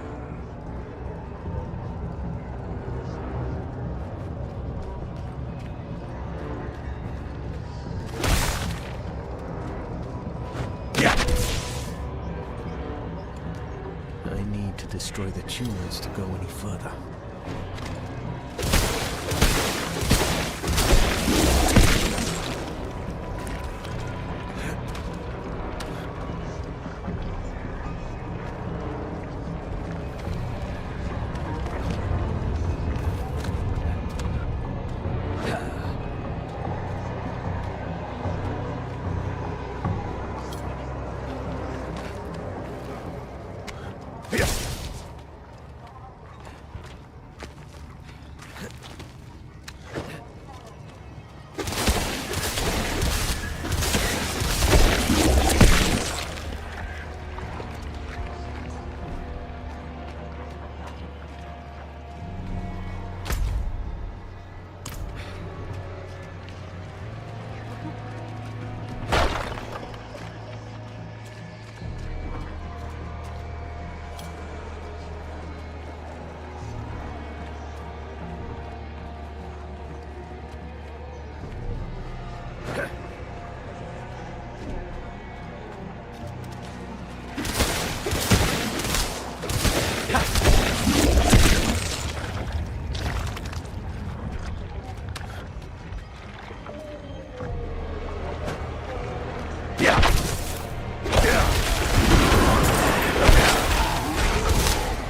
I need to destroy the tumors to go any further.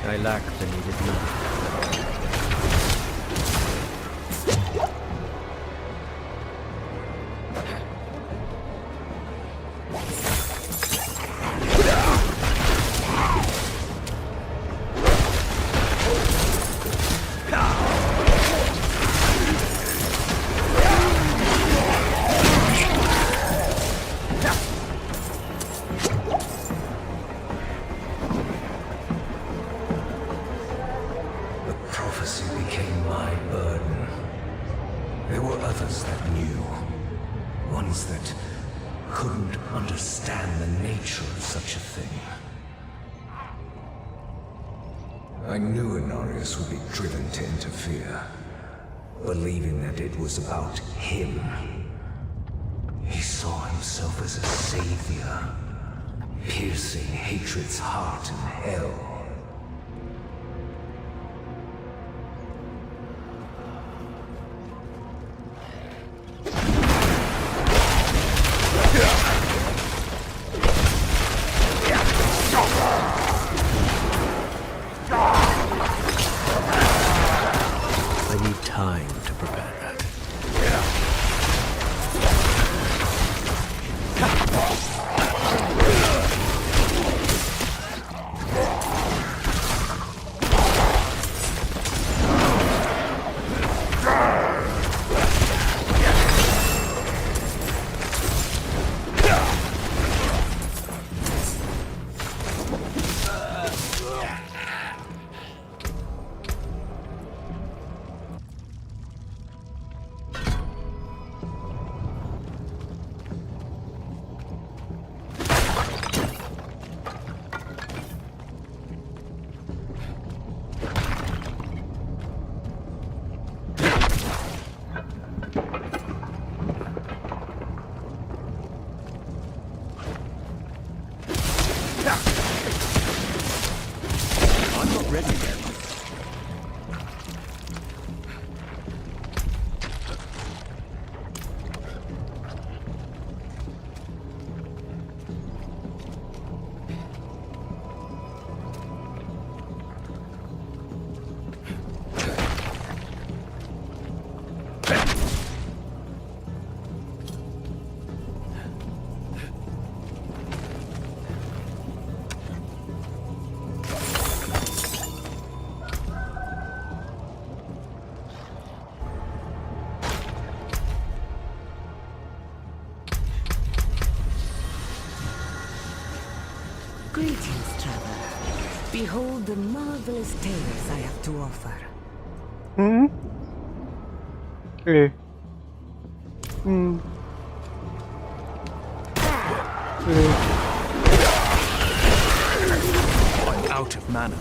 I lack the needed knowledge. I knew Honorius would be driven to interfere, believing that it was about him. He saw himself as a savior, piercing hatred's heart in hell. Greetings, traveler. Behold the marvelous tales I have to offer. I'm out of mana.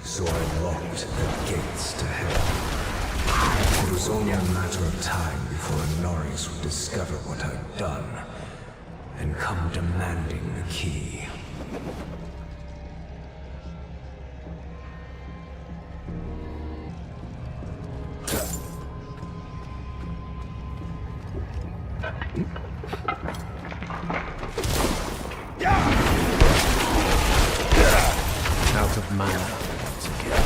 So I locked the gates to hell. It was only a matter of time before Honorius would discover what I'd done and come demanding the key. Out of mana once again.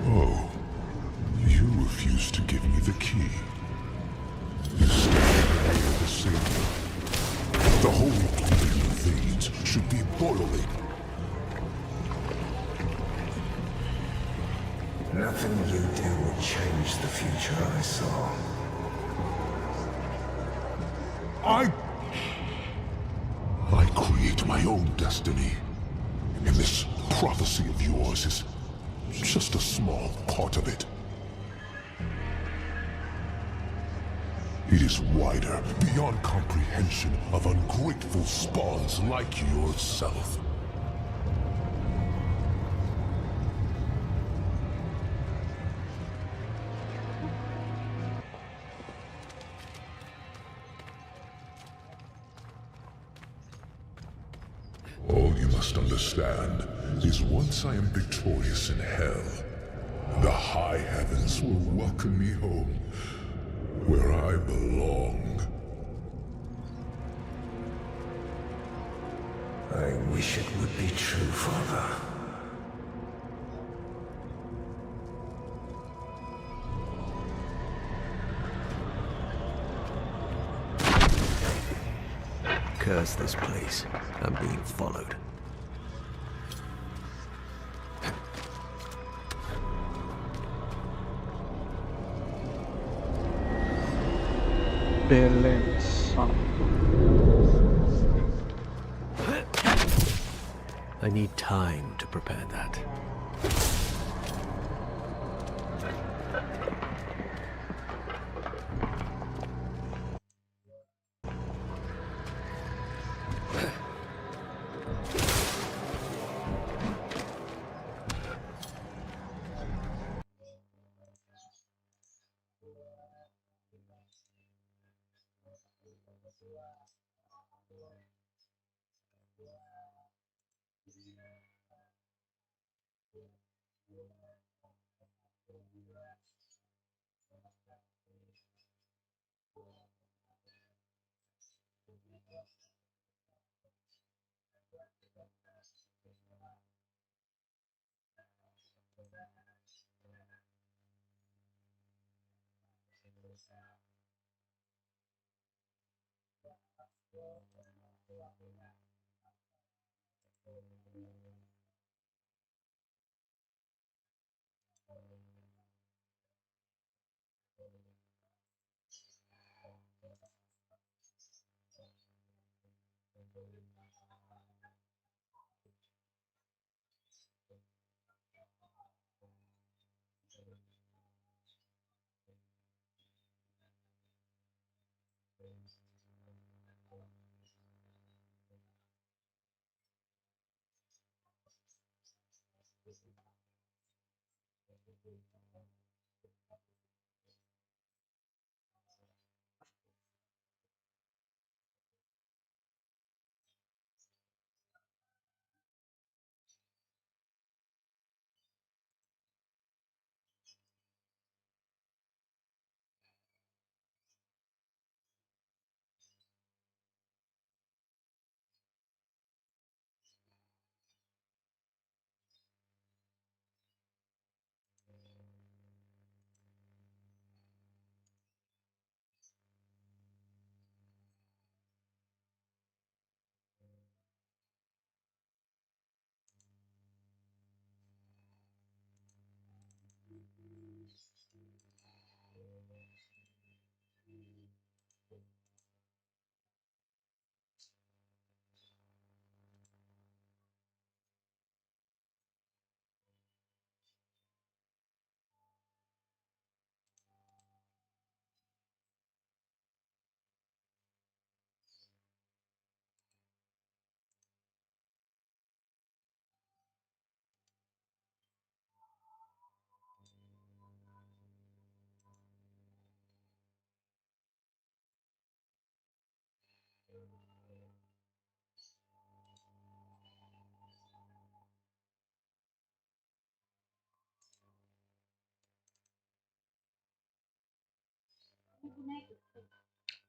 Oh, you refuse to give me the key. You stand in the way of the Savior. The holy fluid in your veins should be boiling. Nothing you do will change the future I saw. I create my own destiny. And this prophecy of yours is just a small part of it. It is wider, beyond comprehension of ungrateful spawns like yourself. All you must understand is once I am victorious in hell, the high heavens will welcome me home, where I belong. I wish it would be true, Father. Curse this place. I'm being followed. Balance. I need time to prepare that.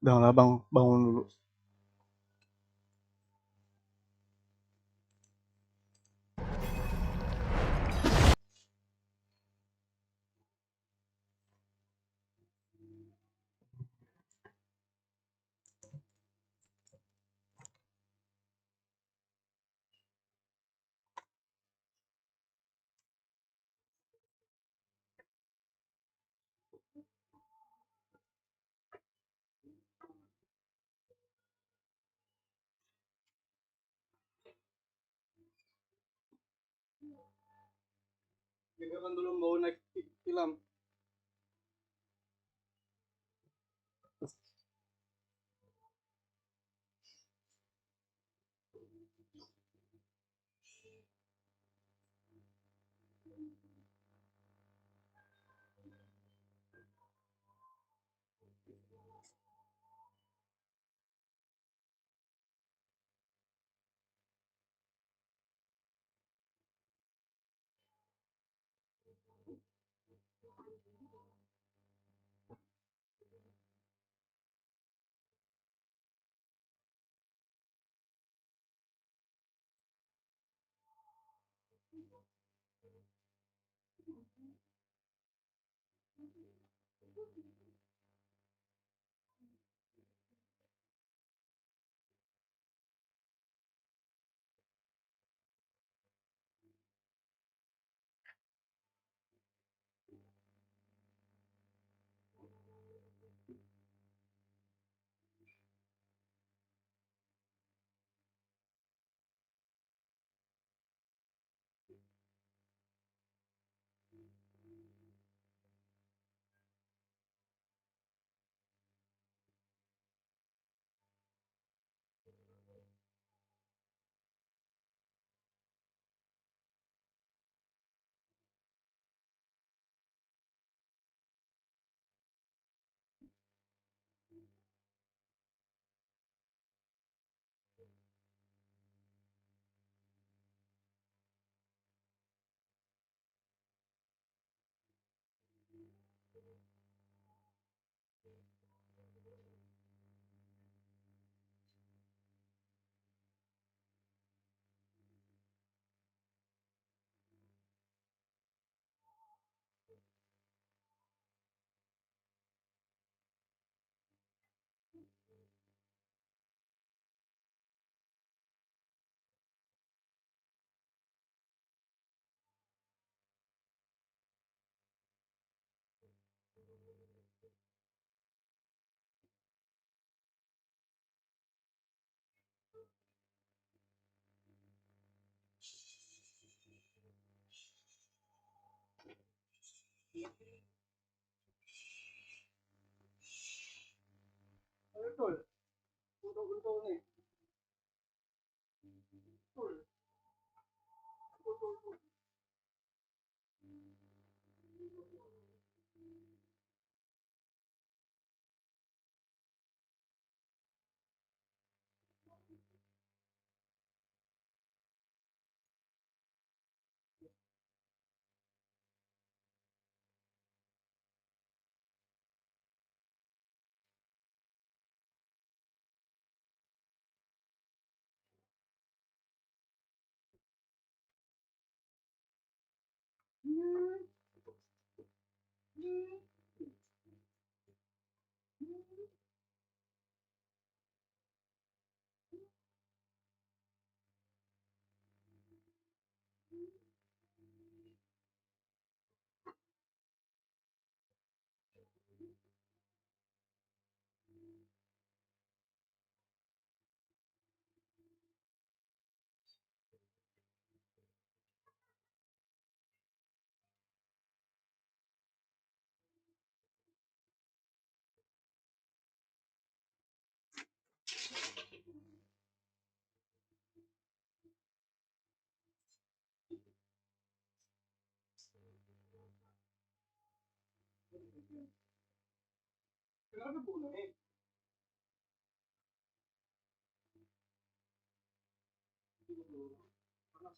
Udah nggak bangun dulu. Giliran dulu mau naik film. Betul. Betul nih. Betul. Betul. Kenapa bu? Panas.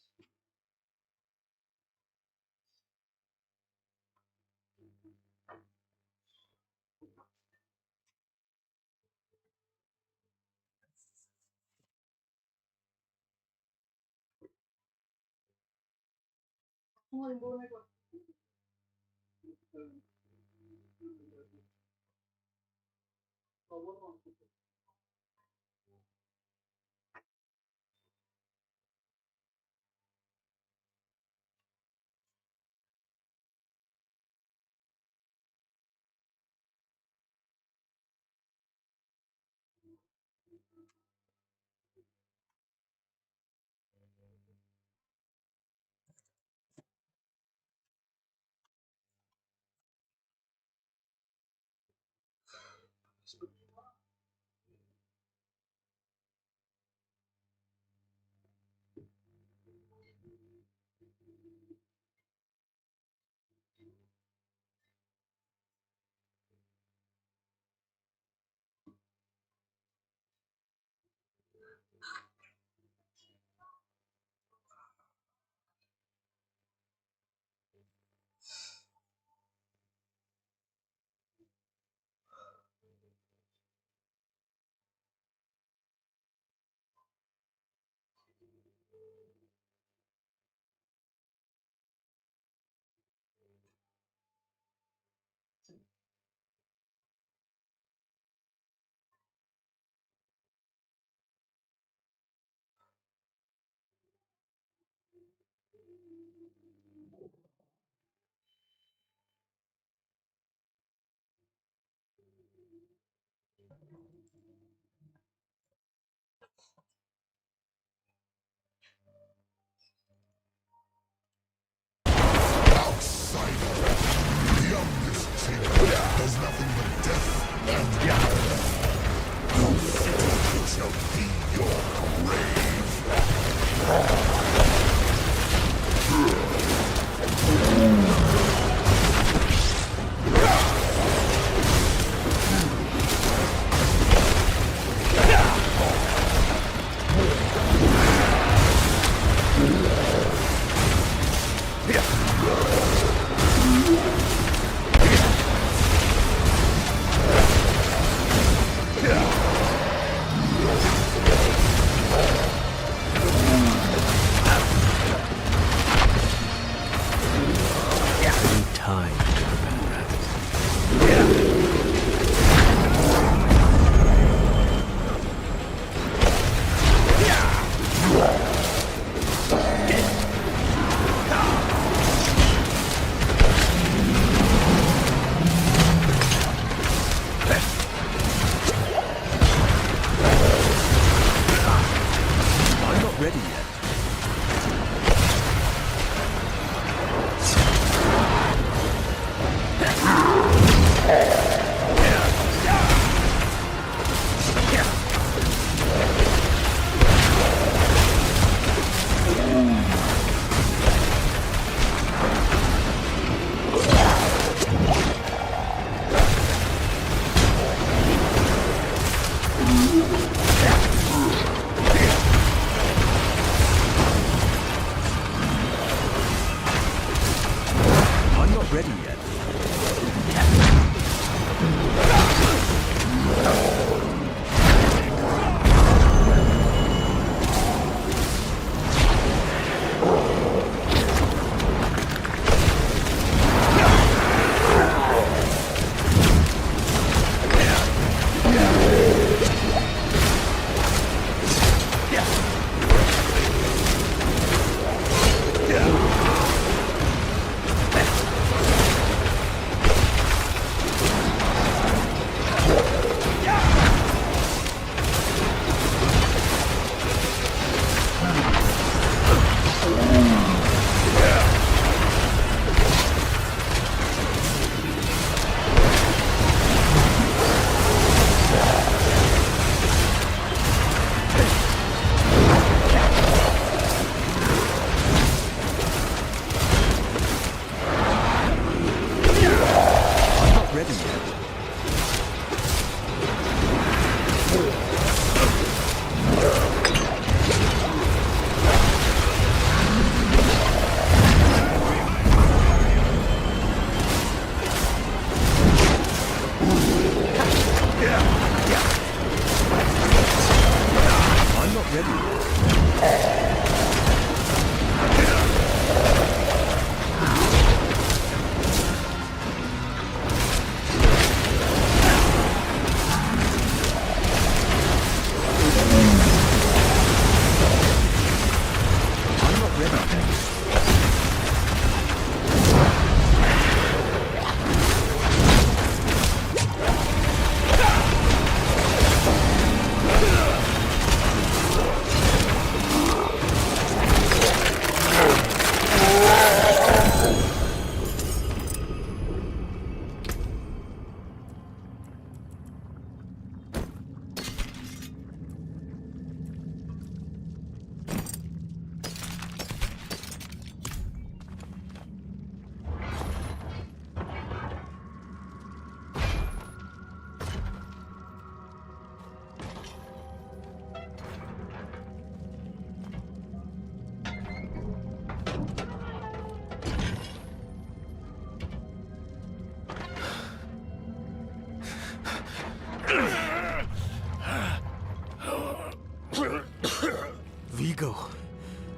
Vigo,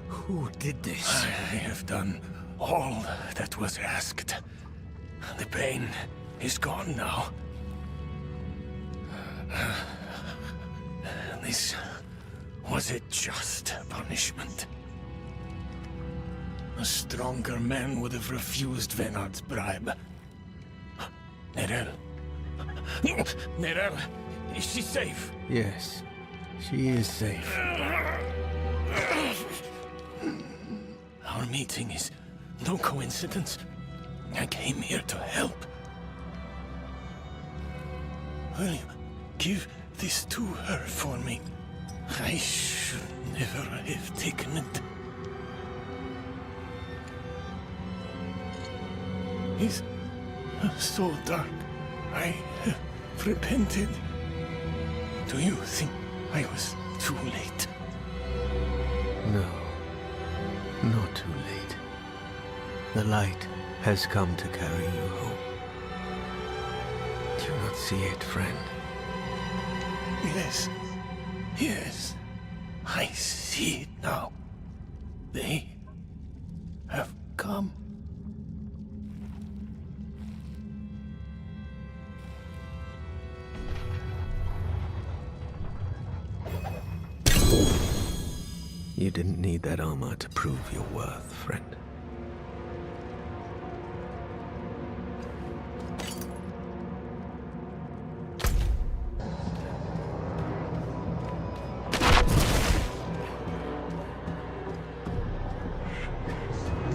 who did this? I have done all that was asked. The pain is gone now. This was a just punishment. A stronger man would have refused Venard's bribe. Nerel. Nerel, is she safe? Yes, she is safe. Our meeting is no coincidence. I came here to help. Will you give this to her for me? I should never have taken it. It's so dark. I have repented. Do you think I was too late? No, not too late. The light has come to carry you home. Do you not see it, friend? Yes. Yes. I see it now. They have come. You didn't need that armor to prove your worth, friend.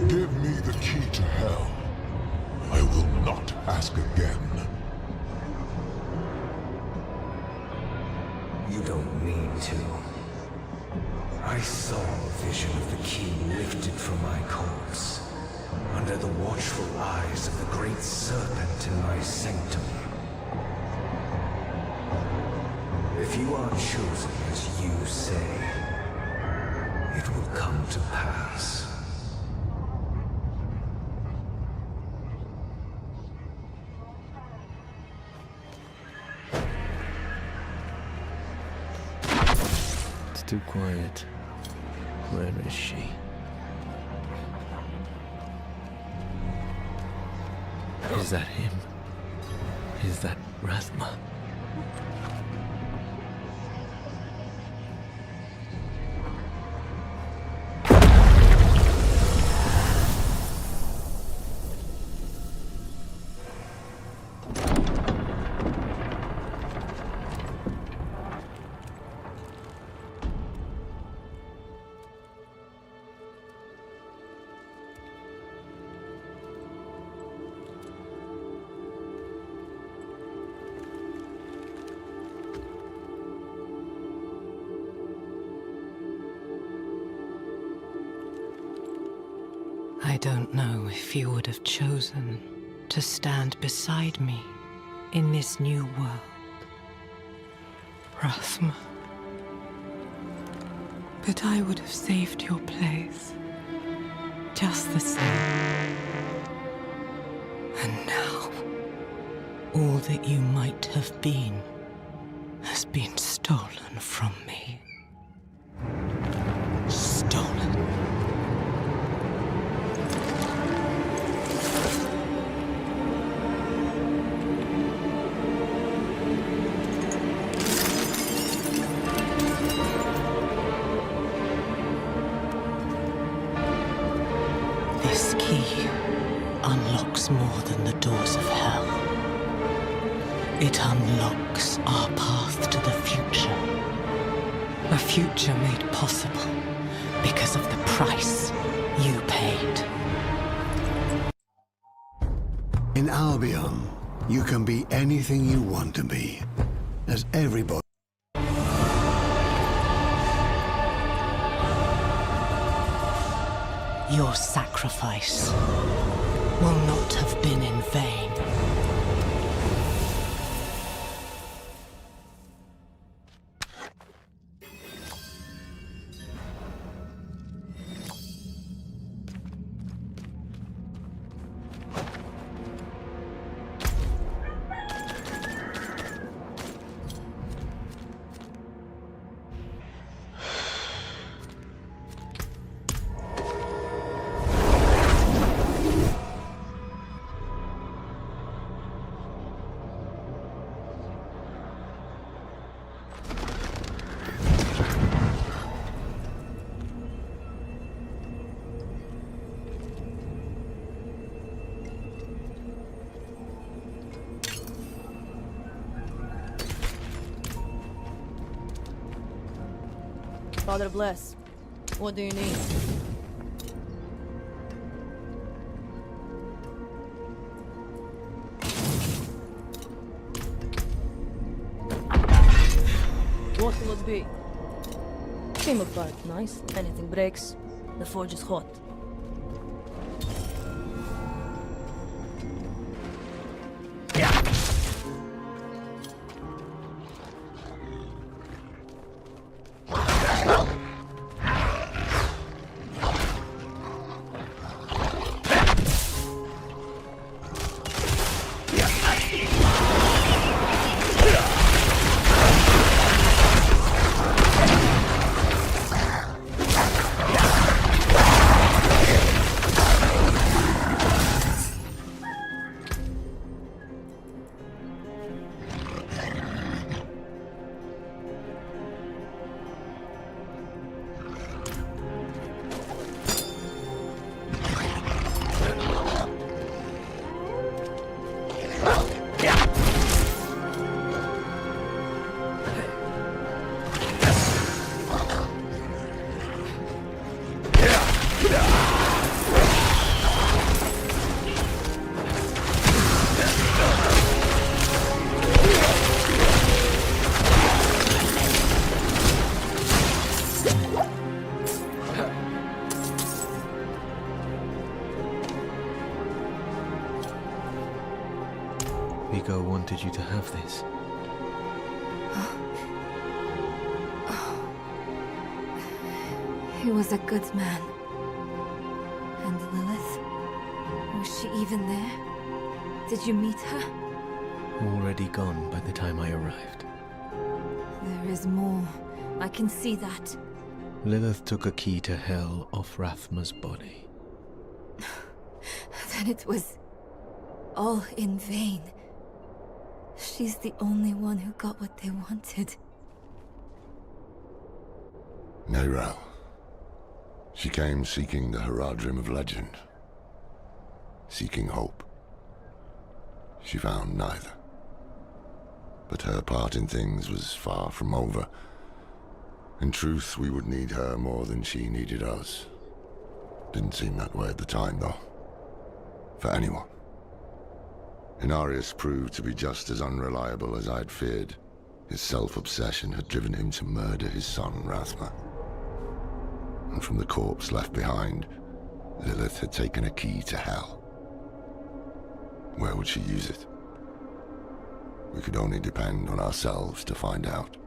Give me the key to hell. I will not ask again. You don't need to. I saw a vision of the key lifted from my corpse, under the watchful eyes of the great serpent in my sanctum. If you are chosen as you say, it will come to pass. It's too quiet. Where is she? Is that him? Is that Rathma? I don't know if you would have chosen to stand beside me in this new world, Rathma. But I would have saved your place, just the same. And now, all that you might have been has been stolen from me. Stolen. This key unlocks more than the doors of hell. It unlocks our path to the future. A future made possible because of the price you paid. In Albion, you can be anything you want to be, as everybody. Your sacrifice will not have been in vain. Father bless. What do you need? What will it be? Came apart nice. Anything breaks, the forge is hot. Vigo wanted you to have this. He was a good man. And Lilith? Was she even there? Did you meet her? Already gone by the time I arrived. There is more. I can see that. Lilith took a key to hell off Rathma's body. Then it was all in vain. She's the only one who got what they wanted. Neyrel. She came seeking the Haradrim of legend. Seeking hope. She found neither. But her part in things was far from over. In truth, we would need her more than she needed us. Didn't seem that way at the time, though. For anyone. Inarius proved to be just as unreliable as I'd feared. His self-obsession had driven him to murder his son, Rathma. And from the corpse left behind, Lilith had taken a key to hell. Where would she use it? We could only depend on ourselves to find out.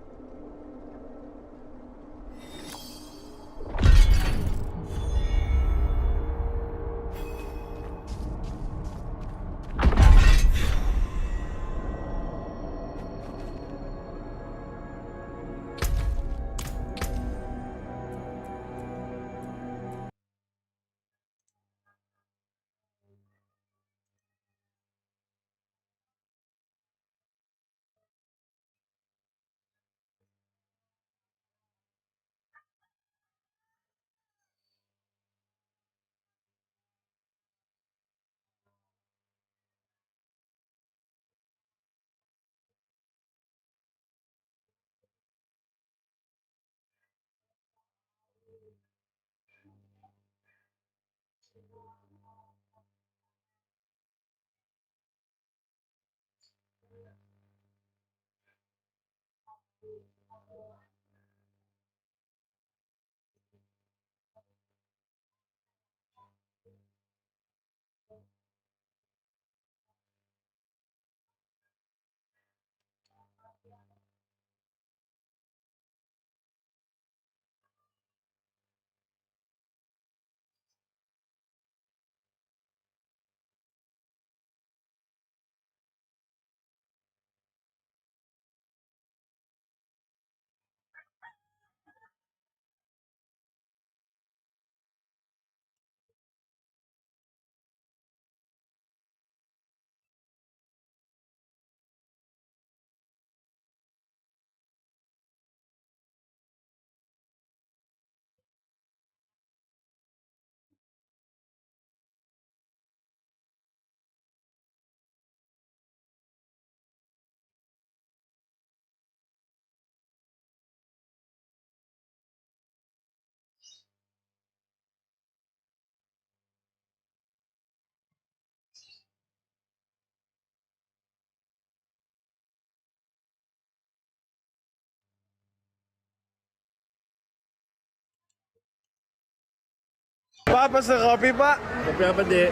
Pak, pesen kopi, Pak. Kopi apa, Dek?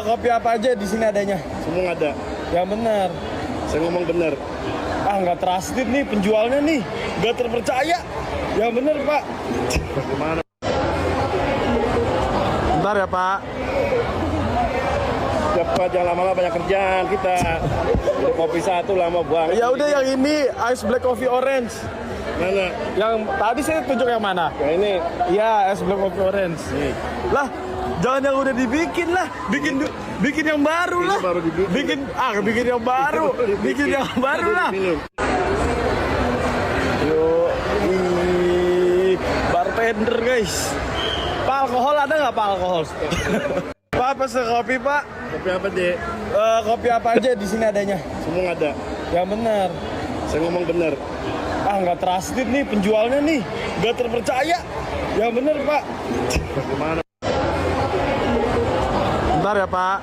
Kopi apa aja di sini adanya? Semua ada. Yang benar. Saya ngomong benar. Ah, nggak trusted nih penjualnya nih. Nggak terpercaya. Yang benar, Pak. Gimana? Bentar ya, Pak. Cepat, jangan lama-lama, banyak kerjaan kita. Udah kopi satu lama banget. Ya udah yang ini, ice black coffee orange. Mana? Yang tadi saya tunjuk yang mana? Yang ini. Iya, ice black coffee orange. Nih. Lah, jangan yang udah dibikin lah. Bikin yang baru lah. Baru bikin yang baru. Bikin yang baru lah. Yuk, bartender guys. Pak, alkohol ada nggak, Pak, alkohol? Pak, pesen kopi, Pak. Kopi apa, Dek? Kopi apa aja di sini adanya? Semua ada. Yang benar. Saya ngomong benar. Ah, nggak trusted nih penjualnya nih. Nggak terpercaya. Yang benar, Pak. Gimana? Bentar ya, Pak.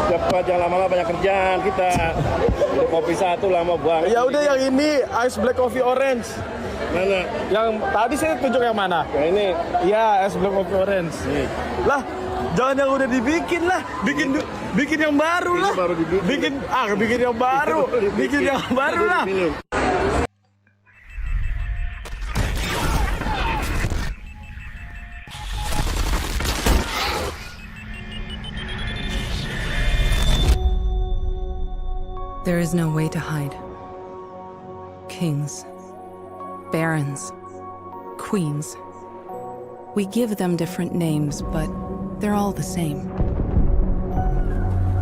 Cepat, jangan lama-lama, banyak kerjaan kita. Udah kopi satu lama banget. Ya udah yang ini, ice black coffee orange. Mana? Yang tadi saya tunjuk yang mana? Yang ini. Iya, ice black coffee orange. Nih. Lah, jangan yang udah dibikin lah. Bikin yang baru lah. Bikin yang baru. Bikin yang baru lah. There is no way to hide. Kings, barons, queens. We give them different names, but they're all the same.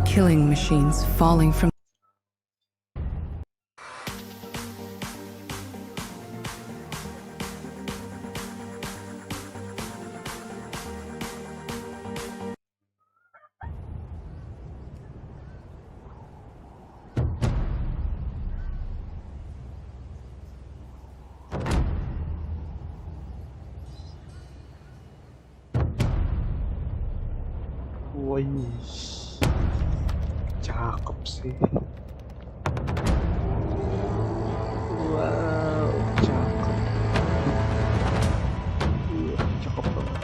Killing machines falling from Wih, cakep sih. Wow, cakep. Iya, cakep banget.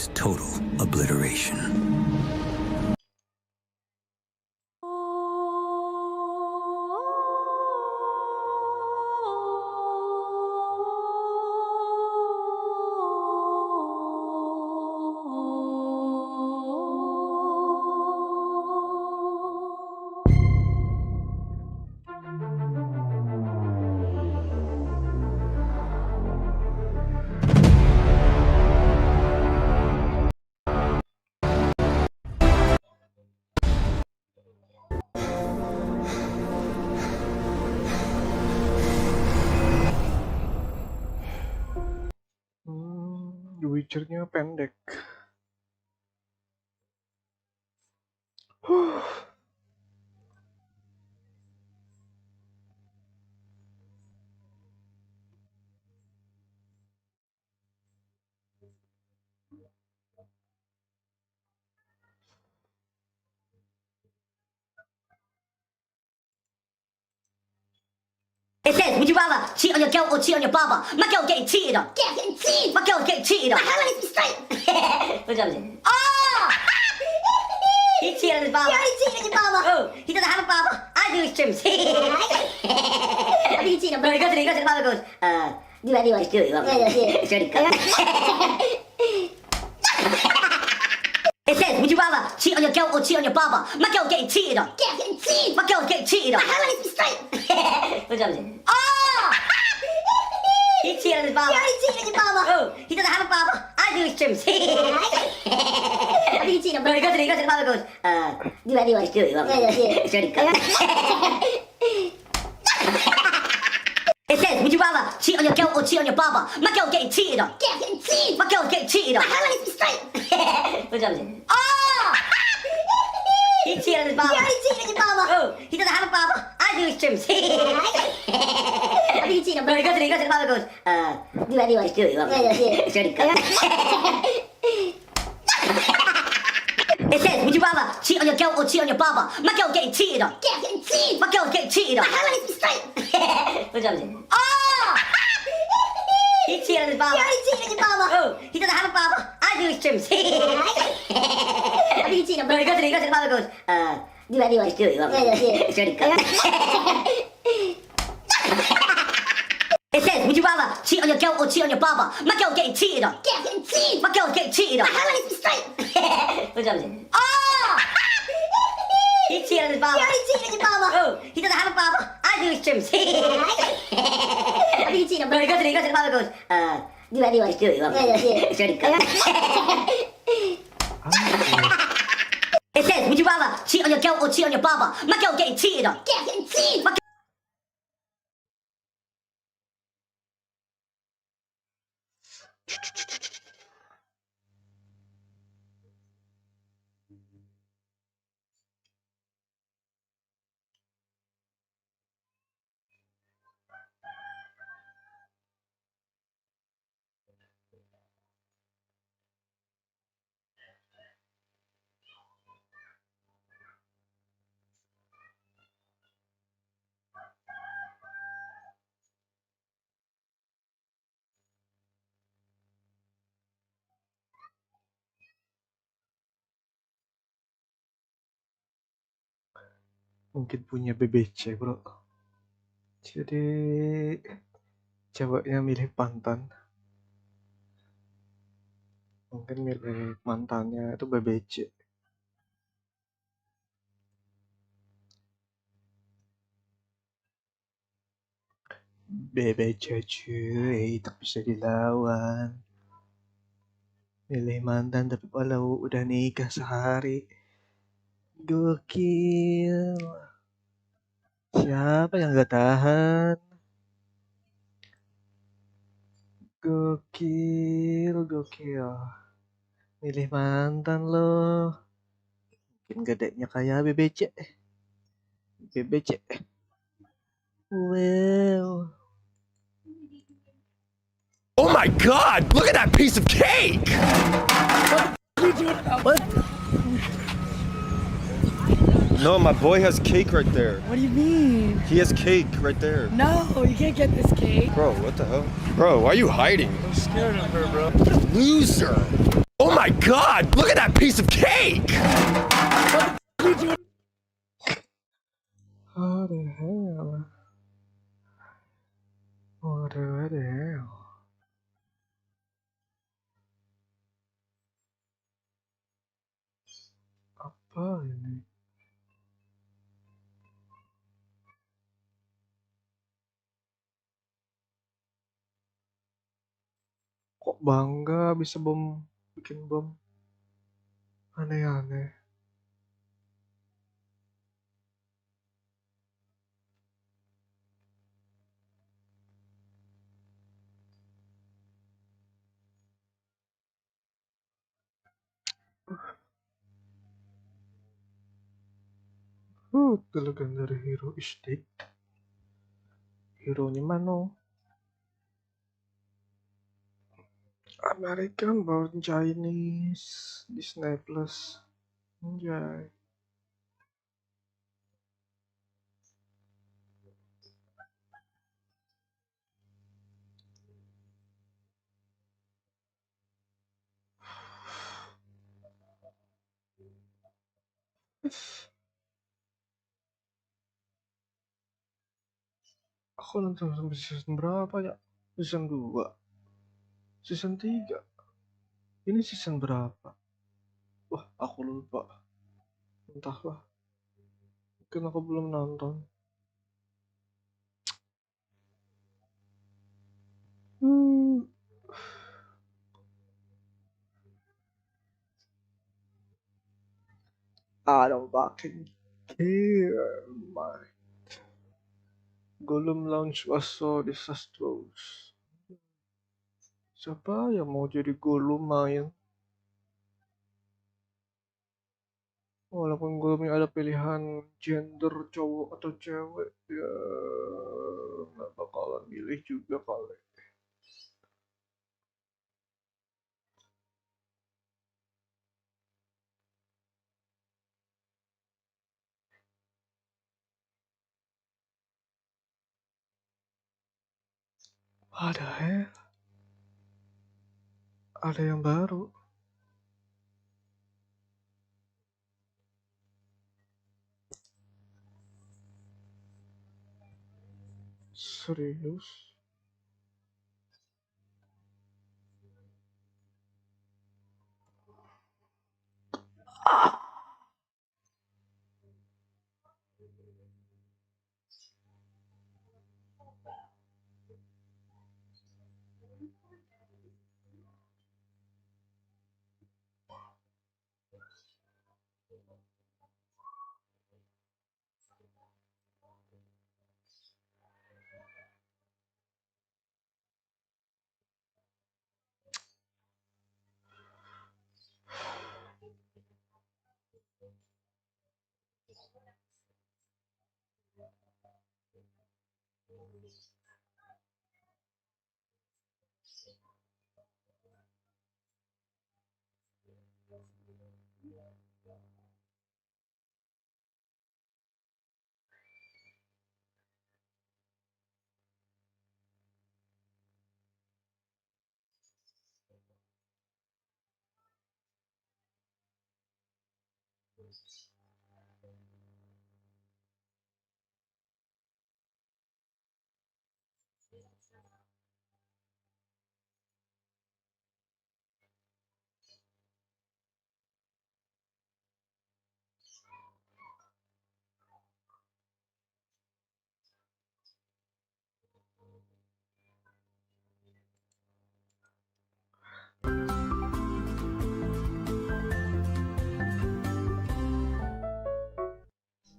means total obliteration. The Witcher-nya pendek. It says, would you rather cheat on your girl or cheat on your barber? My girl getting cheated on. Getting cheated? My girl's getting cheated on. My hell is straight. What job is it? Oh! He cheated on his barber. He already cheated on your barber. Oh, he doesn't have a barber. I do his trims. What do you cheat on? No, he goes to the barber and goes, do what you want to do. It's already cut. It says, would you rather cheat on your girl or cheat on your barber? My girl's getting cheated on. Getting cheated? My girl's getting cheated on. My hell is straight. What job is it? Oh! He cheated on his barber. He already cheated on your barber. Oh, he doesn't have a barber. I do his trims. What do you cheat on? No, he goes to the barber and goes, do what you want to do. It's already cut. It says, would you rather cheat on your girl or cheat on your barber? My girl's getting cheated on. Getting cheated? My girl's getting cheated on. My hell is straight. What job is it? Oh! He cheated on his barber. He already cheated on your barber. Oh, he doesn't have a barber. I do his trims. What do you cheat on? No, he goes to the barber and goes, do what you want to do. It's already cut. It says, would you rather cheat on your girl or cheat on your barber? My girl's getting cheated on. Getting cheated? My girl's getting cheated on. My hell is straight. What job is it? Oh! He cheated on his barber. He already cheated on your barber. Oh, he doesn't have a barber. I do his trims. What do you cheat on? No, he goes to the barber and goes, do what you want to do. It's already cut. It says, would you rather cheat on your girl or cheat on your barber? My girl's getting cheated on. Getting cheated? My girl's getting cheated on. My hell is straight. What job is it? Oh! He cheated on his barber. He already cheated on your barber. Oh, he doesn't have a barber. I do his trims. What do you cheat on? No, he goes to the barber and goes, do what you want to do. It's already cut. It says, would you rather cheat on your girl or cheat on your barber? My girl's getting cheated on. Getting cheated? My Mungkin punya BBC, bro. Jadi ceweknya milih pantan. Mungkin milih mantannya itu BBC. BBC cuy, tak bisa dilawan. Milih mantan tapi kalau udah nikah sehari. Gokil. Siapa yang gak tahan? Gokil. Milih mantan loh. Mungkin gedenya kayak BBC. Wow. Oh my god! Look at that piece of cake! What are you doing about what? No, my boy has cake right there. What do you mean? He has cake right there. No, you can't get this cake. Bro, what the hell? Bro, why are you hiding? I'm scared of her, bro. Loser! Oh my god! Look at that piece of cake! What the hell? What the hell? Apa ini? Kok bangga bisa bikin bom? Aneh-aneh. The legendary hero is dead. Hero-nya mana? American born Chinese. Disney Plus. Anjay. Aku nonton sampai season berapa ya? Season 2. Season 3. Ini season berapa? Wah, aku lupa. Entahlah. Mungkin aku belum nonton. I don't fucking care. My Gollum launch was so disastrous. Siapa yang mau jadi Gollum main? Walaupun Gollum ada pilihan gender cowok atau cewek, ya nggak bakalan milih juga kali. Ada yang baru. Serius?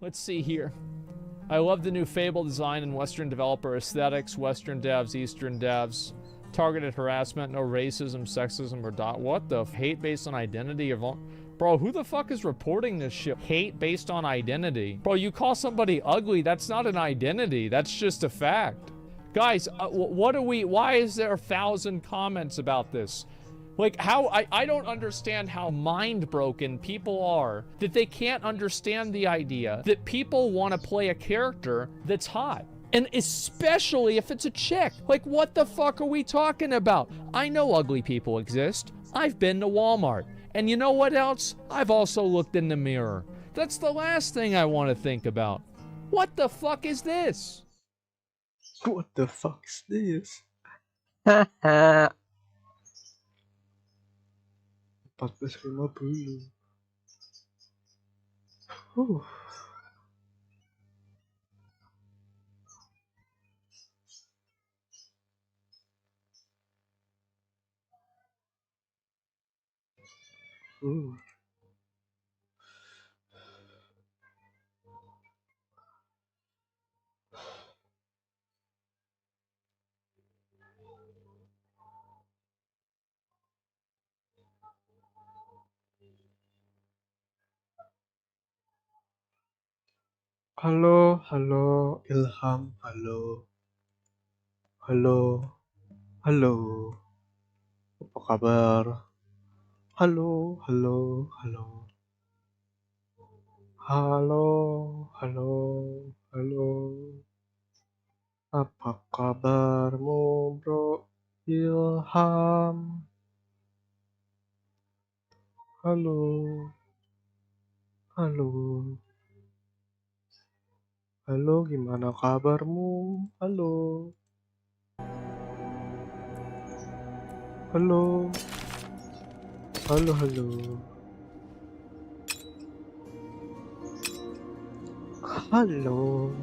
Let's see here. I love the new Fable design and Western developer aesthetics, Western devs, Eastern devs. Targeted harassment, no racism, sexism, or what the hate based on identity of bro, who the fuck is reporting this shit? Hate based on identity. Bro, you call somebody ugly, that's not an identity, that's just a fact. Guys, why is there 1,000 comments about this? Like, I don't understand how mind-broken people are that they can't understand the idea that people want to play a character that's hot. And especially if it's a chick. Like, what the fuck are we talking about? I know ugly people exist. I've been to Walmart. And you know what else? I've also looked in the mirror. That's the last thing I want to think about. What the fuck is this? What the fuck is this? Haha. 14.50. Huh. Halo, halo, Ilham, halo. Halo, halo. Apa kabar? Halo, halo, halo. Halo, halo, halo. Apa kabarmu, Bro Ilham? Halo. Halo. Halo, gimana kabarmu? Halo. Halo. Halo, halo. Halo.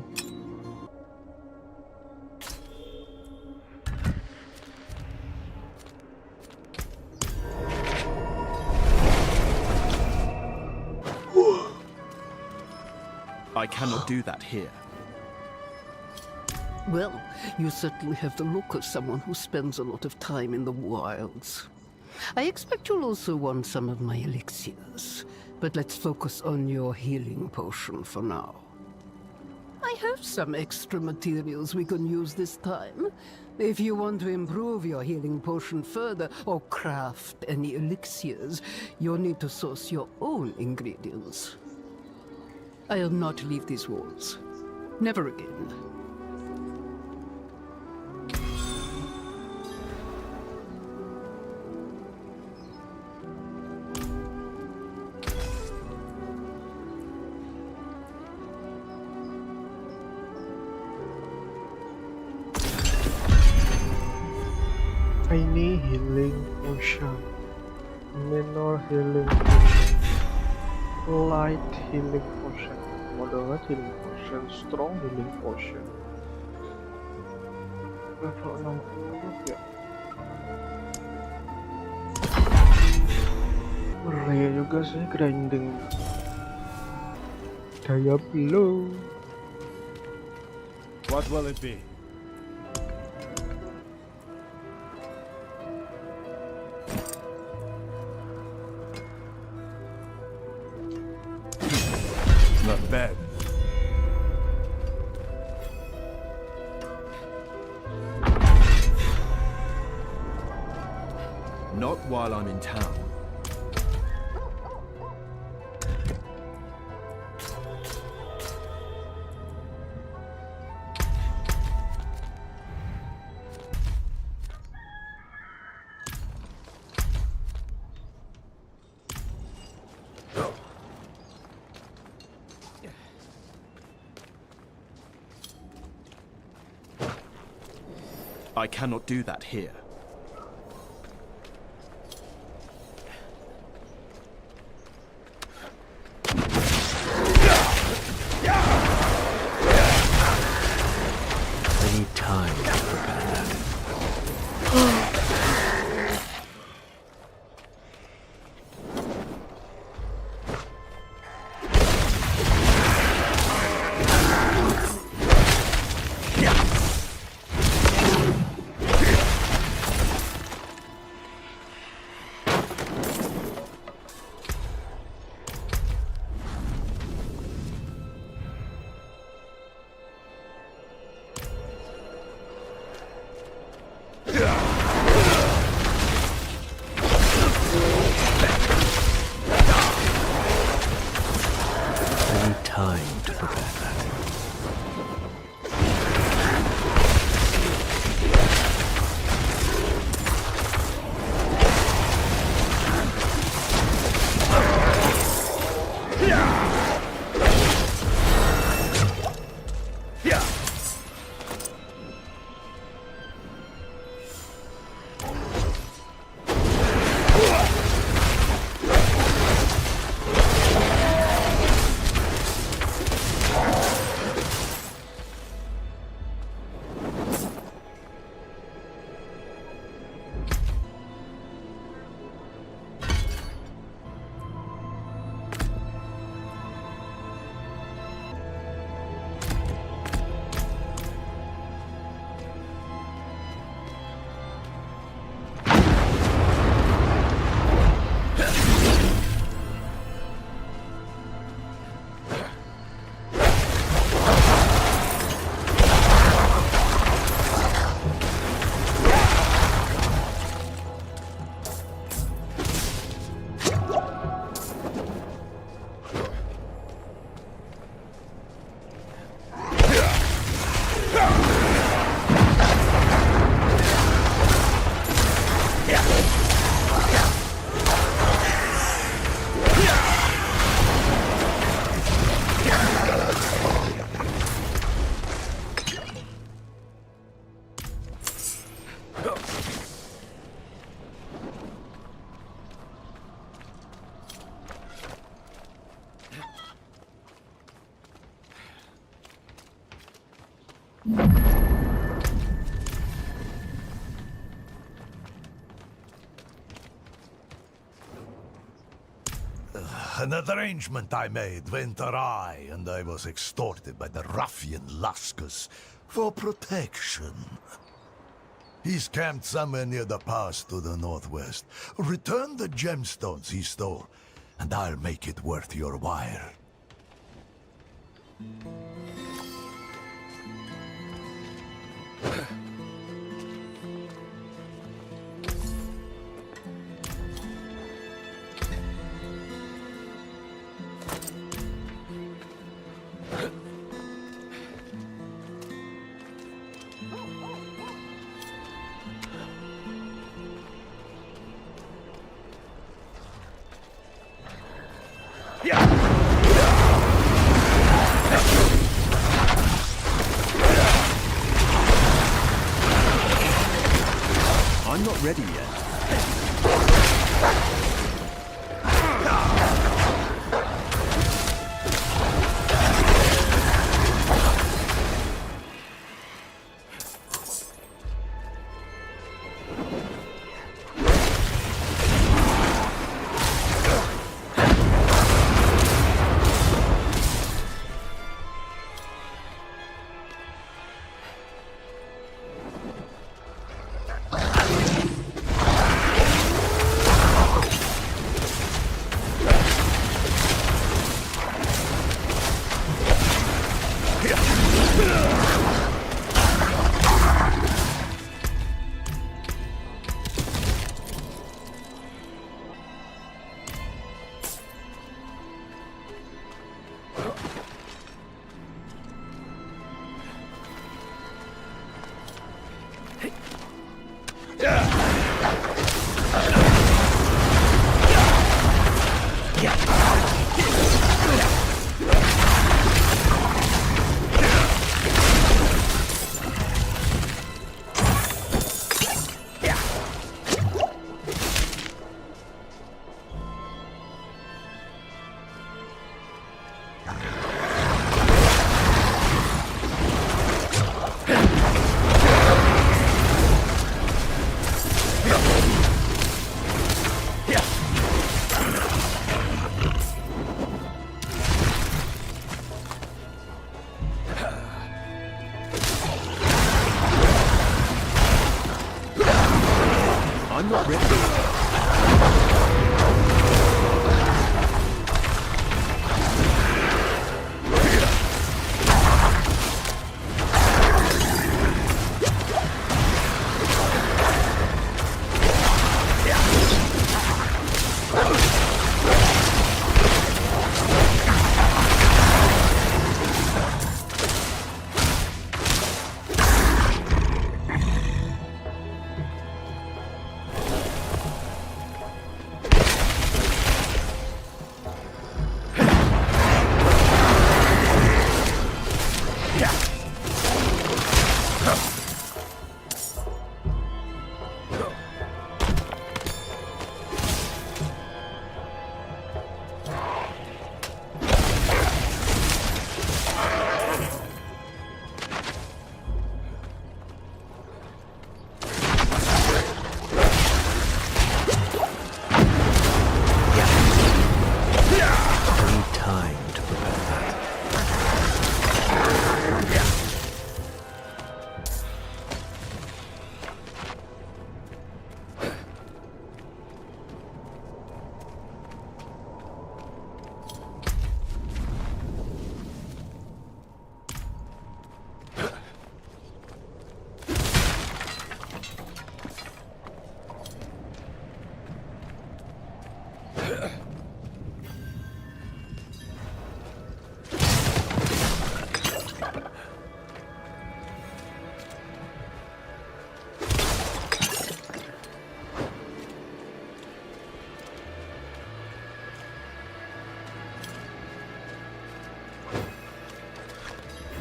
I cannot do that here. Well, you certainly have the look of someone who spends a lot of time in the wilds. I expect you'll also want some of my elixirs, but let's focus on your healing potion for now. I have some extra materials we can use this time. If you want to improve your healing potion further, or craft any elixirs, you'll need to source your own ingredients. I'll not leave these walls. Never again. Tiny healing potion, minor healing potion, light healing potion, moderate healing potion, strong healing potion. Level 60 ya. Rare juga sih grinding. Daya blow. What will it be? Not bad. Not while I'm in town. I cannot do that here. I need time to prepare. An arrangement I made went awry, and I was extorted by the ruffian Laskus for protection. He's camped somewhere near the pass to the northwest. Return the gemstones he stole, and I'll make it worth your while. I'm not ready yet. I'm not ready.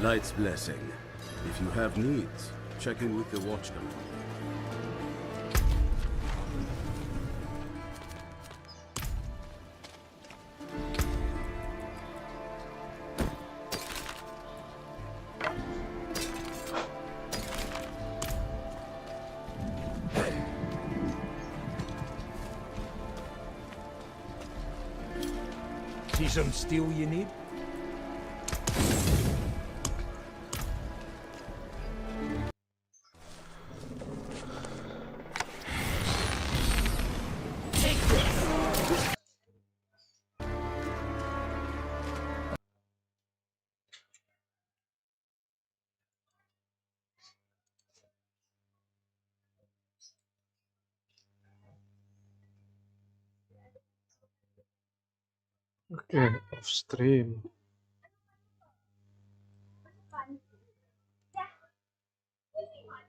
Light's blessing. If you have needs, check in with the watchman. See some steel you need? Oke, off stream.